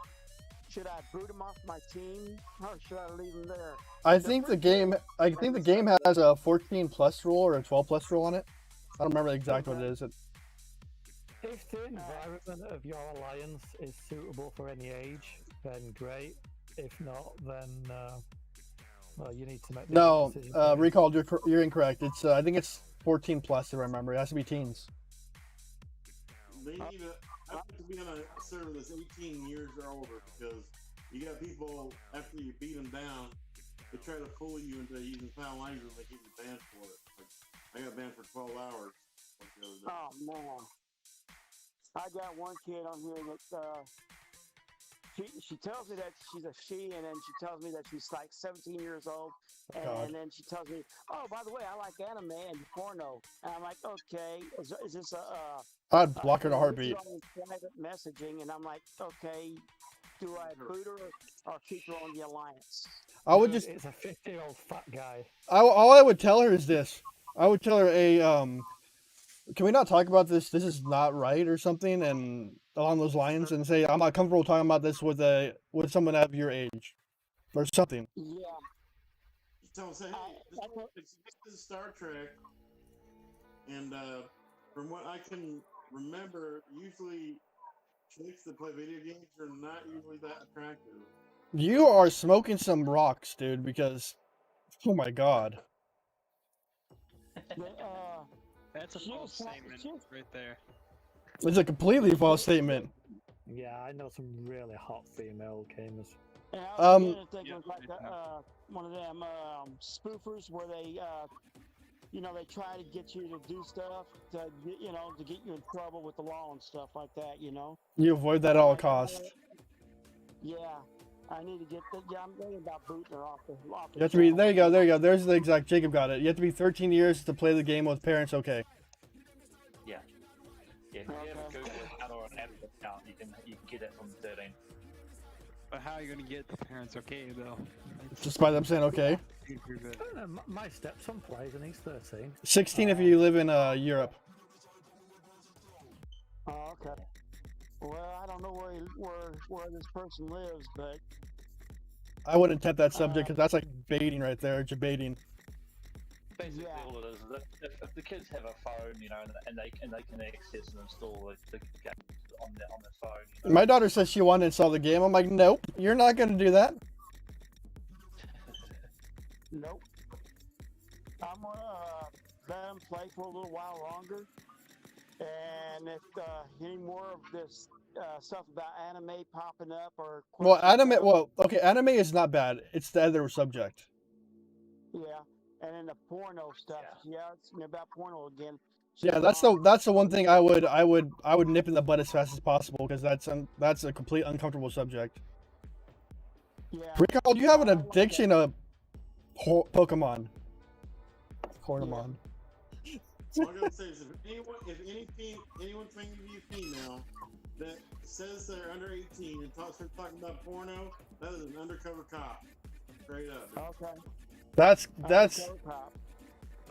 should I boot them off my team or should I leave them there?
I think the game has a 14+ rule or a 12+ rule on it. I don't remember exactly what it is.
If the environment of your alliance is suitable for any age, then great. If not, then well, you need to make.
No,
decision.
Recall, you're incorrect. It's I think it's 14+ if I remember. It has to be teens.
They need I like to be on a server that's 18 years or older because you got people after you beat them down, they try to fool you into using foul language and they get you banned for it. Like, I got banned for 12 hours. Like the other day.
Oh man, I got one kid on here that she tells me that she's a she, and then she tells me that she's like 17 years old, and then she tells me, oh, by the way, I like anime and porno, and I'm like, okay, is this
I'd block her in a heartbeat.
private messaging, and I'm like, okay, do I boot her or keep her on the alliance?
I would just.
It's a 50-year-old fat guy.
All I would tell her is this. I would tell her can we not talk about this? This is not right or something, and along those lines, and say I'm not comfortable talking about this with someone of your age, or something.
Yeah.
So say, hey, this is Star Trek, and from what I can remember, usually chicks that play video games are not usually that attractive.
You are smoking some rocks, dude. Because, oh my god.
That's a false statement right there.
It's a completely false statement.
Yeah, I know some really hot female gamers.
And I was thinking it was like one of them spoofers where they, they try to get you to do stuff to get you in trouble with the law and stuff like that.
You avoid that at all costs.
Yeah, I need to get that. Yeah, I'm thinking about booting her off the.
You have to be. There you go. There's the exact. Jacob got it. You have to be 13 years to play the game with parents. Okay.
Yeah. Yeah. If you have a Google account or an Apple account, you can get it from 13.
But how are you gonna get the parents okay though?
Just by them saying okay.
I don't know, my stepson plays and he's 13.
16 if you live in Europe.
Oh, okay. Well, I don't know where this person lives, but
I wouldn't tempt that subject because that's like baiting right there. Baiting.
Basically, all it is if the kids have a phone, and they can access and install the game on their phone.
My daughter says she wanted to install the game. I'm like, nope, you're not going to do that.
Nope. I'm gonna let them play for a little while longer, and if any more of this stuff about anime popping up or
anime is not bad. It's the other subject.
Yeah, and then the porno stuff. Yeah, it's about porno again.
Yeah, that's the one thing I would nip in the bud as fast as possible because that's a complete uncomfortable subject.
Yeah.
Recall, do you have an addiction to Pokemon? Hornomon.
All I'm gonna say is if anyone thinking to be a female that says they're under 18 and starts talking about porno, that is an undercover cop. Straight up.
Okay.
That's
Undercover cop.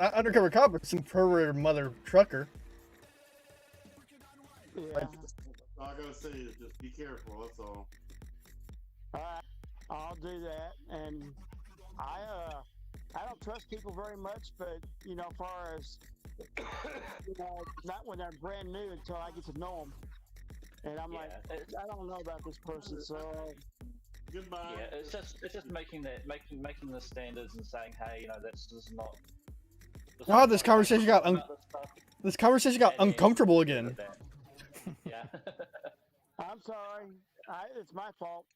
not undercover cop, but some pervert mother trucker.
Yeah.
All I gotta say is just be careful. That's all.
Alright, I'll do that. And I don't trust people very much, but as far as not when they're brand new until I get to know them. And I'm like, I don't know about this person, so
goodbye.
Yeah, it's just making the standards and saying, hey, that's just not.
Wow, this conversation got uncomfortable again.
Yeah.
I'm sorry. It's my fault.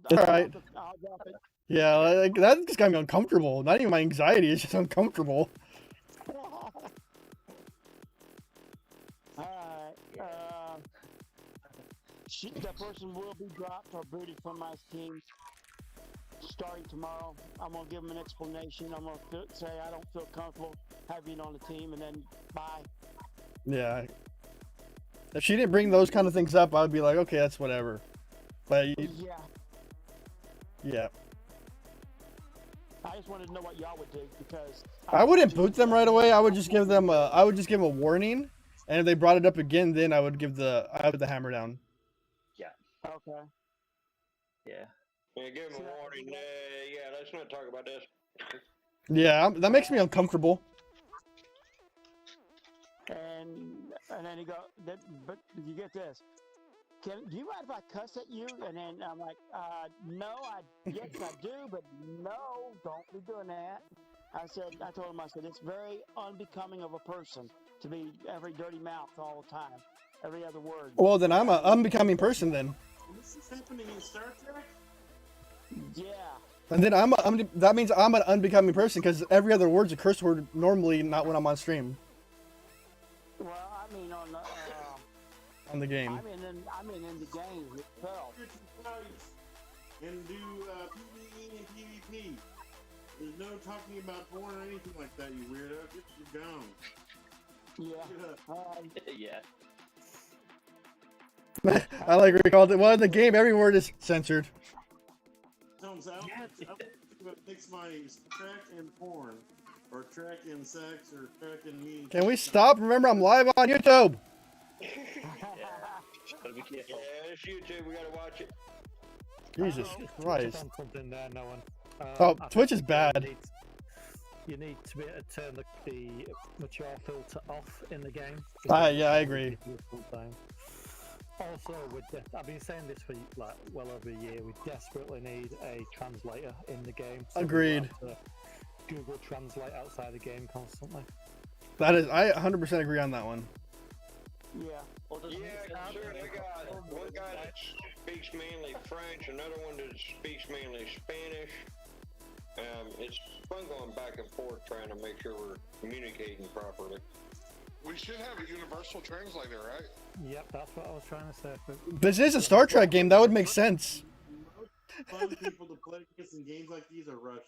It's all right.
I'll drop it.
Yeah, like, that just got me uncomfortable. Not even my anxiety, it's just uncomfortable.
Alright, that person will be dropped or booted from my team starting tomorrow. I'm going to give them an explanation. I'm going to say I don't feel comfortable having you on the team, and then bye.
Yeah. If she didn't bring those kind of things up, I'd be like, okay, that's whatever. But
Yeah.
yeah.
I just wanted to know what y'all would do because
I wouldn't boot them right away. I would just give them a warning, and if they brought it up again, then I would give the hammer down.
Yeah.
Okay.
Yeah.
Yeah, give him a warning. Yeah, let's not talk about this.
Yeah, that makes me uncomfortable.
And then he go, but you get this. Do you mind if I cuss at you? And then I'm like, no, yes I do, but no, don't be doing that. I told him, it's very unbecoming of a person to be every dirty mouth all the time, every other word.
Well, then I'm an unbecoming person then.
This is happening in Star Trek?
Yeah.
And then that means I'm an unbecoming person because every other word's a curse word normally, not when I'm on stream.
Well, I mean
On the game.
I mean in the game itself.
And do PvE and PvP. There's no talking about porn or anything like that, you weirdo. Get your gone.
Yeah.
Yeah.
I like we called it. Well, in the game, every word is censored.
I'll mix my track and porn, or track and sex, or track and me.
Can we stop? Remember, I'm live on YouTube.
Gotta be careful.
Yeah, it's YouTube. We gotta watch it.
Jesus Christ.
Something there, no one.
Oh,
I
Twitch
think
is bad.
You need to be able to turn the mature filter off in the game.
Yeah, I agree.
Also, I've been saying this for like well over a year. We desperately need a translator in the game. So
Agreed.
we don't have to Google Translate outside the game constantly.
That is, I 100% agree on that one.
Yeah.
Sir, I got one guy that speaks mainly French, another one that speaks mainly Spanish. It's fun going back and forth trying to make sure we're communicating properly.
We should have a universal translator, right?
Yep, that's what I was trying to say.
This is a Star Trek game. That would make sense.
Fun people to play against in games like these are Russian.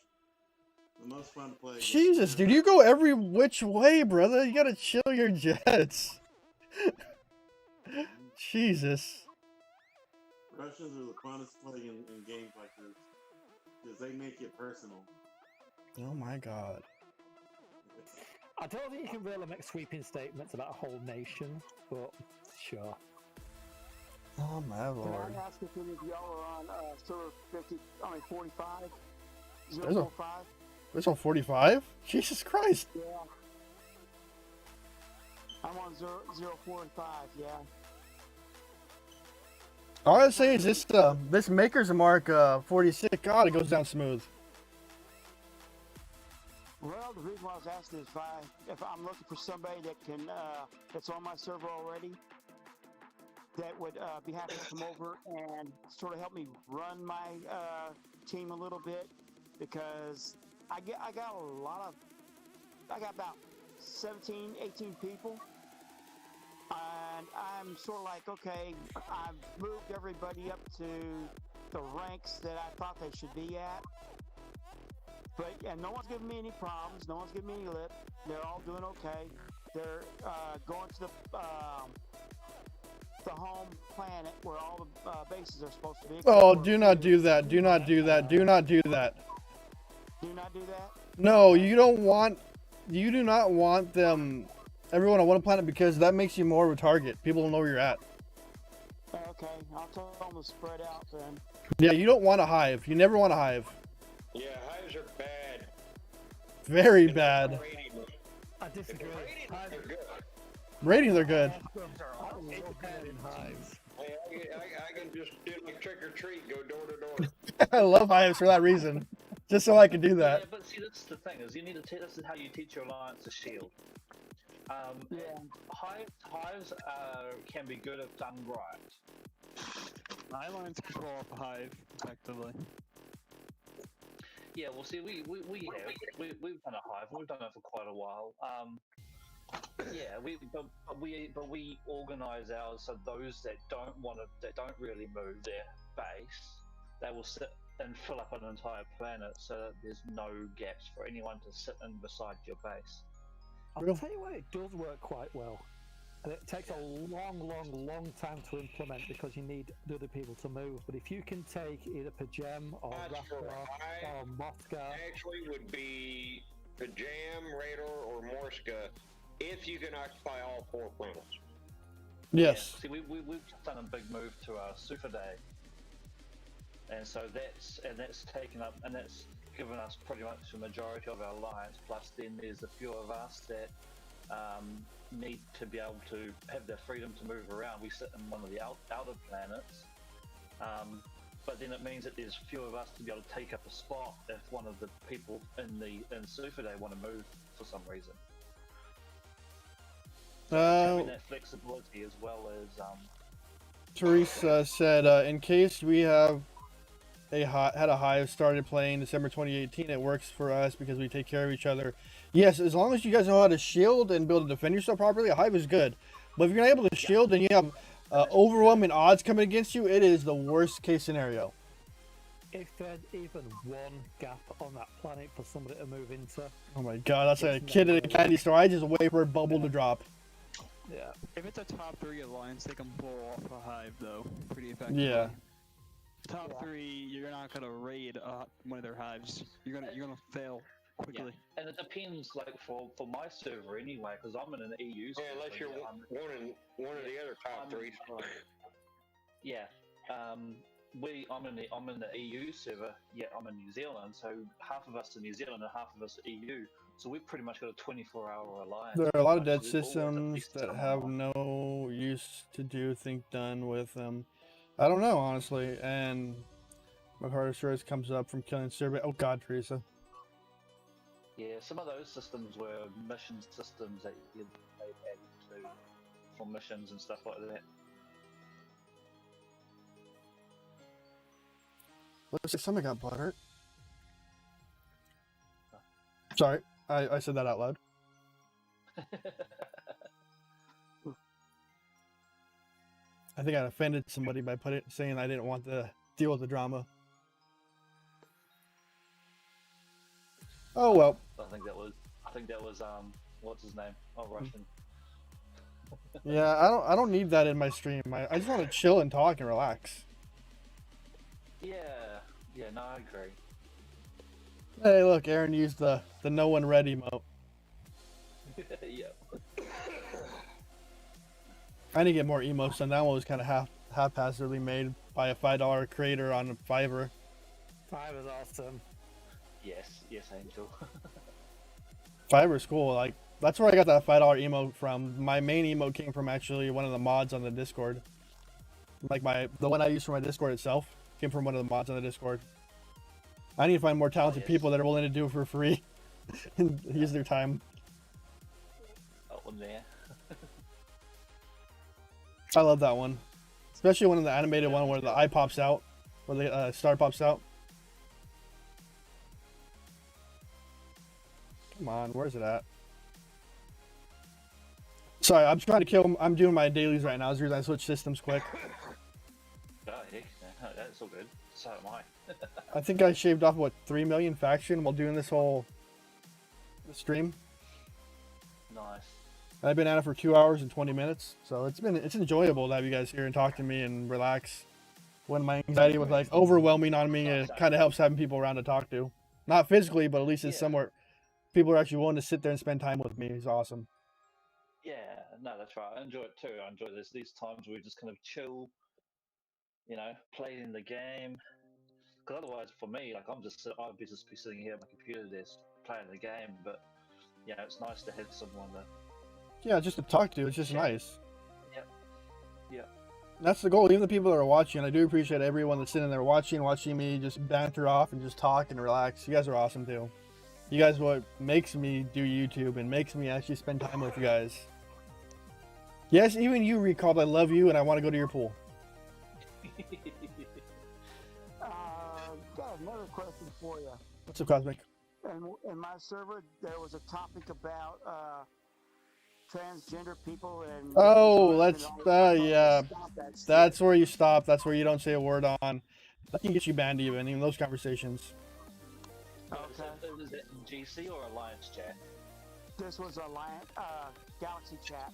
The most fun to play against.
Jesus, dude, you go every which way, brother. You gotta chill your jets. Jesus.
Russians are the funnest to play in games like this. Because they make it personal.
Oh my god.
I don't think you can really make sweeping statements about a whole nation, but sure.
Oh my lord.
Can I ask if any of y'all are on server 45?
There's a-
045?
There's on 45? Jesus Christ.
Yeah. I'm on 045, yeah.
All I say is this Maker's Mark 46. God, it goes down smooth.
Well, the reason why I was asking is if I'm looking for somebody that can that's on my server already, that would be happy to come over and sort of help me run my team a little bit, because I got about 17, 18 people, and I'm sort of like, okay, I've moved everybody up to the ranks that I thought they should be at. But no one's giving me any problems. No one's giving me any lip. They're all doing okay. They're going to the home planet where all the bases are supposed to be.
Oh, do not do that. Do not do that. Do not do that.
Do not do that?
No, you do not want them, everyone on one planet, because that makes you more of a target. People don't know where you're at.
Okay, I'll tell them to spread out then.
Yeah, you don't want a hive. You never want a hive.
Yeah, hives are bad.
Very bad.
I disagree.
Ratings are good.
I can just do like trick or treat, go door to door.
I love hives for that reason. Just so I can do that.
Yeah, but see, that's the thing, is you need to this is how you teach your alliance to shield. Hives can be good if done right.
My alliance control off a hive, effectively.
Yeah, well, see, we've done a hive. We've done it for quite a while. Yeah, but we organise ours so those that don't really move their base, they will sit and fill up an entire planet so that there's no gaps for anyone to sit in beside your base.
I'll tell you what, it does work quite well. And it takes a long time to implement because you need the other people to move. But if you can take either Pajem or Rathgar or Mothgar...
Actually would be Pajem, Radar, or Morska if you can occupy all 4 planets.
Yes.
Yeah. See, we've just done a big move to Super Day. And so that's taken up, and that's given us pretty much the majority of our alliance, plus then there's a few of us that need to be able to have the freedom to move around. We sit in one of the outer planets, but then it means that there's few of us to be able to take up a spot if one of the people in Super Day want to move for some reason. So having that flexibility as well as
Teresa said, in case we have had a hive started playing December 2018, it works for us because we take care of each other. Yes, as long as you guys know how to shield and be able to defend yourself properly, a hive is good. But if you're not able to shield and you have overwhelming odds coming against you, it is the worst case scenario.
If there's even one gap on that planet for somebody to move into...
Oh my god, that's like a kid at a candy store. I just wait for a bubble to drop.
Yeah. If it's a top 3 alliance, they can blow off a hive though, pretty effectively.
Yeah.
Top 3, you're not gonna raid one of their hives. You're gonna fail quickly.
Yeah. And it depends, like for my server anyway, because I'm in an EU server.
Yeah, unless you're one of the other top 3s.
Yeah. I'm in the EU server. Yeah, I'm in New Zealand, so half of us are New Zealand and half of us are EU. So we've pretty much got a 24-hour alliance.
There are a lot of dead systems that have no use to do think done with them. I don't know, honestly. And Macarthur's comes up from killing Serbia. Oh god, Teresa.
Yeah, some of those systems were mission systems that they've added to for missions and stuff like that.
Let's say something got butthurt. Sorry, I said that out loud. I think I offended somebody by saying I didn't want to deal with the drama. Oh well.
I think that was what's his name? Oh, Russian.
Yeah, I don't need that in my stream. I just want to chill and talk and relax.
Yeah, no, I agree.
Hey, look, Aaron used the no one read emote.
Yeah.
I need to get more emotes, and that one was kind of haphazardly made by a $5 creator on Fiverr.
Fiverr's awesome.
Yes, Angel.
Fiverr's cool. Like that's where I got that $5 emote from. My main emote came from actually one of the mods on the Discord. Like the one I use for my Discord itself came from one of the mods on the Discord. I need to find more talented people that are willing to do it for free and use their time.
That one there.
I love that one, especially one of the animated one where the eye pops out, where the star pops out. Come on, where's it at? Sorry, I'm trying to kill him. I'm doing my dailies right now. That's the reason I switched systems quick.
Oh, heck, that's all good. So am I.
I think I shaved off, what, 3 million faction while doing this whole stream.
Nice.
I've been at it for 2 hours and 20 minutes, so it's enjoyable to have you guys here and talk to me and relax. When my anxiety was like overwhelming on me, it kind of helps having people around to talk to. Not physically, but at least it's somewhere people are actually willing to sit there and spend time with me. It's awesome.
Yeah, no, that's right. I enjoy it too. I enjoy these times where we just kind of chill, playing the game. Because otherwise, for me, like I'd be sitting here at my computer desk playing the game. But it's nice to have someone that. Yeah,
just to talk to. It's just nice.
Yep.
That's the goal. Even the people that are watching, I do appreciate everyone that's sitting there watching me just banter off and just talk and relax. You guys are awesome too. You guys are what makes me do YouTube and makes me actually spend time with you guys. Yes, even you, Recalled, I love you and I want to go to your pool.
Got another question for you.
What's up, Cosmic?
And in my server, there was a topic about transgender people and.
Oh, yeah. That's where you stop. That's where you don't say a word on. That can get you banned even those conversations.
Okay.
Is it GC or Alliance chat?
This was Alliance, Galaxy chat.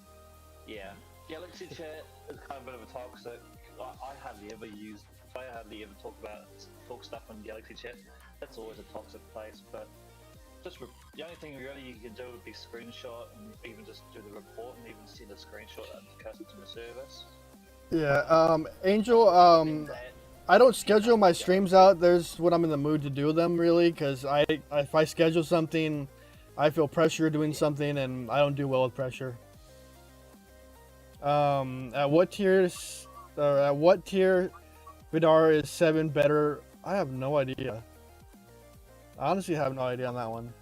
Yeah. Galaxy chat is kind of a bit of a toxic. I hardly ever talk stuff on Galaxy chat. That's always a toxic place, but the only thing really you can do would be screenshot and even just do the report and even send a screenshot to customer service.
Yeah, Angel, I don't schedule my streams out. There's when I'm in the mood to do them, really, because if I schedule something, I feel pressure doing something, and I don't do well with pressure. At what tier Vidar is 7 better? I have no idea. I honestly have no idea on that one.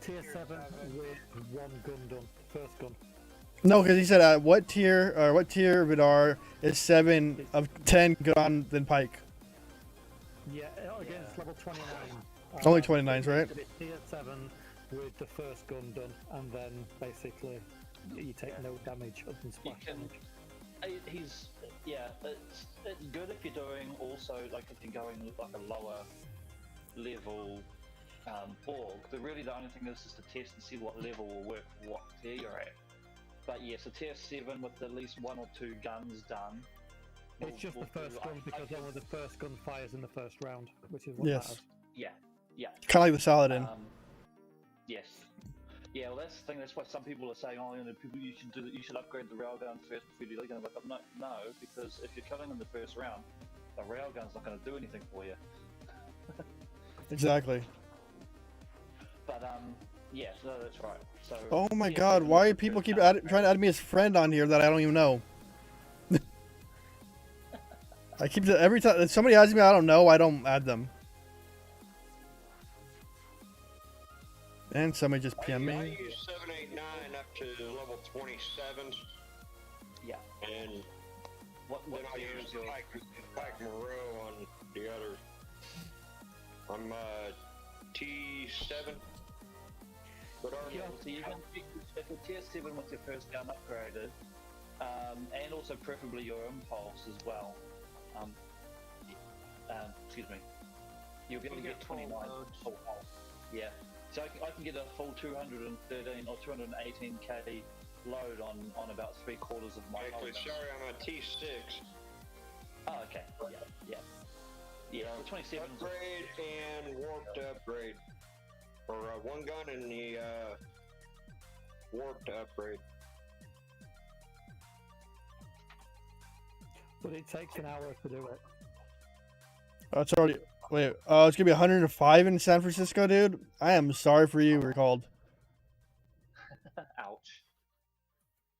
Tier 7 with 1 gun done. First gun.
No, because he said what tier Vidar is 7 of 10 gun than Pike.
Yeah, against level 29.
Only 29s, right?
Tier 7 with the first gun done, and then basically you take no damage other than splash damage.
It's good if you're doing also like if you're going like a lower level Borg. The only thing is to test and see what level will work for what tier you're at. But yes, a tier 7 with at least 1 or 2 guns done.
It's just the first gun because only the first gun fires in the first round, which is what matters.
Yeah.
Kind of like the Saladin.
Yes. Yeah, well, that's the thing. That's why some people are saying, "Oh, people, you should upgrade the railgun first before you do the gun." Like, no, because if you're killing in the first round, the railgun's not going to do anything for you.
Exactly.
But yeah, so that's right. So.
Oh my God! Why do people keep trying to add me as friend on here that I don't even know? I keep every time if somebody adds me I don't know, I don't add them. And somebody just PM me.
I use 789 up to level 27.
Yeah.
And
what
then I use Pike Moreau on the other. I'm T7. But
so you can if you're tier 7 with your first gun upgraded, and also preferably your impulse as well. Excuse me. You're going to get 29 full health. Yeah. So I can get a full 213 or 218k load on about 3/4 of my health.
Actually, sorry, I'm a T6.
Oh, okay. Yeah. The 27
upgrade and warped upgrade, or one gun and the warped upgrade.
But it takes an hour to do it.
Oh, it's already. Wait, it's gonna be 105 in San Francisco, dude. I am sorry for you. We're called.
Ouch.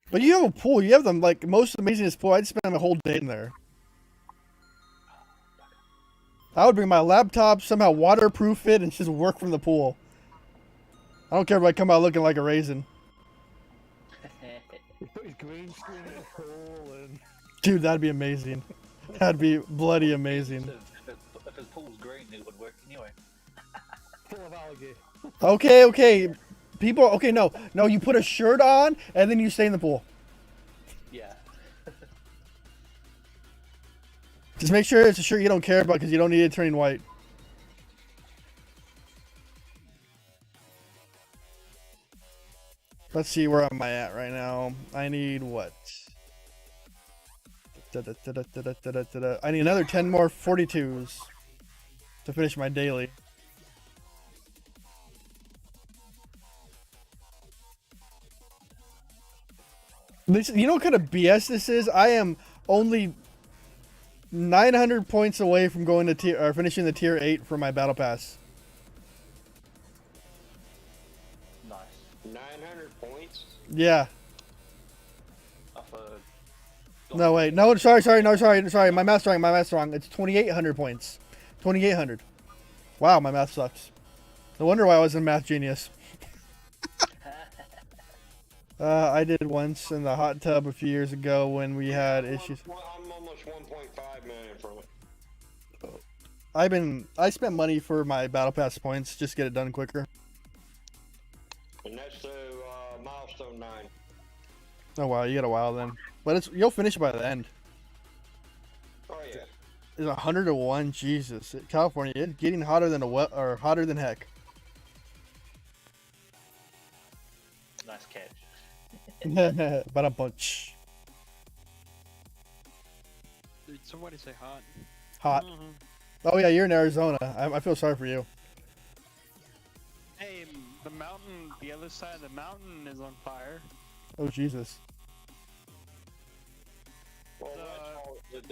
But you have a pool. You have the most amazingest pool. I'd spend a whole day in there. I would bring my laptop, somehow waterproof it, and just work from the pool. I don't care if I come out looking like a raisin.
You put his green screen in the pool and.
Dude, that'd be amazing. That'd be bloody amazing.
If his pool's green, it would work anyway.
Full of algae.
Okay. People, okay, no, you put a shirt on, and then you stay in the pool.
Yeah.
Just make sure it's a shirt you don't care about, because you don't need it turning white. Let's see, where am I at right now? I need what? I need another 10 more 42s to finish my daily. You know what kind of BS this is? I am only 900 points away from going to finishing the tier 8 for my battle pass.
Nice. 900 points?
Yeah. No, wait. No, sorry. My math's wrong. It's 2,800 points. 2,800. Wow, my math sucks. No wonder why I was a math genius. I did once in the hot tub a few years ago when we had issues.
I'm almost 1.5 million from it.
I spent money for my battle pass points just to get it done quicker.
And that's the milestone 9.
Oh wow, you got a while then, but you'll finish by the end.
Oh yeah.
It's 101. Jesus, California, it's getting hotter than hotter than heck.
Nice catch.
But a bunch.
Did somebody say hot?
Hot.
Mhm.
Oh yeah, you're in Arizona. I feel sorry for you.
Hey, the mountain, the other side of the mountain is on fire.
Oh Jesus.
Well, that's good.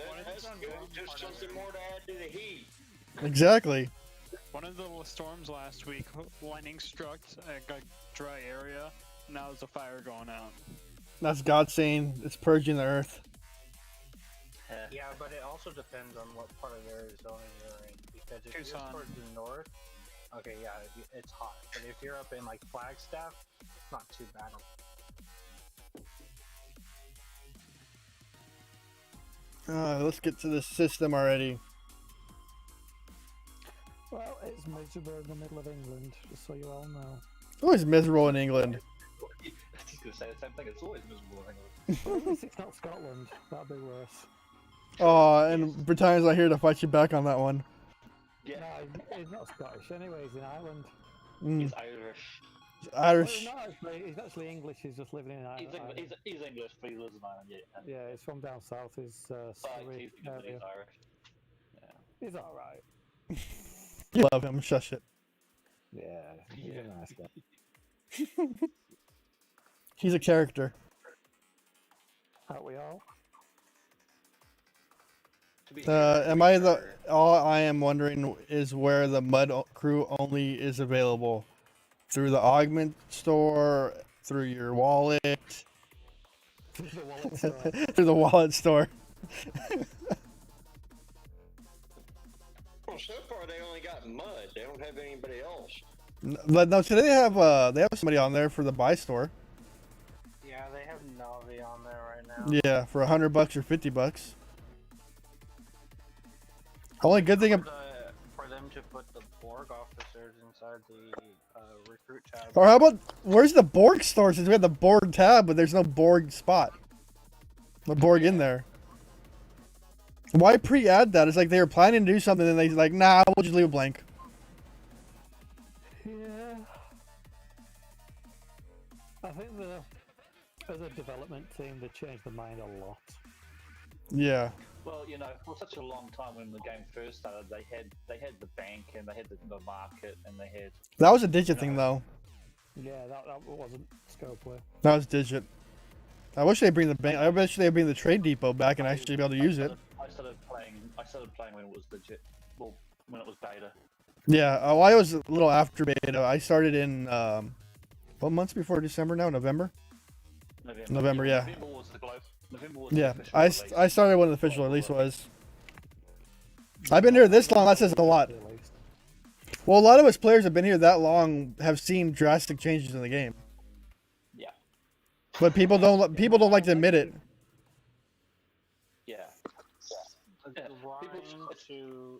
Just something more to add to the heat.
Exactly.
One of the storms last week, lightning struck a dry area, and now there's a fire going out.
That's God saying it's purging the earth.
Yeah, but it also depends on what part of Arizona you're in. Because if
Tucson.
you're towards the north, okay, yeah, it's hot. But if you're up in like Flagstaff, it's not too bad.
Let's get to the system already.
Well, it's miserable in the middle of England, just so you all know.
It's always miserable in England.
I was going to say the same thing. It's always miserable in England.
Well, at least it's not Scotland. That'd be worse.
Oh, and Britannia's not here to fight you back on that one.
Yeah.
No, he's not Scottish. Anyway, he's in Ireland.
He's Irish.
Irish.
Well, he's actually English. He's just living in Ireland.
He's English, but he lives in Ireland. Yeah.
Yeah, he's from down south. He's Surrey
He's
area.
Irish. Yeah.
He's all right.
You love him. Shush it.
Yeah, he's a nice guy.
He's a character.
Aren't we all?
All I am wondering is where the Mud Crew only is available. Through the Augment store, through your wallet.
Through the wallet store.
Through the wallet store.
Well, so far they only got Mud. They don't have anybody else.
No, today they have somebody on there for the buy store.
Yeah, they have Navi on there right now.
Yeah, for $100 or $50. Only good thing
for them to put the Borg officers inside the recruit tab.
or how about where's the Borg store? Since we have the Borg tab, but there's no Borg spot. No Borg in there. Why pre-add that? It's like they were planning to do something and they like, nah, we'll just leave it blank.
Yeah. I think as a development team, they changed their mind a lot.
Yeah.
Well, you know, for such a long time when the game first started, they had the bank and they had the market and they had.
That was a Digit thing though.
Yeah, that wasn't Scopeware.
That was Digit. I wish they'd bring the bank. I wish they'd bring the trade depot back and actually be able to use it.
I started playing when it was legit. Well, when it was beta.
Yeah, I was a little after beta. I started in what months before December now? November. November, yeah.
November was the globe. November was
Yeah,
the official
I
release.
started when the official release was. I've been here this long. That says a lot. Well, a lot of us players have been here that long, have seen drastic changes in the game.
Yeah.
But people don't like to admit it.
Yeah.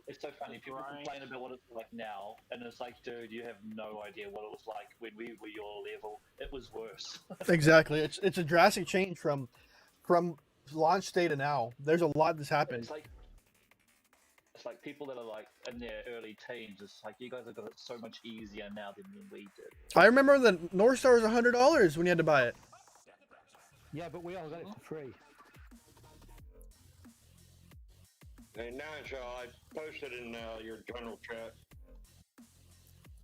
It's so funny. People complain about what it's like now, and it's like, dude, you have no idea what it was like when we were your level. It was worse.
Exactly. It's a drastic change from launch day to now. There's a lot that's happened.
It's like people that are like in their early teens. It's like you guys have got it so much easier now than when we did.
I remember the North Star was $100 when you had to buy it.
Yeah, but we all got it for free.
Hey, Nigel, I posted in your general chat.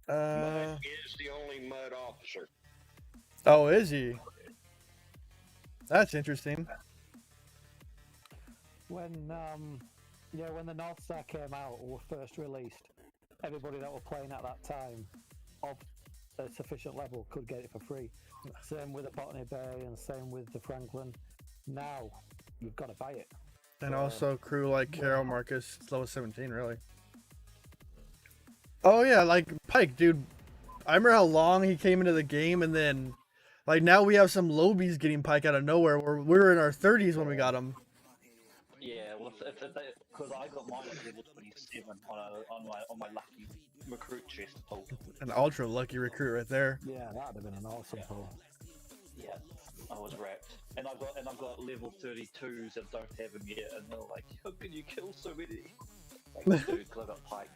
Uh.
Mud is the only Mud officer.
Oh, is he? That's interesting.
When when the North Star came out or were first released, everybody that were playing at that time of a sufficient level could get it for free. Same with the Botany Bay and same with the Franklin. Now you've got to buy it.
And also crew like Carol Marcus, it's level 17, really. Oh yeah, like Pike, dude. I remember how long he came into the game, and then, like now we have some lobies getting Pike out of nowhere. We were in our 30s when we got him.
Yeah, well, because I got mine at level 27 on my lucky recruit chest pull.
An ultra lucky recruit right there.
Yeah, that'd have been an awesome pull.
Yeah, I was wrapped, and I've got level 32s that don't have him yet, and they're like, how can you kill so many? Like, dude, 'cause I got Pike.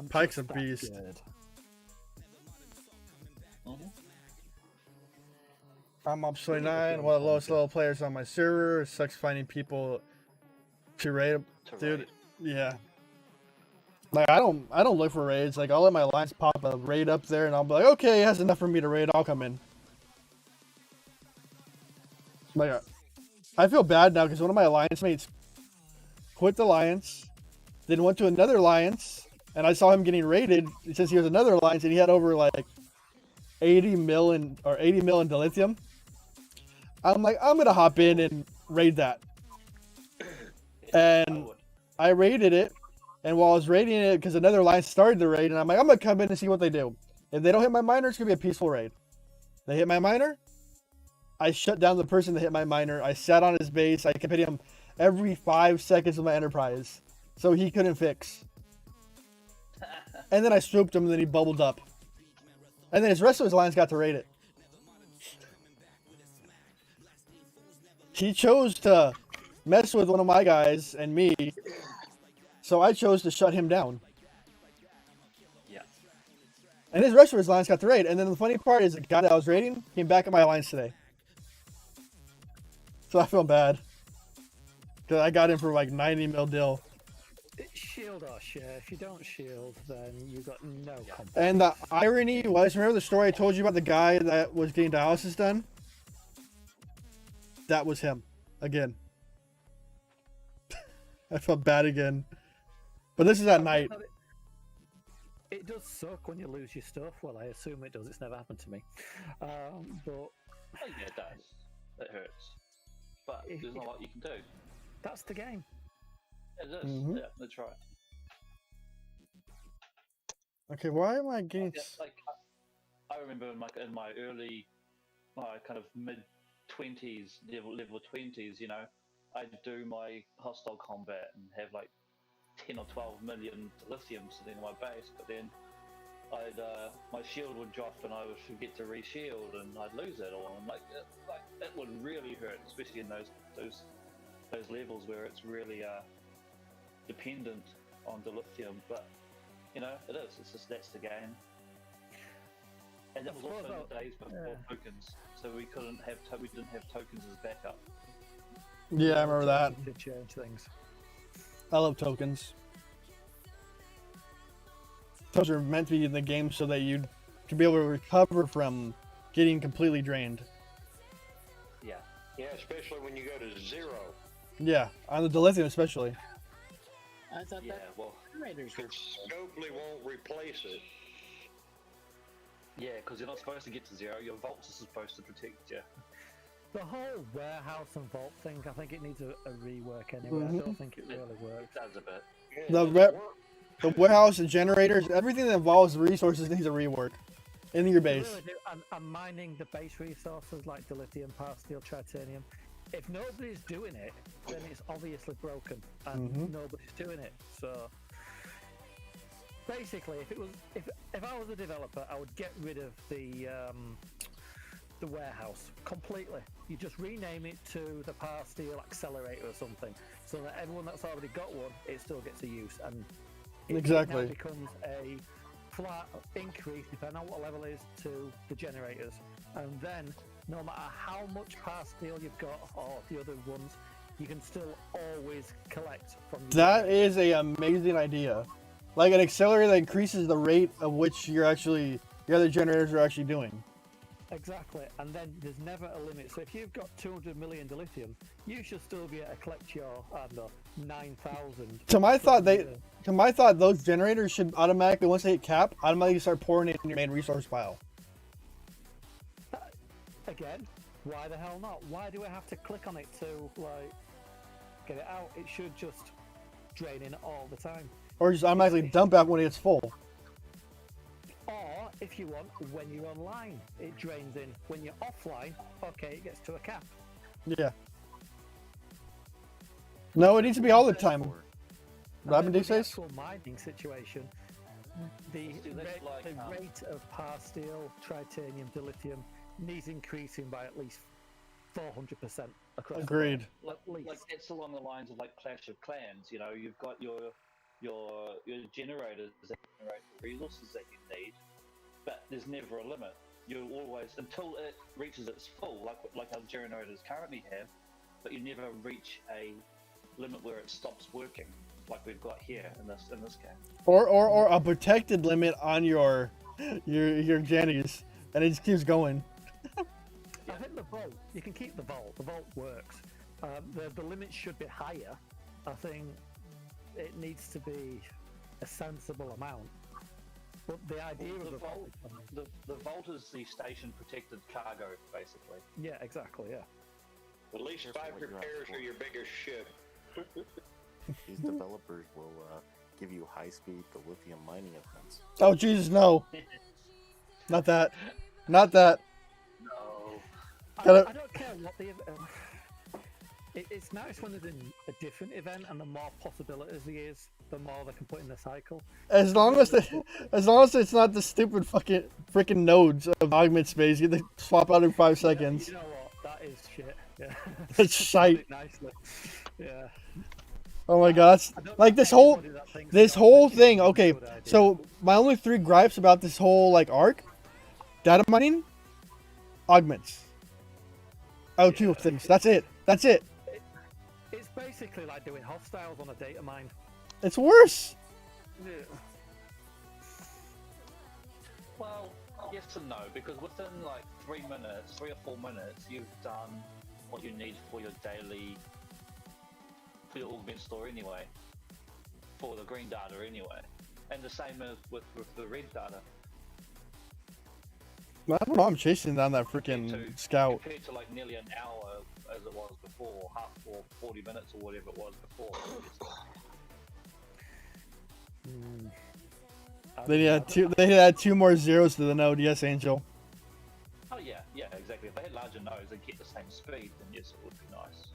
Pike's a beast. I'm up 29, one of the lowest level players on my server. It sucks finding people to raid, dude. Yeah. Like I don't look for raids. Like I'll let my alliance pop a raid up there, and I'll be like, okay, it has enough for me to raid. I'll come in. Like I feel bad now because one of my alliance mates quit the alliance, then went to another alliance, and I saw him getting raided since he was another alliance, and he had over like 80 mil in dilithium. I'm like, I'm gonna hop in and raid that, and I raided it. And while I was raiding it, because another alliance started the raid, and I'm like, I'm gonna come in and see what they do. If they don't hit my miner, it's gonna be a peaceful raid. They hit my miner, I shut down the person that hit my miner. I sat on his base. I kept hitting him every 5 seconds with my enterprise, so he couldn't fix. And then I swooped him, and then he bubbled up. And then his rest of his alliance got to raid it. He chose to mess with one of my guys and me, so I chose to shut him down.
Yeah.
And his rest of his alliance got the raid. And then the funny part is the guy that I was raiding came back at my alliance today. So I feel bad. Because I got him for like 90 mil dill.
Shield or share. If you don't shield, then you got no competition.
And the irony was, remember the story I told you about the guy that was getting dialysis done? That was him. Again. I felt bad again. But this is at night.
It does suck when you lose your stuff. Well, I assume it does. It's never happened to me. But
oh, yeah, it does. It hurts. But there's not a lot you can do.
That's the game.
It is.
Mhm.
Yeah, that's right.
Okay, why am I getting...
Like, I remember in my early, kind of mid-20s, level 20s, you know, I'd do my hostile combat and have like 10 or 12 million lithium sitting in my base, but then my shield would drop and I would forget to re-shield and I'd lose it all. And like that would really hurt, especially in those levels where it's really dependent on the lithium. But you know, it is. It's just that's the game. And that was also the days before tokens, so we didn't have tokens as backup.
Yeah, I remember that.
To change things.
I love tokens. Tokens are meant to be in the game so that you can be able to recover from getting completely drained.
Yeah.
Yeah, especially when you go to 0.
Yeah, on the dilithium especially.
I thought
Because Scopely won't replace it.
Yeah, because you're not supposed to get to 0. Your vaults are supposed to protect you.
The whole warehouse and vault thing, I think it needs a rework anyway. I don't think it really works.
It does a bit.
The warehouse, the generators, everything that involves resources needs a rework in your base.
Really do. I'm mining the base resources like dilithium, power steel, titanium. If nobody's doing it, then it's obviously broken, and nobody's doing it. So basically, if I was a developer, I would get rid of the warehouse completely. You just rename it to the Power Steel Accelerator or something, so that everyone that's already got one, it still gets a use, and it now becomes a flat increase depending on what level it is to the generators. And then no matter how much Power Steel you've got or the other ones, you can still always collect from
That is an amazing idea. Like an accelerator that increases the rate of which your other generators are actually doing.
Exactly, and then there's never a limit. So if you've got 200 million dilithium, you should still be able to collect your 9,000.
To my thought, those generators should automatically, once they hit cap, automatically start pouring it in your main resource pile.
Again, why the hell not? Why do I have to click on it to like get it out? It should just drain in all the time.
Or just automatically dump out when it gets full.
Or, if you want, when you're online, it drains in. When you're offline, okay, it gets to a cap.
Yeah. No, it needs to be all the time.
And
Robin,
then
do you
with the
say?
actual mining situation, the rate of par steel, titanium, dilithium needs increasing by at least 400% across.
Agreed.
The board, at least.
Like it's along the lines of like Clash of Clans. You know, you've got your generators that generate the resources that you need, but there's never a limit. You always, until it reaches its full, like our generators currently have, but you never reach a limit where it stops working, like we've got here in this game.
Or a protected limit on your jannies, and it just keeps going.
I think the vault, you can keep the vault. The vault works. The limit should be higher. I think it needs to be a sensible amount. But the idea of the vault,
the vault is the station protected cargo, basically.
Yeah, exactly. Yeah.
At least 5 repairs are your biggest ship.
These developers will give you high-speed lithium mining events.
Oh Jesus, no! Not that. Not that.
No.
I don't care what the. It's nice when there's a different event, and the more possibilities there is, the more they can put in the cycle.
As long as it's not the stupid freaking nodes of augment space, you get to swap out in 5 seconds.
You know what? That is shit. Yeah.
That's shite.
Nicely. Yeah.
Oh my god, like this whole thing. Okay, so my only 3 gripes about this whole like arc: data mining, augments. Oh, 2 things. That's it. That's it.
It's basically like doing hostiles on a data mine.
It's worse.
Yeah.
Well, yes and no, because within like 3 minutes, 3 or 4 minutes, you've done what you need for your daily, for your augment store anyway, for the green data anyway, and the same as with the red data.
I don't know. I'm chasing down that freaking scout.
Compared to like nearly an hour as it was before, half or 40 minutes or whatever it was before.
They had 2. They had 2 more zeros to the node. Yes, Angel.
Oh yeah, exactly. If they had larger nodes and kept the same speed, then yes, it would be nice.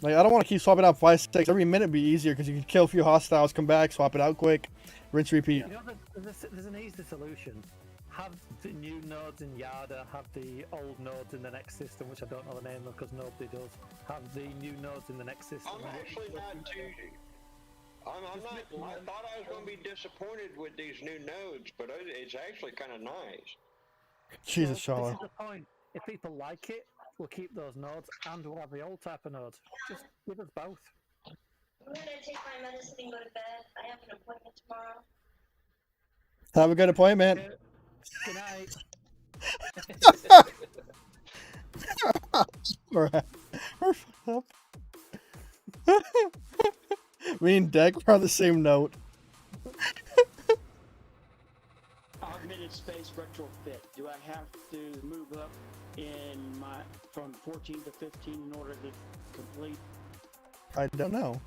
Like I don't want to keep swapping out 5 6. Every minute would be easier because you can kill a few hostiles, come back, swap it out quick, rinse, repeat.
You know, there's an easy solution. Have the new nodes in Yada, have the old nodes in the next system, which I don't know the name of because nobody does. Have the new nodes in the next system.
I'm actually not too. I'm not. I thought I was going to be disappointed with these new nodes, but it's actually kind of nice.
Jesus,
This
Shala.
is the point. If people like it, we'll keep those nodes, and we'll have the old type of nodes. Just give us both.
I'm gonna take my medicine and go to bed. I have an appointment tomorrow.
Have a good appointment.
Good night.
We're fucked up. Me and Deck are on the same note.
Augmented space retrofit. Do I have to move up in my from 14 to 15 in order to complete?
I don't know.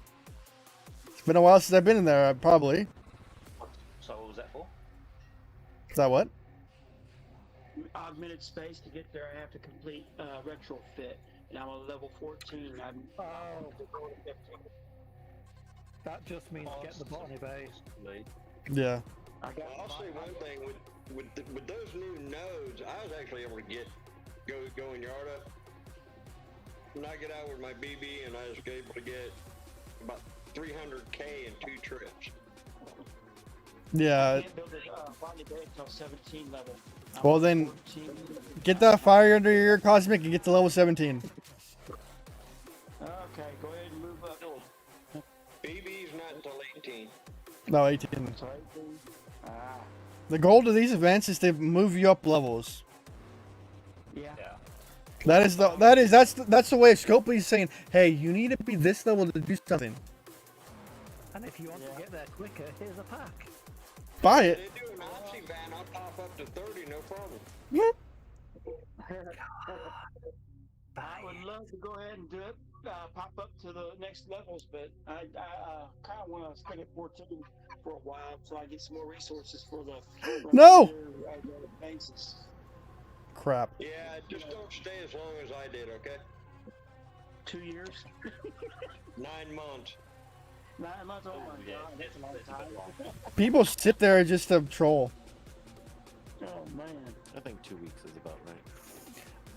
It's been a while since I've been in there, probably.
So what was that for?
Is that what?
Augmented space. To get there, I have to complete retrofit, and I'm on level 14. I'm going to 15.
That just means get the botany bay.
Yeah.
I'll say one thing with those new nodes, I was actually able to go in Yarda, knock it out with my BB, and I was able to get about 300k in 2 trips.
Yeah.
I can't build a botany bay until 17 level.
Well then, get that fire under your cosmic and get to level 17.
Okay, go ahead and move up.
BB's not until 18.
No, 18.
So 18.
The goal of these events is to move you up levels.
Yeah.
That's the way Scopely's saying, hey, you need to be this level to do something.
And if you want to get there quicker, here's a pack.
Buy it.
They do an Oxy van, I'll pop up to 30, no problem.
Yeah.
I would love to go ahead and do it, pop up to the next levels, but I kind of want to stay at 14 for a while so I get some more resources for the
No!
basis.
Crap.
Yeah, just don't stay as long as I did, okay?
2 years?
9 months.
9 months? Oh my god, that's a long time.
People sit there just to troll.
Oh man.
I think 2 weeks is about right.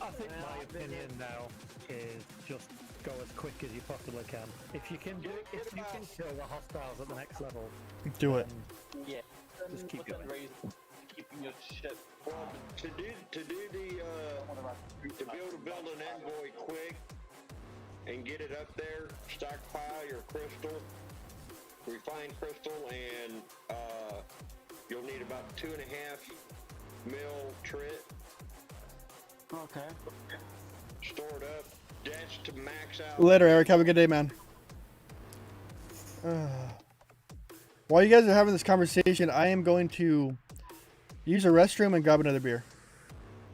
I think my opinion now is just go as quick as you possibly can. If you can kill the hostiles at the next level,
Do it.
Yeah.
Just keep going.
Keeping your ship.
Well, to be able to build an envoy quick and get it up there, stockpile your crystal, refined crystal, and you'll need about 2.5 mil trit.
Okay.
Stored up. That's to max out.
Later, Eric. Have a good day, man. While you guys are having this conversation, I am going to use a restroom and grab another beer.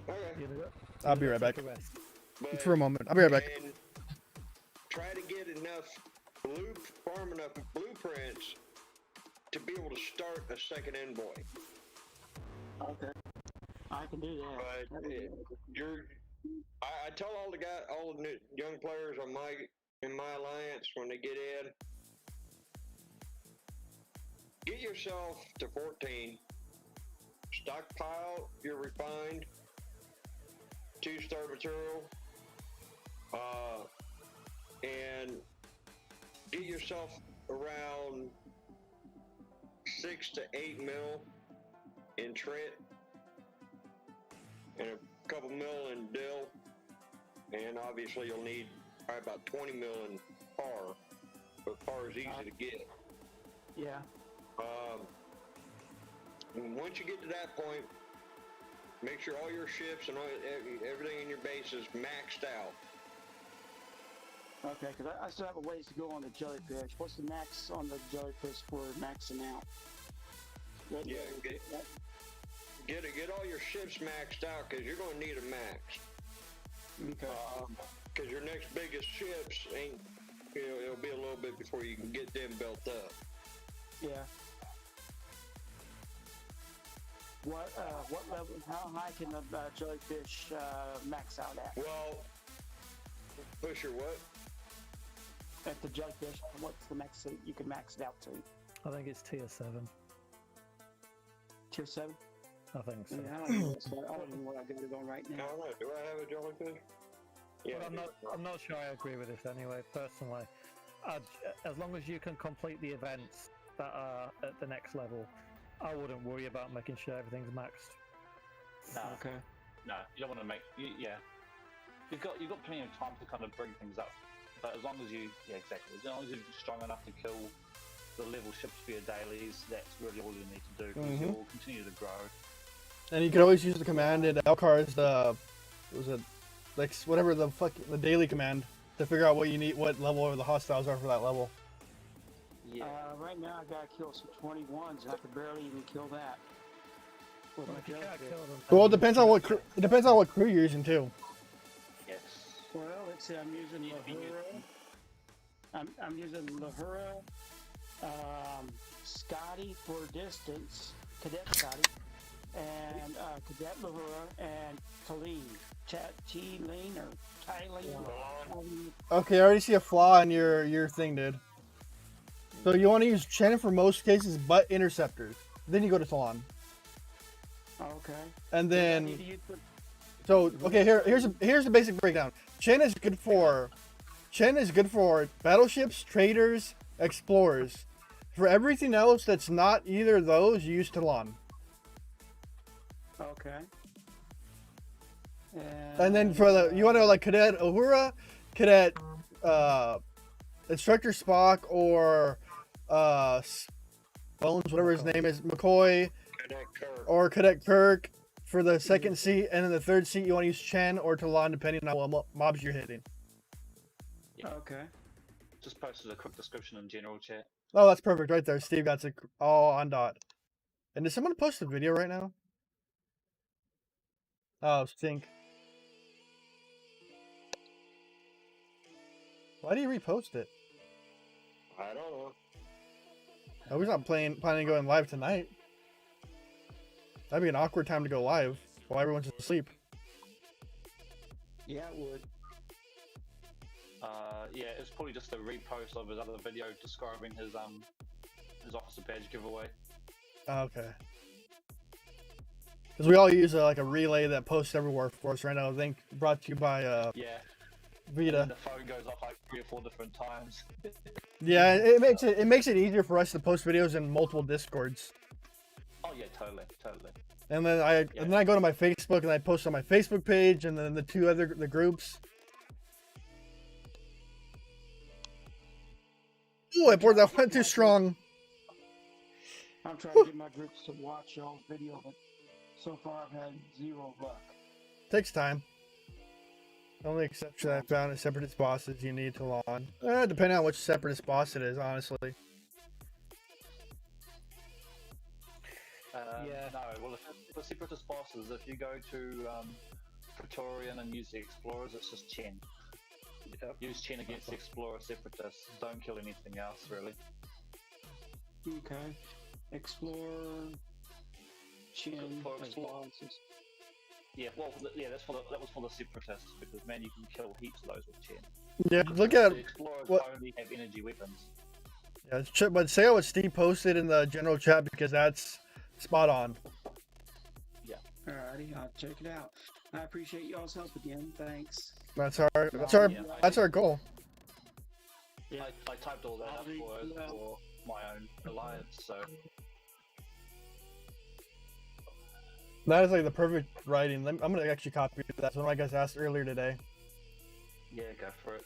Okay.
I'll be right back.
But-
For a moment. I'll be right back.
And try to get farm enough blueprints to be able to start a second envoy.
Okay. I can do that.
But I tell all the new young players in my alliance when they get in, get yourself to 14, stockpile your refined 2-star material, and get yourself around 6 to 8 mil in trit, and a couple mil in dill, and obviously you'll need probably about 20 mil in par, but par is easy to get.
Yeah.
And once you get to that point, make sure all your ships and everything in your base is maxed out.
Okay, because I still have a ways to go on the jellyfish. What's the max on the jellyfish for maxing out?
Yeah, get all your ships maxed out, because you're going to need a max.
Okay.
Because your next biggest ships ain't, it'll be a little bit before you can get them built up.
Yeah. What level? How high can the jellyfish max out at?
Well, push your what?
At the jellyfish, what's the max that you can max it out to?
I think it's tier 7.
Tier 7?
I think so.
Yeah, I don't know. I don't know what I got it on right now.
I don't know. Do I have a jellyfish? Yeah.
But I'm not sure I agree with this anyway. Personally, as long as you can complete the events that are at the next level, I wouldn't worry about making sure everything's maxed.
No.
Okay.
No, you don't want to make. Yeah. You've got plenty of time to kind of bring things up, but as long as exactly. As long as you're strong enough to kill the level ships for your dailies, that's really all you need to do, because you'll continue to grow.
And you can always use the command in Elkar's whatever the daily command to figure out what you need, what level of the hostiles are for that level.
Yeah.
Right now I gotta kill some 21s, and I can barely even kill that. With my jellyfish.
Well, it depends on what crew you're using too.
Yes.
Well, let's see. I'm using Lahura. I'm using Lahura, Scotty for distance, Cadet Scotty, and Cadet Lahura, and Colleen. T-Lean or Tylene.
Okay, I already see a flaw in your thing, dude. So you want to use Chen for most cases, but interceptors. Then you go to Talon.
Okay.
And then, here's the basic breakdown. Chen is good for battleships, traders, explorers. For everything else that's not either of those, you use Talon.
Okay.
And then for you want to like Cadet Uhura, Cadet Instructor Spock, or Bones, whatever his name is, McCoy, or Cadet Kirk for the second seat, and then the third seat you want to use Chen or Talon depending on what mobs you're hitting.
Yeah.
Okay.
Just posted a quick description in general chat.
Oh, that's perfect right there. Steve got it all on dot. And did someone post a video right now? Oh, stink. Why do you repost it?
I don't know.
I was not planning on going live tonight. That'd be an awkward time to go live while everyone's asleep.
Yeah, it would.
Yeah, it's probably just a repost of his other video describing his officer badge giveaway.
Okay. Because we all use like a relay that posts everywhere for us right now. I think brought to you by
Yeah.
Vita.
And the phone goes off like 3 or 4 different times.
Yeah, it makes it easier for us to post videos in multiple Discords.
Oh yeah, totally.
And then I go to my Facebook and I post on my Facebook page and then the groups. Ooh, I poured that one too strong.
I'm trying to get my groups to watch y'all's video, but so far I've had 0 luck.
Takes time. The only exception I found is Separatist bosses you need to lawn. Depending on which Separatist boss it is, honestly.
Yeah. No, well, the Separatist bosses, if you go to Praetorian and use the Explorers, it's just Chen. Use Chen against the Explorer Separatists. Don't kill anything else, really.
Okay. Explorer, Chen, as bosses.
Yeah, well, yeah, that was for the Separatists, because, man, you can kill heaps of those with Chen.
Yeah, look at
the Explorers only have energy weapons.
Yeah, but say what Steve posted in the general chat because that's spot on.
Yeah.
Alrighty, I'll check it out. I appreciate y'all's help again. Thanks.
That's our goal.
Yeah. I typed all that up for my own alliance, so.
That is like the perfect writing. I'm gonna actually copy that. That's one of my guys asked earlier today.
Yeah, go for it.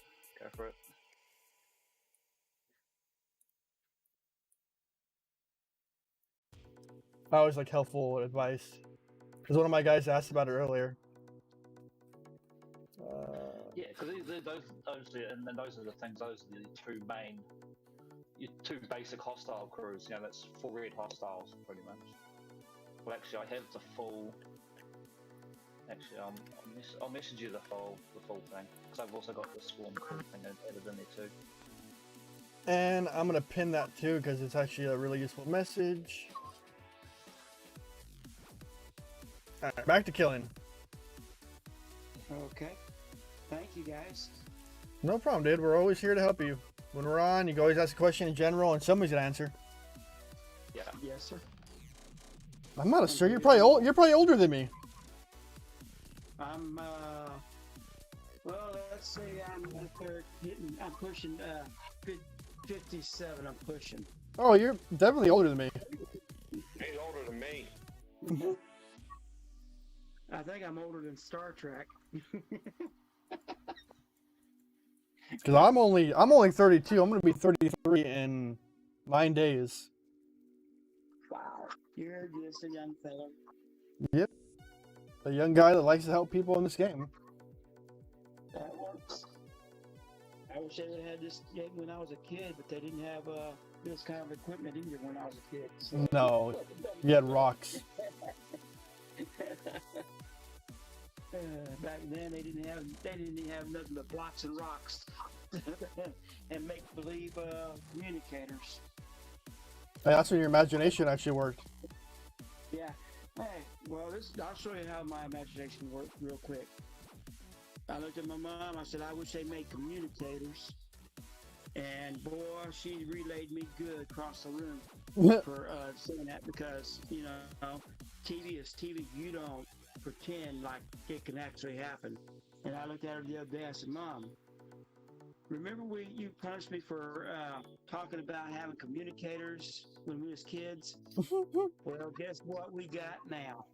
I always like helpful advice. Because one of my guys asked about it earlier.
Yeah, because those are the things. Those are the 2 main, your 2 basic hostile crews. You know, that's 4 red hostiles pretty much. Well, actually, I have the full. Actually, I'll message you the full thing because I've also got the swarm crew thing added in there too.
And I'm gonna pin that too because it's actually a really useful message. All right, back to killing.
Okay. Thank you, guys.
No problem, dude. We're always here to help you. When we're on, you can always ask a question in general, and somebody's gonna answer.
Yeah.
Yes, sir.
I'm not sure. You're probably old. You're probably older than me.
I'm well, let's say I'm pushing 57. I'm pushing.
Oh, you're definitely older than me.
He's older than me.
I think I'm older than Star Trek.
Because I'm only 32. I'm gonna be 33 in 9 days.
Wow, you're just a young fella.
Yep. A young guy that likes to help people in this game.
That works. I wish they would have had this game when I was a kid, but they didn't have this kind of equipment either when I was a kid. So.
No, you had rocks.
Back then, they didn't have nothing but blocks and rocks and make believe communicators.
Hey, that's when your imagination actually worked.
Yeah. Hey, well, I'll show you how my imagination worked real quick. I looked at my mom. I said, I wish they made communicators. And boy, she relayed me good across the room for saying that because, you know, TV is TV. You don't pretend like it can actually happen. And I looked at her the other day. I said, Mom, remember you punished me for talking about having communicators when we was kids? Well, guess what we got now?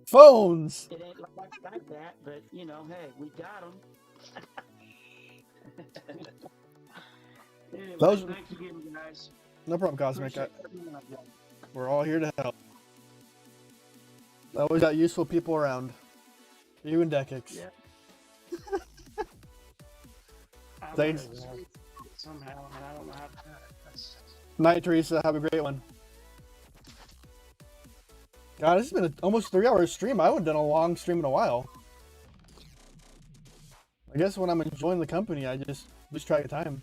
Phones.
It ain't like that, but you know, hey, we got them. Anyway, thanks again, guys.
No problem, Cosmic. We're all here to help. I always got useful people around. You and Dekix.
Yeah.
Thanks.
Somehow, and I don't know how to do it.
Night, Teresa. Have a great one. God, this has been almost 3-hour stream. I haven't done a long stream in a while. I guess when I'm enjoying the company, I just lose track of time.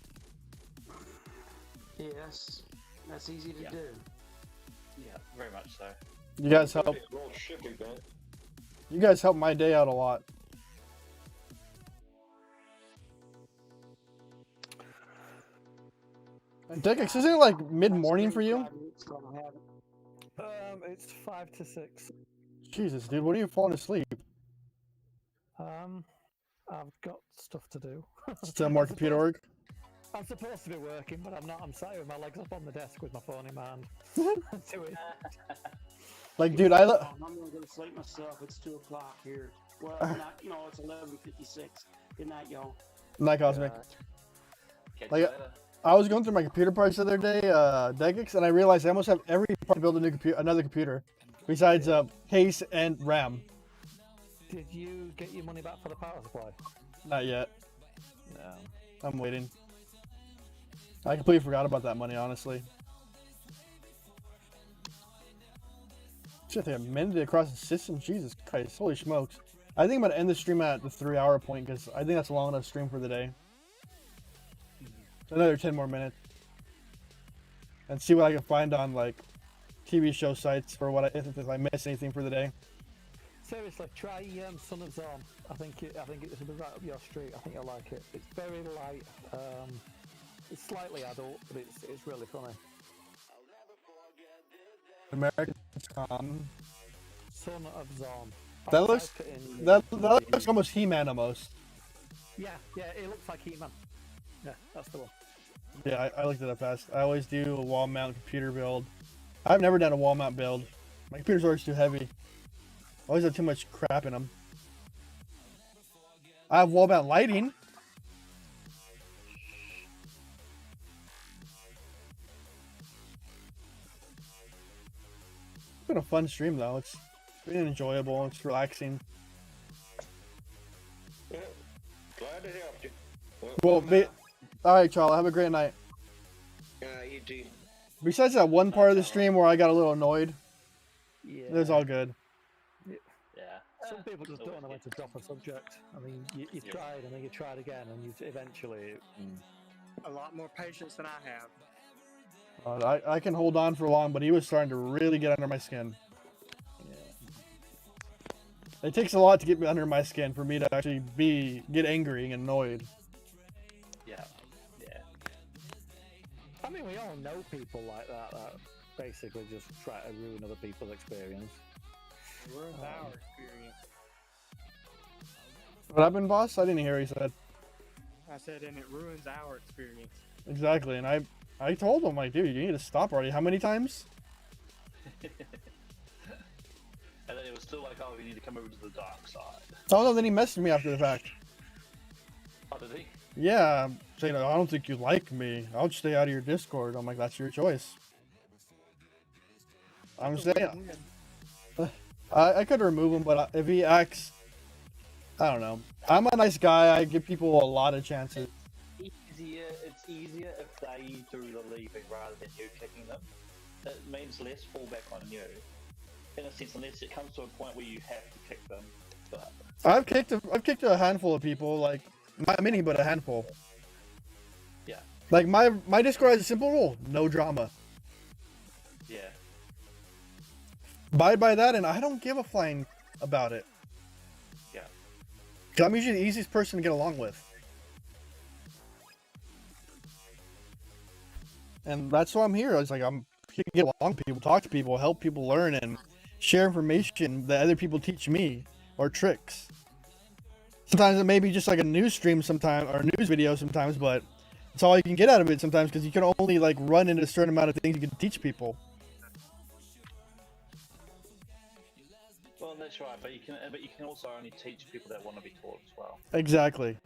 Yes, that's easy to do.
Yeah, very much so.
You guys help. You guys help my day out a lot. Degex, isn't it like mid-morning for you?
It's 5 to 6.
Jesus, dude, when are you falling asleep?
I've got stuff to do.
Still more computer work?
I'm supposed to be working, but I'm not. I'm sat with my legs up on the desk with my phone in my hand. Doing.
Like, dude,
I'm not gonna sleep myself. It's 2 o'clock here. Well, not, you know, it's 11:56. Good night, y'all.
Night, Cosmic.
Catch
Like,
you later.
I was going through my computer parts the other day, Degex, and I realized I almost have every part to build a new another computer, besides case and RAM.
Did you get your money back for the power supply?
Not yet.
No.
I'm waiting. I completely forgot about that money, honestly. Shit, they amended it across the system. Jesus Christ, holy smokes. I think I'm going to end the stream at the 3-hour point, because I think that's a long enough stream for the day. Another 10 more minutes. And see what I can find on, like, TV show sites for what if I miss anything for the day.
Seriously, try Son of Zorn. I think it's right up your street. I think you'll like it. It's very light. It's slightly adult, but it's really funny.
American
Son of Zorn.
That looks that looks almost He-Man almost.
Yeah, it looks like He-Man. Yeah, that's the one.
Yeah, I looked it up fast. I always do a wall mount computer build. I've never done a wall mount build. My computer's always too heavy. I always have too much crap in them. I have wall mount lighting. It's been a fun stream though. It's been enjoyable. It's relaxing.
Yeah, glad to help you.
Well, alright, Charlie, have a great night.
You too.
Besides that one part of the stream where I got a little annoyed,
Yeah.
it was all good.
Yeah.
Some people just don't know when to drop a subject. I mean, you've tried, and then you tried again, and you eventually.
A lot more patience than I have.
I can hold on for long, but he was starting to really get under my skin. It takes a lot to get me under my skin for me to actually get angry and annoyed.
Yeah.
I mean, we all know people like that basically just try to ruin other people's experience.
Ruins our experience.
What happened, boss? I didn't hear what he said.
I said, and it ruins our experience.
Exactly, and I told him, like, dude, you need to stop already. How many times?
And then it was still like, oh, we need to come over to the dark side.
Oh no, then he messaged me after the fact.
Oh, did he?
Yeah, saying, I don't think you like me. I'll just stay out of your Discord. I'm like, that's your choice. I'm saying, I could remove him, but if he acts, I don't know. I'm a nice guy. I give people a lot of chances.
It's easier if they do the leaving rather than you kicking them. It means less fallback on you. In a sense, unless it comes to a point where you have to kick them. But
I've kicked a handful of people, like not many, but a handful.
yeah.
Like my Discord has a simple rule: no drama.
Yeah.
Abide by that, and I don't give a flying about it.
Yeah.
'Cause I'm usually the easiest person to get along with. And that's why I'm here. It's like I'm here to get along with people, talk to people, help people learn, and share information that other people teach me, or tricks. Sometimes it may be just like a news stream sometimes, or a news video sometimes, but it's all you can get out of it sometimes, because you can only like run into a certain amount of things you can teach people.
Well, that's right, but you can also only teach people that want to be taught as well.
Exactly.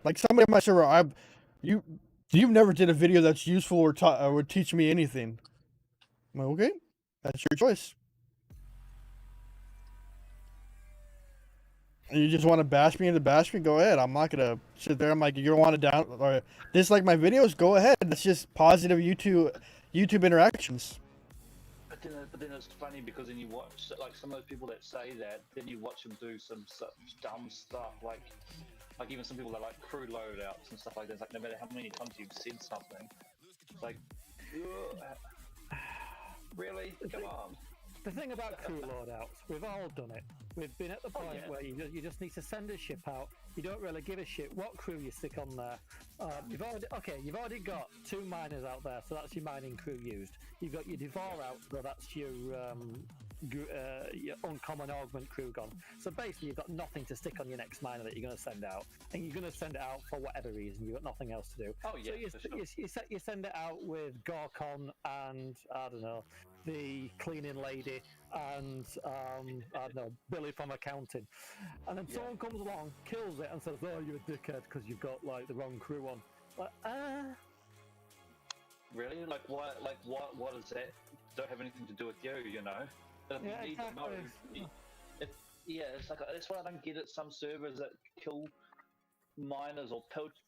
Like somebody on my server, you've never did a video that's useful or would teach me anything. I'm like, okay, that's your choice. And you just want to bash me, go ahead. I'm not gonna sit there. I'm like, you don't want to down or dislike my videos, go ahead. That's just positive YouTube interactions.
But then it's funny because then you watch like some of those people that say that, then you watch them do some such dumb stuff like even some people that like crew loadouts and stuff like that. It's like no matter how many times you've said something, it's like, really? Come on.
The thing about crew loadouts, we've all done it. We've been at the point where you just need to send a ship out. You don't really give a shit what crew you stick on there. You've already got 2 miners out there, so that's your mining crew used. You've got your Devour out, so that's your uncommon augment crew gone. So basically, you've got nothing to stick on your next miner that you're going to send out, and you're going to send it out for whatever reason. You've got nothing else to do.
Oh yeah,
so you send it out with Gorkon and I don't know, the cleaning lady and I don't know, Billy from accounting, and then someone comes along, kills it, and says, "Oh, you're a dickhead because you've got like the wrong crew on." Like,
really? Like what? Like what is that? Don't have anything to do with you, you know?
Yeah,
you need to know. It's like that's why I don't get it. Some servers that kill miners or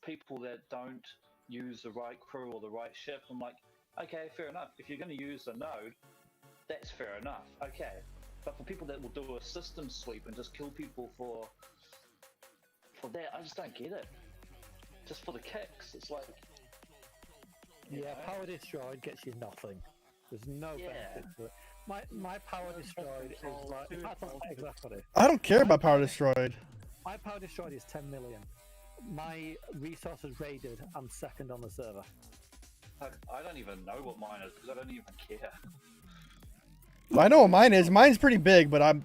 people that don't use the right crew or the right ship. I'm like, okay, fair enough. If you're going to use the node, that's fair enough. Okay, but for people that will do a system sweep and just kill people for that, I just don't get it. Just for the kicks, it's like.
Yeah, power destroyed gets you nothing. There's no benefit to it. My power destroyed is like exactly.
I don't care about power destroyed.
My power destroyed is 10 million. My resources raided, I'm second on the server.
I don't even know what mine is because I don't even care.
I know what mine is. Mine's pretty big, but I'm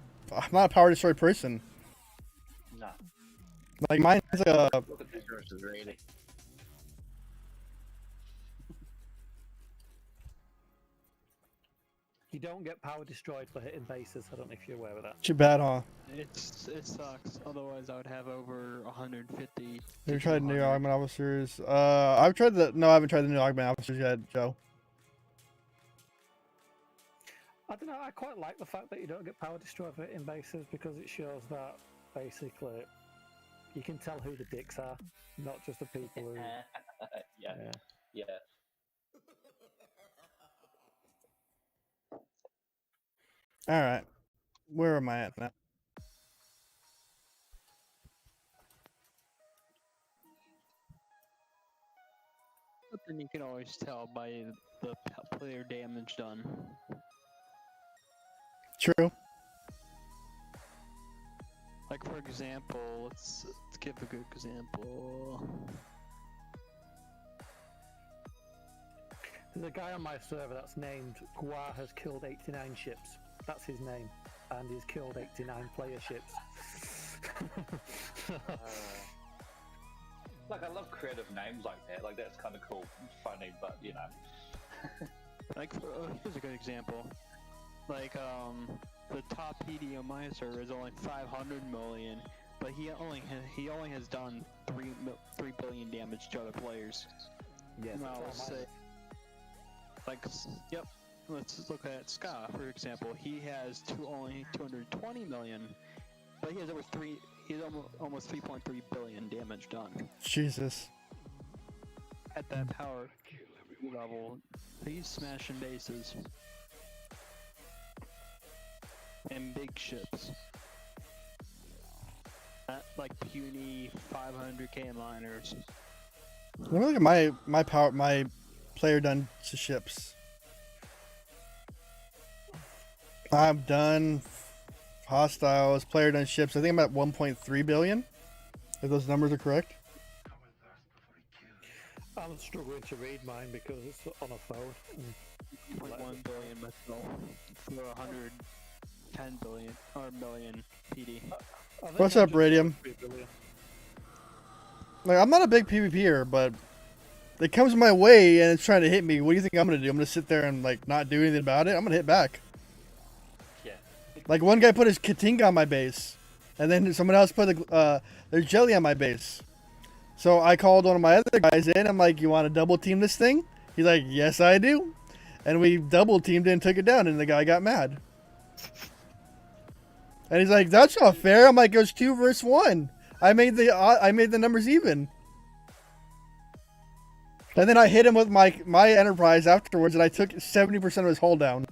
not a power destroyed person.
No.
Like mine's like a.
Look at this versus raiding.
You don't get power destroyed for hitting bases. I don't know if you're aware of that.
Too bad, huh?
It sucks. Otherwise, I would have over 150.
Have you tried the new augment officers? I've tried the. No, I haven't tried the new augment officers yet, Joe.
I don't know. I quite like the fact that you don't get power destroyed for hitting bases because it shows that basically you can tell who the dicks are, not just the people who.
Yeah.
All right, where am I at now?
But then you can always tell by the player damage done.
True.
Like for example, let's give a good example.
There's a guy on my server that's named Gua has killed 89 ships. That's his name, and he's killed 89 player ships.
Like I love creative names like that. Like that's kind of cool, funny, but you know.
Like here's a good example. Like the top PD on my server is only 500 million, but he only has done 3 billion damage to other players.
Yes.
And I'll say, like, yep. Let's look at Ska, for example. He has only 220 million, but he has he's almost 3.3 billion damage done.
Jesus.
At that power level, he's smashing bases. And big ships. Not like puny 500k miners.
Let me look at my player done to ships. I'm done hostiles, player done ships. I think I'm at 1.3 billion. If those numbers are correct.
I'm struggling to read mine because it's on a phone.
1 billion myself for 110 billion or million PD.
What's up, Radium? Like, I'm not a big PvPer, but it comes my way and it's trying to hit me. What do you think I'm gonna do? I'm gonna sit there and like not do anything about it? I'm gonna hit back.
Yeah.
Like one guy put his Katinga on my base, and then someone else put their jelly on my base. So I called one of my other guys in. I'm like, "You want to double team this thing?" He's like, "Yes, I do." And we double teamed it and took it down, and the guy got mad. And he's like, "That's not fair." I'm like, "It was 2 versus 1. I made the numbers even." And then I hit him with my Enterprise afterwards, and I took 70% of his hull down,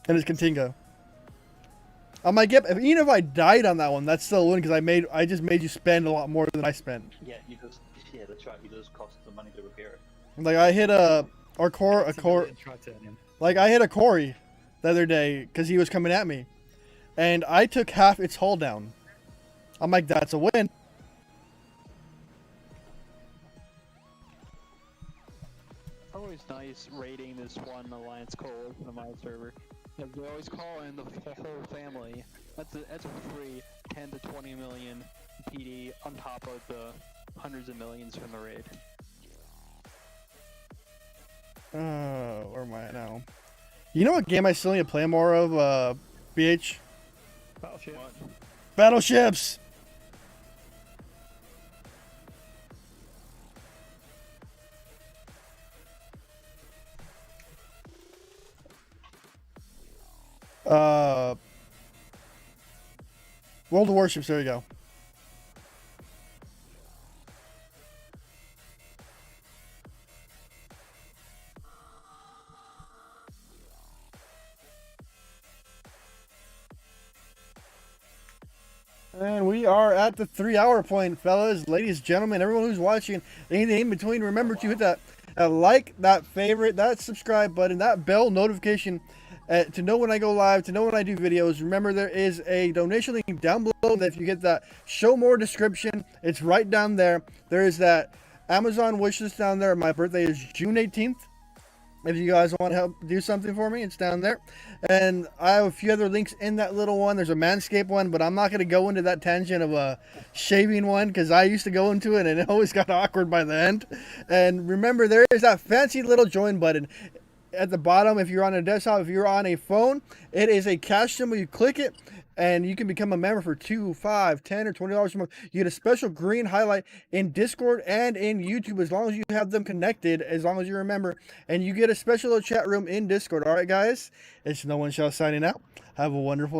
and his Katinga. I'm like, yep. Even if I died on that one, that's still a win because I just made you spend a lot more than I spent.
Yeah, that's right. You just cost the money to repair it.
Like I hit a Corey the other day because he was coming at me, and I took half its hull down. I'm like, that's a win.
Always nice raiding this one Alliance Cold on my server. They always call in the whole family. That's a free 10 to 20 million PD on top of the hundreds of millions from the raid.
Where am I at now? You know what game I still need to play more of, BH?
Battleship.
Battleships! World of Warships, there you go. And we are at the 3-hour point, fellas, ladies, gentlemen, everyone who's watching, anything in between, remember to hit that like, that favorite, that subscribe button, that bell notification to know when I go live, to know when I do videos. Remember, there is a donation link down below that if you get that show more description, it's right down there. There is that Amazon wishlist down there. My birthday is June 18th. If you guys want to help do something for me, it's down there. And I have a few other links in that little one. There's a Manscaped one, but I'm not going to go into that tangent of a shaving one because I used to go into it and it always got awkward by the end. And remember, there is that fancy little join button at the bottom. If you're on a desktop, if you're on a phone, it is a cash symbol. You click it and you can become a member for $2, $5, $10, or $20 a month. You get a special green highlight in Discord and in YouTube as long as you have them connected, as long as you remember. And you get a special little chat room in Discord. All right, guys? It's No One Shall signing out. Have a wonderful